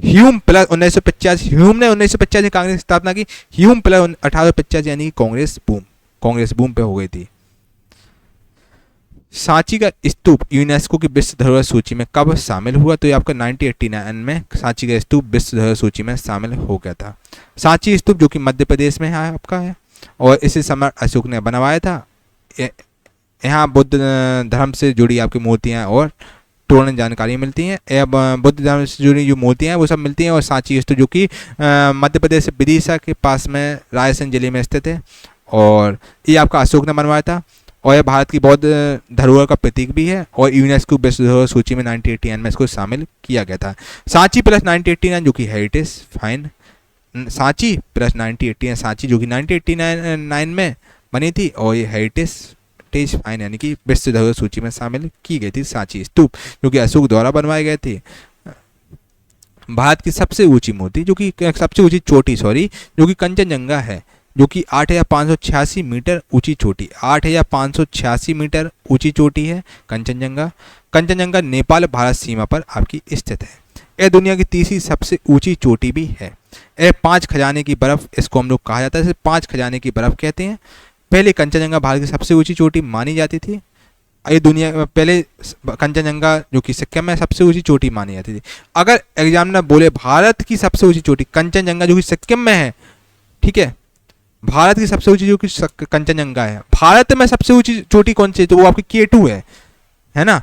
Hume plus 1985, Hume ने 1985 कांग्रेस की स्थापना की। ह्यूम प्लस 1885 यानी कांग्रेस बूम पे हो गई थी। सांची का स्तूप यूनेस्को की विश्व धरोहर सूची में कब शामिल हुआ? तो ये आपका 1989 में सांची का स्तूप विश्व धरोहर सूची में शामिल हो गया था। सांची स्तूप जो कि मध्य प्रदेश में है आपका है, और इसे सम्राट अशोक ने बनवाया था। यहाँ बुद्ध धर्म से जुड़ी आपकी मूर्तियाँ और तोरण जानकारी मिलती हैं। बुद्ध धर्म से जुड़ी जो मूर्तियाँ हैं वो सब मिलती हैं। और सांची स्तूप जो कि मध्य प्रदेश से विदिशा के पास में रायसेन जिले में स्थित है, और ये आपका अशोक ने बनवाया था। और यह भारत की बौद्ध धरोहर का प्रतीक भी है, और यूनेस्को विश्व धरोहर सूची में 1989 में इसको शामिल किया गया था। सांची प्लस 1989 जो कि heritage fine, Sanchi plus 1989 Sanchi जो कि 1989 में बनी थी, और ये हेरिटेज फाइन यानी कि विश्व धरोहर सूची में शामिल की गई थी। सांची स्तूप जो कि अशोक द्वारा बनवाए गए थे। भारत की सबसे ऊंची मूर्ति जो कि सबसे ऊंची चोटी जो कि कंचनजंगा है, जो कि 8,586 मीटर ऊंची चोटी, 8,586 मीटर ऊंची चोटी है कंचनजंगा। कंचनजंगा नेपाल भारत सीमा पर आपकी स्थित है। यह दुनिया की तीसरी सबसे ऊंची चोटी भी है। यह 5 खजाने की बर्फ, इसको हम लोग कहा जाता है, इसे 5 खजाने की बर्फ कहते हैं। पहले कंचनजंगा भारत की सबसे ऊंची चोटी मानी जाती थी। ये दुनिया में पहले कंचनजंगा जो कि सिक्किम में सबसे ऊंची चोटी मानी जाती थी। अगर एग्जामिनर बोले भारत की सबसे ऊंची चोटी कंचनजंगा जो कि सिक्किम में है, ठीक है, भारत की सबसे ऊंची जो कि कंचनजंगा है, भारत में सबसे ऊंची चोटी कौन सी है? तो वो आपकी K2 है ना।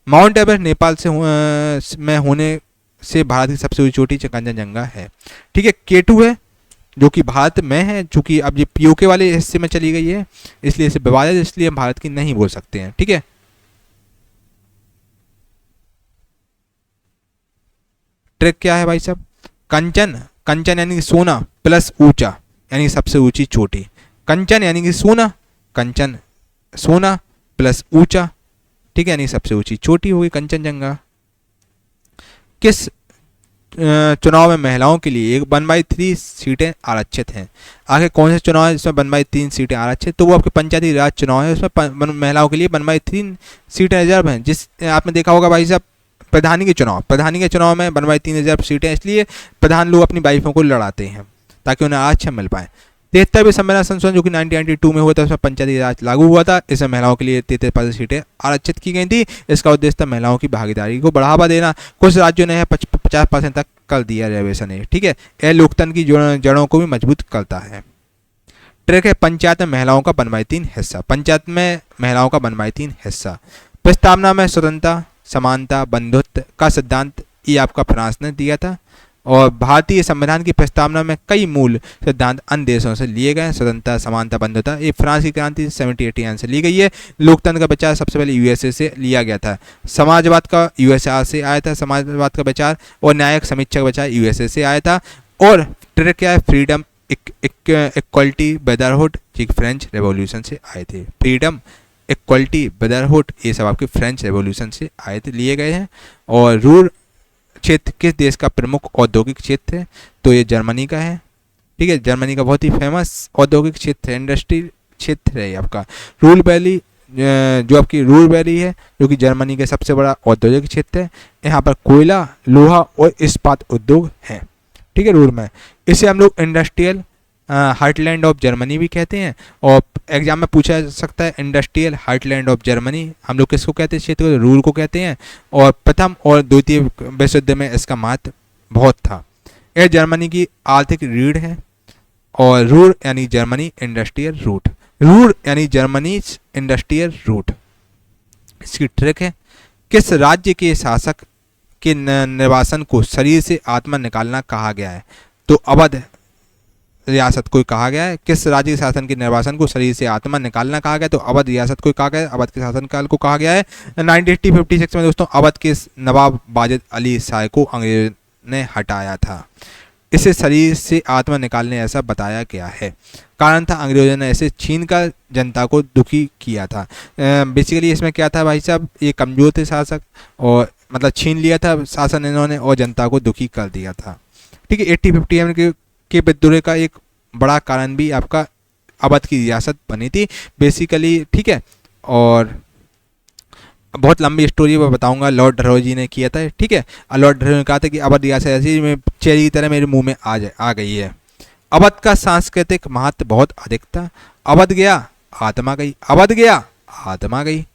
माउंट एवरेस्ट नेपाल से में होने से भारत की सबसे ऊंची चोटी कंचनजंगा है। ठीक है, K2 है जो कि भारत में है, चूंकि अब ये पीओके वाले हिस्से में चली गई है, इसलिए इसे विवादित, इसलिए हम भारत की नहीं बोल सकते हैं। ठीक है, ट्रिक क्या है भाई साहब? कंचन यानी कि सोना प्लस ऊंचा यानी सबसे ऊंची चोटी। कंचन यानी कि सोना, कंचन सोना प्लस ऊंचा, ठीक है, यानी सबसे ऊंची चोटी होगी कंचनजंगा। किस चुनाव में महिलाओं के लिए 1/3 सीटें आरक्षित हैं? आगे कौन से चुनाव है जिसमें 1/3 सीटें आरक्षित? तो वो आपके पंचायती राज चुनाव है, उसमें महिलाओं के लिए 1/3 सीटें रिजर्व हैं। जिस आपने देखा होगा भाई साहब प्रधानी के चुनाव में 1/3 रिजर्व सीटें, इसलिए प्रधान लोग अपनी वाइफों को लड़ाते हैं ताकि उन्हें आरक्षण मिल पाए। 73वें संविधान संशोधन जो कि 1992 में हुआ था, उसमें पंचायती राज लागू हुआ था। इसमें महिलाओं के लिए 33% सीटें आरक्षित की गई थी। इसका उद्देश्य था महिलाओं की भागीदारी को बढ़ावा देना। कुछ राज्यों ने 50% तक कर दिया रिजर्वेशन है। ठीक है, यह लोकतंत्र की जड़ों को भी मजबूत करता है। ट्रिक है पंचायत में महिलाओं का 1/3 हिस्सा। पंचायत में महिलाओं का 1/3 हिस्सा। प्रस्तावना में स्वतंत्रता, समानता, बंधुत्व का सिद्धांत ये आपका फ्रांस ने दिया था। और भारतीय संविधान की प्रस्तावना में कई मूल सिद्धांत अन्य देशों से लिए गए हैं। स्वतंत्रता, समानता, बंधुता ये फ्रांस की क्रांति 1789 से ली गई है। लोकतंत्र का विचार सबसे पहले यूएसए से लिया गया था। समाजवाद का यूएसए से आया था समाजवाद का विचार, और न्यायिक समीक्षा का विचार यूएसए से आया था। और ट्रिक क्या है? फ्रीडम, इक्वलिटी, ब्रदरहुड ये फ्रेंच रेवोल्यूशन से आए थे। फ्रीडम, इक्वलिटी, ब्रदरहुड ये सब आपके फ्रेंच रेवोल्यूशन से आए थे, लिए गए हैं। और रूर क्षेत्र किस देश का प्रमुख औद्योगिक क्षेत्र है? तो ये जर्मनी का है। ठीक है, जर्मनी का बहुत ही फेमस औद्योगिक क्षेत्र है, इंडस्ट्री क्षेत्र है आपका। रूर वैली जो आपकी रूर वैली है जो कि जर्मनी का सबसे बड़ा औद्योगिक क्षेत्र है। यहाँ पर कोयला, लोहा और इस्पात उद्योग हैं। ठीक है, रूर में इसे हम लोग इंडस्ट्रियल हार्टलैंड ऑफ जर्मनी भी कहते हैं। और एग्जाम में पूछा जा सकता है इंडस्ट्रियल हार्टलैंड ऑफ जर्मनी हम लोग किसको कहते हैं? क्षेत्र को रूर को कहते हैं। और प्रथम और द्वितीय विश्व युद्ध में इसका महत्व बहुत था। यह जर्मनी की आर्थिक रीढ़ है। और रूर यानी जर्मनी इंडस्ट्रियल रूट, रूर यानी जर्मनी इंडस्ट्रियल रूट। इसकी ट्रिक है किस राज्य के शासक के निर्वासन को शरीर से आत्मा निकालना कहा गया है? तो अवध रियासत को कहा गया है। किस राज्य के शासन के निर्वासन को शरीर से आत्मा निकालना कहा गया? तो अवध रियासत को कहा गया है, अवध के शासनकाल को कहा गया है। 1956 में दोस्तों अवध के नवाब वाजिद अली शाह को अंग्रेजों ने हटाया था। इसे शरीर से आत्मा निकालने ऐसा बताया गया है। कारण था अंग्रेजों ने ऐसे छीन कर जनता को दुखी किया था। बेसिकली इसमें क्या था भाई साहब, ये कमजोर थे शासक और मतलब छीन लिया था शासन इन्होंने और जनता को दुखी कर दिया था। ठीक है, 1857 के विद्रोह का एक बड़ा कारण भी आपका अवध की रियासत बनी थी बेसिकली। ठीक है, और बहुत लंबी स्टोरी मैं बताऊंगा, लॉर्ड डलहौजी ने किया था। ठीक है, लॉर्ड डलहौजी ने कहा था कि अवध रियासत ऐसी में चेरी की तरह मेरे मुंह में आ गई है। अवध का सांस्कृतिक महत्व बहुत अधिक था। अवध गया आत्मा गई, अवध गया आत्मा गई।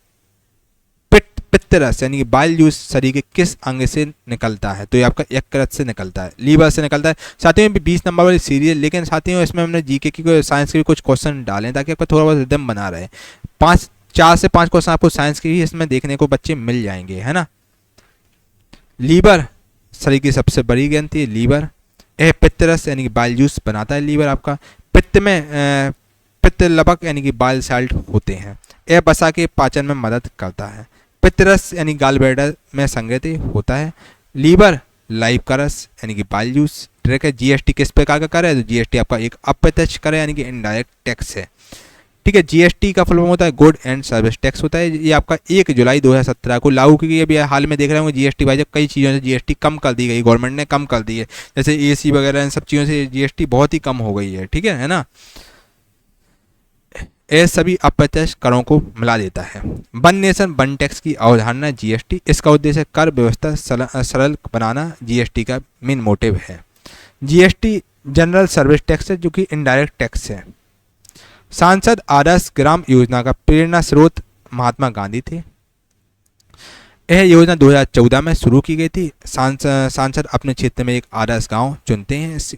पित्तरस यानी कि बाइल जूस शरीर के किस अंग से निकलता है? तो ये आपका यकृत से निकलता है, लीवर से निकलता है। साथियों में 20 नंबर वाली सीरीज, लेकिन साथियों इसमें हमने जीके की साइंस के भी कुछ क्वेश्चन डालें ताकि आपका थोड़ा बहुत रिदम बना रहे। 4 से 5 क्वेश्चन आपको साइंस के ही इसमें देखने को बच्चे मिल जाएंगे, है ना। लीवर शरीर की सबसे बड़ी ग्रंथि है लीवर। यह पित्तरस यानी कि बाइल जूस बनाता है लीवर आपका। पित्त में पित्त लबक यानी कि बाइल साल्ट होते हैं। यह वसा के पाचन में मदद करता है। पित्तरस यानी गाल ब्लैडर में संग्रहित होता है। लीवर लाइव का रस यानी कि बाइल जूस। ट्रिक है, जीएसटी किस प्रकार का कर है? तो जीएसटी आपका एक अप्रत्यक्ष कर है यानी कि इनडायरेक्ट टैक्स है। ठीक है, जीएसटी का फुल फॉर्म होता है गुड एंड सर्विस टैक्स होता है। ये आपका 1 जुलाई 2017 को लागू की गई। अभी हाल में देख रहे होंगे जीएसटी भाई जब कई चीज़ों से जीएसटी कम कर दी गई, गवर्नमेंट ने कम कर दी है, जैसे एसी वगैरह इन सब चीज़ों से जीएसटी बहुत ही कम हो गई है। ठीक है ना। ये सभी अप्रत्यक्ष करों को मिला देता है। वन नेशन वन टैक्स की अवधारणा जीएसटी, इसका उद्देश्य कर व्यवस्था सरल बनाना जीएसटी का मेन मोटिव है। जीएसटी जनरल सर्विस टैक्स है जो कि इनडायरेक्ट टैक्स है। सांसद आदर्श ग्राम योजना का प्रेरणा स्रोत महात्मा गांधी थे। यह योजना 2014 में शुरू की गई थी। सांसद अपने क्षेत्र में एक आदर्श गांव चुनते हैं इस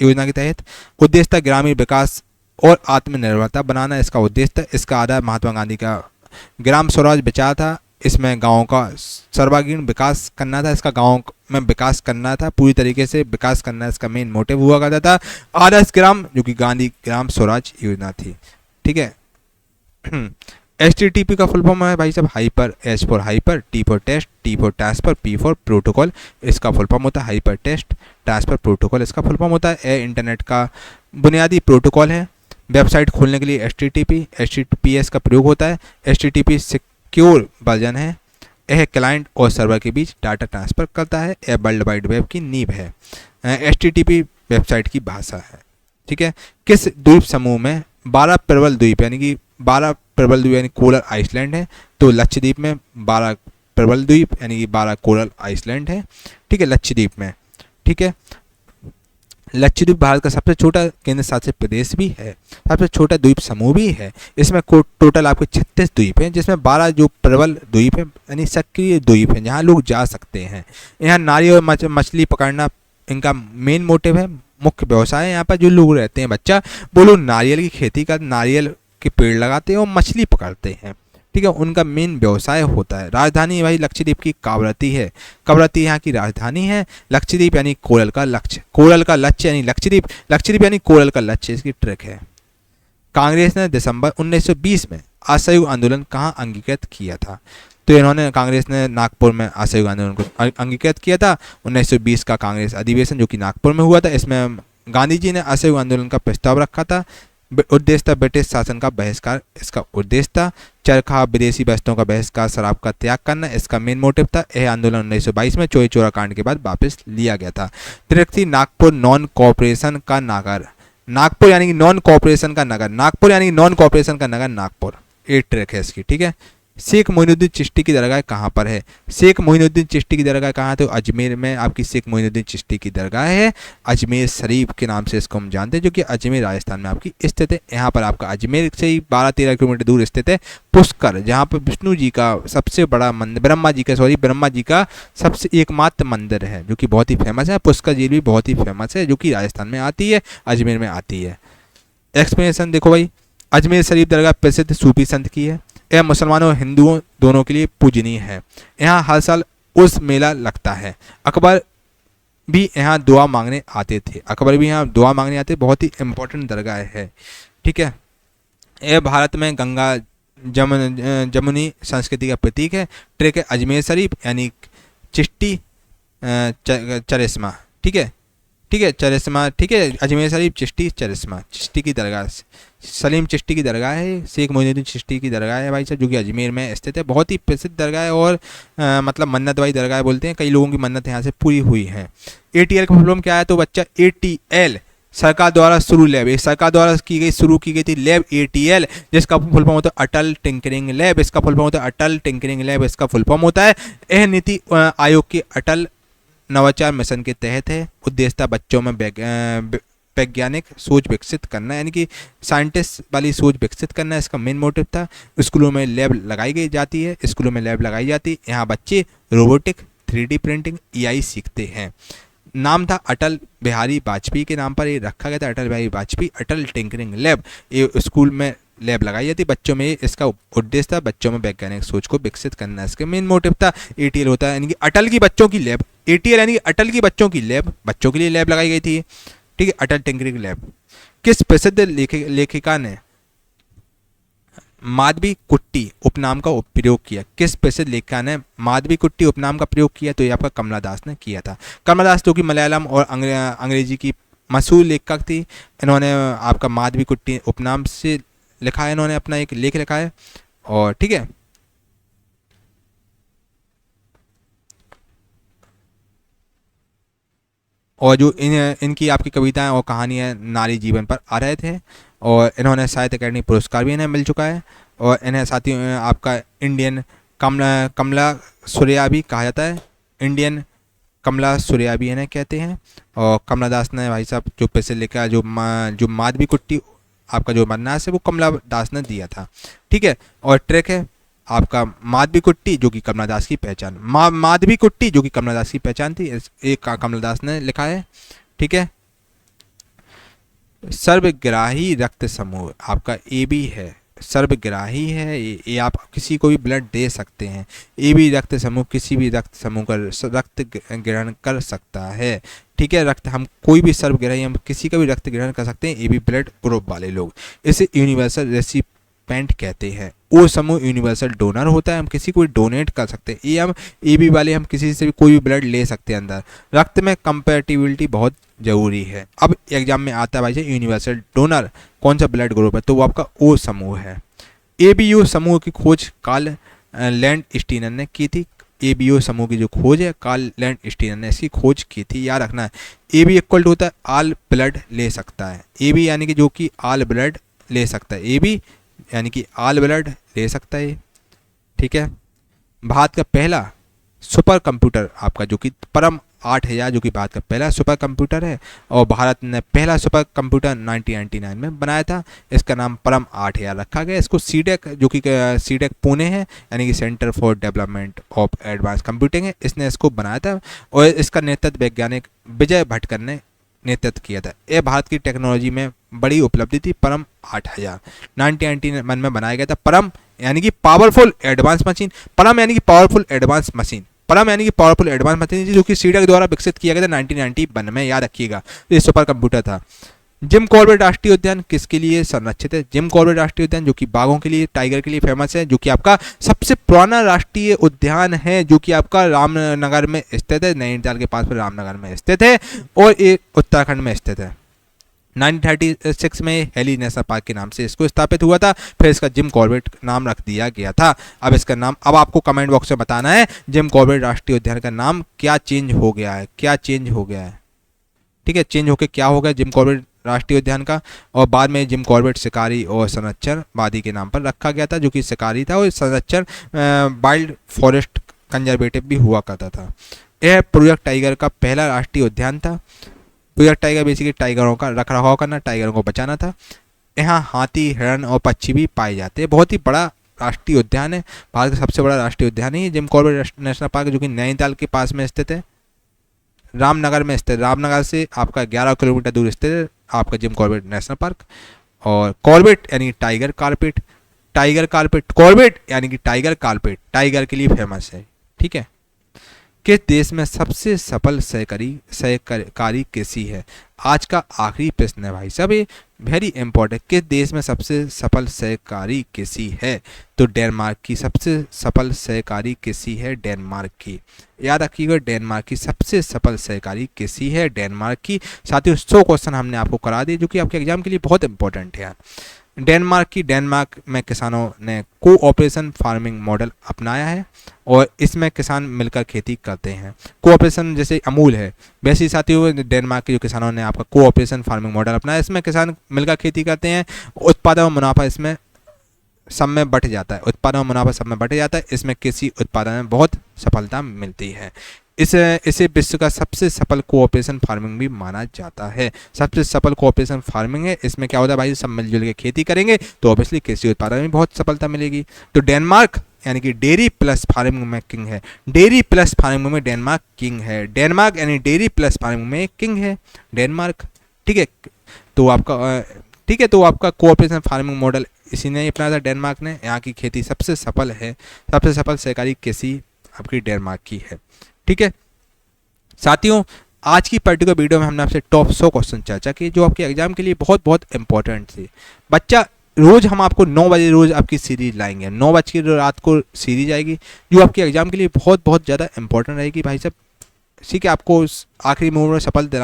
योजना के तहत। उद्देश्य था ग्रामीण विकास और आत्मनिर्भरता बनाना, इसका उद्देश्य था। इसका आधार महात्मा गांधी का ग्राम स्वराज विचार था। इसमें गाँव का सर्वांगीण विकास करना था, इसका गाँव में विकास करना था, पूरी तरीके से विकास करना इसका मेन मोटिव हुआ करता था। आदर्श ग्राम जो कि गांधी ग्राम स्वराज योजना थी। ठीक है। HTTP का फुल फॉर्म है भाई साहब hyper, H for hyper, T for test, T for transfer, P for protocol. इसका फुल फॉर्म होता है हाइपर टेस्ट ट्रांसफर प्रोटोकॉल, इसका फुल फॉर्म होता है। इंटरनेट का बुनियादी प्रोटोकॉल है। वेबसाइट खोलने के लिए HTTPS का प्रयोग होता है। HTTP सिक्योर वर्जन है। यह क्लाइंट और सर्वर के बीच डाटा ट्रांसफर करता है। यह वर्ल्ड वाइड वेब की नींव है। HTTP वेबसाइट की भाषा है। ठीक है। किस द्वीप समूह में 12 प्रबल द्वीप यानी कि 12 प्रबल द्वीप यानी कोरल आइसलैंड है? तो लक्षद्वीप में 12 प्रबल द्वीप यानी कि 12 कोरल आइसलैंड है। ठीक है, लक्षद्वीप में। ठीक है, लक्षद्वीप भारत का सबसे छोटा केंद्र शासित प्रदेश भी है, सबसे छोटा द्वीप समूह भी है। इसमें टोटल आपके 36 द्वीप हैं, जिसमें 12 जो प्रबल द्वीप हैं यानी सक्रिय द्वीप हैं जहां लोग जा सकते हैं। यहाँ नारियल और मछली पकड़ना इनका मेन मोटिव है, मुख्य व्यवसाय है। यहाँ पर जो लोग रहते हैं बच्चा वो लोग नारियल की खेती का, नारियल के पेड़ लगाते हैं और मछली पकड़ते हैं। ठीक है, उनका मेन व्यवसाय होता है। राजधानी भाई लक्षद्वीप की कावरत्ती है। कावरत्ती यहाँ की राजधानी है। लक्षद्वीप यानी कोरल का लक्ष्य, कोरल का लक्ष्य यानी लक्षद्वीप, लक्षद्वीप यानी कोरल का लक्ष्य, इसकी ट्रिक है। कांग्रेस ने दिसंबर 1920 में असहयोग आंदोलन कहाँ अंगीकृत किया था? तो इन्होंने कांग्रेस ने नागपुर में असहयोग आंदोलन को अंगीकृत किया था। 1920 का कांग्रेस अधिवेशन जो कि नागपुर में हुआ था, इसमें गांधी जी ने असहयोग आंदोलन का प्रस्ताव रखा था। उद्देश्य था ब्रिटिश शासन का बहिष्कार, इसका उद्देश्य था। चरखा, विदेशी वस्तुओं का बहिष्कार, शराब का त्याग करना, इसका मेन मोटिव था। यह आंदोलन 1922 में चोरी चोरा कांड के बाद वापस लिया गया था। ट्रिक थी नागपुर नॉन कॉपरेशन का नगर, नागपुर यानी कि नॉन कॉपरेशन का नगर, नागपुर यानी कि नॉन कॉपरेशन का नगर नागपुर, ये ट्रिक है इसकी। ठीक है। शेख मोइनुद्दीन चिश्ती की दरगाह कहाँ पर है? शेख मोइनुद्दीन चिश्ती की दरगाह कहाँ है? तो अजमेर में आपकी शेख मोइनुद्दीन चिश्ती की दरगाह है। अजमेर शरीफ के नाम से इसको हम जानते हैं, जो कि अजमेर राजस्थान में आपकी स्थित है। यहाँ पर आपका अजमेर से ही 12-13 किलोमीटर दूर स्थित है पुष्कर, जहाँ पर विष्णु जी का सबसे बड़ा मंदिर, ब्रह्मा जी का सबसे एकमात्र मंदिर है जो कि बहुत ही फेमस है। पुष्कर झील भी बहुत ही फेमस है जो कि राजस्थान में आती है, अजमेर में आती है। एक्सप्लेनेशन देखो भाई, अजमेर शरीफ दरगाह प्रसिद्ध सूफी संत की है। यह मुसलमानों और हिंदुओं दोनों के लिए पूजनीय है। यहाँ हर साल उस मेला लगता है। अकबर भी यहाँ दुआ मांगने आते थे, अकबर भी यहाँ दुआ मांगने आते, बहुत ही इंपॉर्टेंट दरगाह है। ठीक है, यह भारत में गंगा जमुनी संस्कृति का प्रतीक है। ट्रेक है अजमेर शरीफ यानी चिश्ती चरिश्मा। ठीक है, ठीक है, चरिश्मा, ठीक है, अजमेर शरीफ चिश्ती चरिश्मा, चिश्ती की दरगाह, सलीम चिश्ती की दरगाह है, शेख मोइनुद्दीन चिश्ती की दरगाह है भाई साहब, जो कि अजमेर में स्थित है। बहुत ही प्रसिद्ध दरगाह है और मतलब मन्नत वाली दरगाह बोलते हैं, कई लोगों की मन्नत यहाँ से पूरी हुई है। ATL का फुल फॉर्म क्या है? तो बच्चा ATL सरकार द्वारा शुरू लैब, ये सरकार द्वारा शुरू की गई थी लैब ATL, जिसका फुल फॉर्म होता है अटल टिंकरिंग लैब। इसका फुल फॉर्म होता है अटल टिंकरिंग लैब, इसका फुल फॉर्म होता है। यह नीति आयोग के अटल नवाचार मिशन के तहत है। उद्देश्य बच्चों में वैज्ञानिक सोच विकसित करना, यानी कि साइंटिस्ट वाली सोच विकसित करना, इसका मेन मोटिव था। स्कूलों में लैब लगाई जाती है, स्कूलों में लैब लगाई जाती है। यहाँ बच्चे रोबोटिक, 3D प्रिंटिंग, EI सीखते हैं। नाम था अटल बिहारी वाजपेयी के नाम पर ये रखा गया था, अटल बिहारी वाजपेयी अटल टिंकरिंग लैब। ये स्कूल में लैब लगाई जाती, बच्चों में इसका उद्देश्य था बच्चों में वैज्ञानिक सोच को विकसित करना, इसका मेन मोटिव था। ATL होता है यानी कि अटल की बच्चों की लैब, ATL यानी कि अटल की बच्चों की लैब, बच्चों के लिए लैब लगाई गई थी। ठीक है, अटल टिंकरिंग लैब। किस प्रसिद्ध लेखिका ने माधवी कुट्टी उपनाम का प्रयोग किया? किस प्रसिद्ध लेखिका ने माधवी कुट्टी उपनाम का प्रयोग किया? तो ये आपका कमला दास ने किया था। कमला दास जो कि मलयालम और अंग्रेजी की मशहूर लेखक थी, इन्होंने आपका माधवी कुट्टी उपनाम से लिखा है, इन्होंने अपना एक लेख लिखा है। और ठीक है, और जो इनकी आपकी कविताएं और कहानियां नारी जीवन पर आधारित है, और इन्होंने साहित्य अकादमी पुरस्कार भी इन्हें मिल चुका है। और इन्हें साथ ही आपका इंडियन कमला सूर्या भी कहा जाता है, इंडियन कमला सूर्या भी इन्हें कहते हैं। और कमला दास ने भाई साहब जो पैसे लिखा, जो माधवी कुट्टी आपका जो मन्नास है वो कमला दास ने दिया था। ठीक है, और ट्रैक है आपका माधवी कुट्टी जो कि कमला दास की पहचान, माधवी कुट्टी जो कि कमला दास की पहचान थी, एक कमला दास ने लिखा है। ठीक है, सर्वग्राही रक्त समूह आपका AB है, सर्वग्राही है ये आप किसी को भी ब्लड दे सकते हैं। AB रक्त समूह किसी भी रक्त समूह का रक्त ग्रहण कर सकता है। ठीक है, रक्त हम कोई भी सर्वग्राही, हम किसी का भी रक्त ग्रहण कर सकते हैं, AB ब्लड ग्रुप वाले लोग। इसे यूनिवर्सल रेसिपेंट कहते हैं। O समूह यूनिवर्सल डोनर होता है, हम किसी को भी डोनेट कर सकते हैं। हम AB वाले हम किसी से भी कोई भी ब्लड ले सकते हैं अंदर। रक्त में कंपैटिबिलिटी बहुत जरूरी है। अब एग्जाम में आता है भाई यूनिवर्सल डोनर कौन सा ब्लड ग्रुप है, तो वो आपका O समूह है। ABO समूह की खोज कार्ल लैंडस्टीनर ने की थी। ABO समूह की जो खोज है कार्ल लैंडस्टीनर ने इसकी खोज की थी, याद रखना है। AB इक्वल टू होता है ऑल ब्लड ले सकता है, AB यानी कि जो कि ऑल ब्लड ले सकता है, AB यानी कि ऑल ब्लड ले सकता है। ठीक है, भारत का पहला सुपर कंप्यूटर आपका जो कि परम 8000 जो कि भारत का पहला सुपर कंप्यूटर है, और भारत ने पहला सुपर कंप्यूटर 1999 में बनाया था। इसका नाम परम 8000 रखा गया। इसको सीडेक जो कि सीडेक पुणे है, यानी कि centre for development of advance computing है, इसने इसको बनाया था। और इसका नेतृत्व वैज्ञानिक विजय भटकर ने नेतृत्व किया था। यह भारत की टेक्नोलॉजी में बड़ी उपलब्धि थी। परम 8000 1991 में बनाया गया था। परम यानी कि पावरफुल एडवांस मशीन, परम यानी कि पावरफुल एडवांस मशीन, परम यानी कि पावरफुल एडवांस मशीन जो कि सीडेक द्वारा विकसित किया गया था 1991 में, याद रखिएगा। ये सुपर कंप्यूटर था। जिम कॉर्बेट राष्ट्रीय उद्यान किसके लिए संरक्षित है? जिम कॉर्बेट राष्ट्रीय उद्यान जो कि बाघों के लिए, टाइगर के लिए फेमस है, जो कि आपका सबसे पुराना राष्ट्रीय उद्यान है, जो कि आपका रामनगर में स्थित है, नैनीताल के पास में रामनगर में स्थित है, और ये उत्तराखंड में स्थित है। 1936 में हेली नेशनल पार्क के नाम से इसको स्थापित हुआ था, फिर इसका जिम कॉर्बेट नाम रख दिया गया था। अब इसका नाम, अब आपको कमेंट बॉक्स में बताना है जिम कॉर्बेट राष्ट्रीय उद्यान का नाम क्या चेंज हो गया है, क्या चेंज हो गया है। ठीक है, चेंज होकर क्या हो गया जिम कॉर्बेट राष्ट्रीय उद्यान का। और बाद में जिम कॉर्बेट शिकारी और संरक्षणवादी के नाम पर रखा गया था, जो कि शिकारी था और संरक्षण वाइल्ड फॉरेस्ट कंजर्वेटिव भी हुआ करता था। यह प्रोजेक्ट टाइगर का पहला राष्ट्रीय उद्यान था। प्रोजेक्ट टाइगर बेसिकली टाइगरों का रखरखाव करना, टाइगरों को बचाना था। यहाँ हाथी, हिरण और पक्षी भी पाए जाते हैं। बहुत ही बड़ा राष्ट्रीय उद्यान है, भारत का सबसे बड़ा राष्ट्रीय उद्यान है जिम कॉर्बेट नेशनल पार्क, जो कि नैनीताल के पास में स्थित है, रामनगर में स्थित। रामनगर से आपका 11 किलोमीटर दूर स्थित है आपका जिम कॉर्बेट नेशनल पार्क। और कॉर्बेट यानी tiger carpet, tiger carpet, Corbett यानी कि टाइगर कार्पेट, टाइगर के लिए फेमस है। ठीक है, किस देश में सबसे सफल सहकारी कृषि है? आज का आखिरी प्रश्न है भाई साहब, ये वेरी इंपॉर्टेंट। किस देश में सबसे सफल सहकारी कृषि है? तो डेनमार्क की सबसे सफल सहकारी कृषि है डेनमार्क की। याद रखिएगा, डेनमार्क की सबसे सफल सहकारी कृषि है डेनमार्क की। साथियों 100 क्वेश्चन हमने आपको करा दिए जो कि आपके एग्जाम के लिए बहुत इंपॉर्टेंट है। डेनमार्क में किसानों ने कोऑपरेशन फार्मिंग मॉडल अपनाया है और इसमें किसान मिलकर खेती करते हैं। कोऑपरेशन जैसे अमूल है, वैसे ही साथियों डेनमार्क के जो किसानों ने आपका कोऑपरेशन फार्मिंग मॉडल अपनाया, इसमें किसान मिलकर खेती करते हैं। उत्पादन और मुनाफा इसमें सब में बढ़ जाता है, उत्पादन और मुनाफा सब में बढ़ जाता है। इसमें कृषि उत्पादन में बहुत सफलता मिलती है। इसे विश्व का सबसे सफल कोऑपरेशन फार्मिंग भी माना जाता है। सबसे सफल कोऑपरेशन फार्मिंग है। इसमें क्या होता है भाई, सब मिलजुल के खेती करेंगे तो ऑब्वियसली कृषि उत्पादन में बहुत सफलता मिलेगी। तो डेनमार्क यानी कि डेयरी प्लस फार्मिंग में किंग है। डेयरी प्लस फार्मिंग में डेनमार्क किंग है। डेनमार्क यानी डेयरी प्लस फार्मिंग में किंग है डेनमार्क। ठीक है, तो आपका कोऑपरेशन फार्मिंग मॉडल इसी ने अपनाया था डेनमार्क ने। यहाँ की खेती सबसे सफल है, सबसे सफल सहकारी कृषि आपकी डेनमार्क की है। ठीक है साथियों, आज की पर्टिकुलर वीडियो में हमने आपसे टॉप 100 क्वेश्चन चर्चा की जो आपके एग्जाम के लिए बहुत बहुत इंपॉर्टेंट थे। बच्चा रोज हम आपको 9 बजे रोज आपकी सीरीज लाएंगे, 9 बजे की रात को सीरीज आएगी जो आपके एग्जाम के लिए बहुत बहुत ज़्यादा इंपॉर्टेंट रहेगी भाई साहब। ठीक है, आपको आखिरी मोड़ में सफलता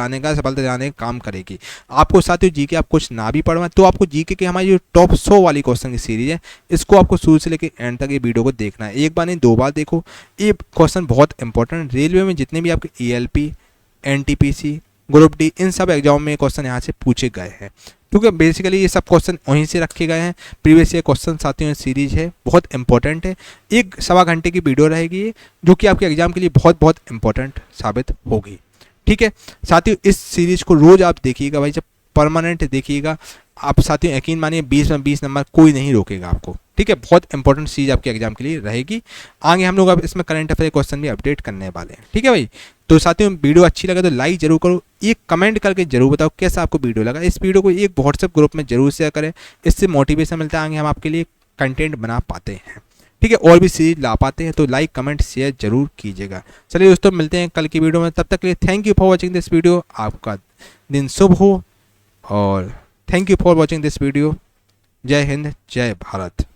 दिलाने का काम करेगी। आपको साथियों जीके आप कुछ ना भी पढ़वा तो आपको जीके के हमारी जो टॉप 100 वाली क्वेश्चन की सीरीज है इसको आपको शुरू से लेकर एंड तक ये वीडियो को देखना है। एक बार नहीं 2 बार देखो, ये क्वेश्चन बहुत इंपॉर्टेंट। रेलवे में जितने भी आपके ELP, NTPC, ग्रुप डी, इन सब एग्जाम में क्वेश्चन यहाँ से पूछे गए हैं क्योंकि बेसिकली ये सब क्वेश्चन वहीं से रखे गए हैं। प्रीवियस ईयर क्वेश्चन साथियों सीरीज है, बहुत इंपॉर्टेंट है। 1 सवा घंटे की वीडियो रहेगी जो कि आपके एग्जाम के लिए बहुत बहुत इंपॉर्टेंट साबित होगी। ठीक है साथियों, इस सीरीज को रोज आप देखिएगा भाई, जब परमानेंट देखिएगा आप साथियों, यकीन मानिए 20 में 20 नंबर कोई नहीं रोकेगा आपको। ठीक है, बहुत इंपॉर्टेंट चीज़ आपके एग्जाम के लिए रहेगी। आगे हम लोग अब इसमें करंट अफेयर क्वेश्चन भी अपडेट करने वाले हैं। ठीक है भाई, तो साथियों वीडियो अच्छी लगे तो लाइक जरूर करो, एक कमेंट करके जरूर बताओ कैसा आपको वीडियो लगा। इस वीडियो को एक व्हाट्सएप ग्रुप में जरूर शेयर करें, इससे मोटिवेशन मिलता है, आगे हम आपके लिए कंटेंट बना पाते हैं। ठीक है, और भी सीरीज ला पाते हैं, तो लाइक कमेंट शेयर जरूर कीजिएगा। चलिए दोस्तों, मिलते हैं कल की वीडियो में, तब तक के लिए thank you for watching this video. आपका दिन शुभ हो और thank you for watching this video. जय हिंद, जय भारत।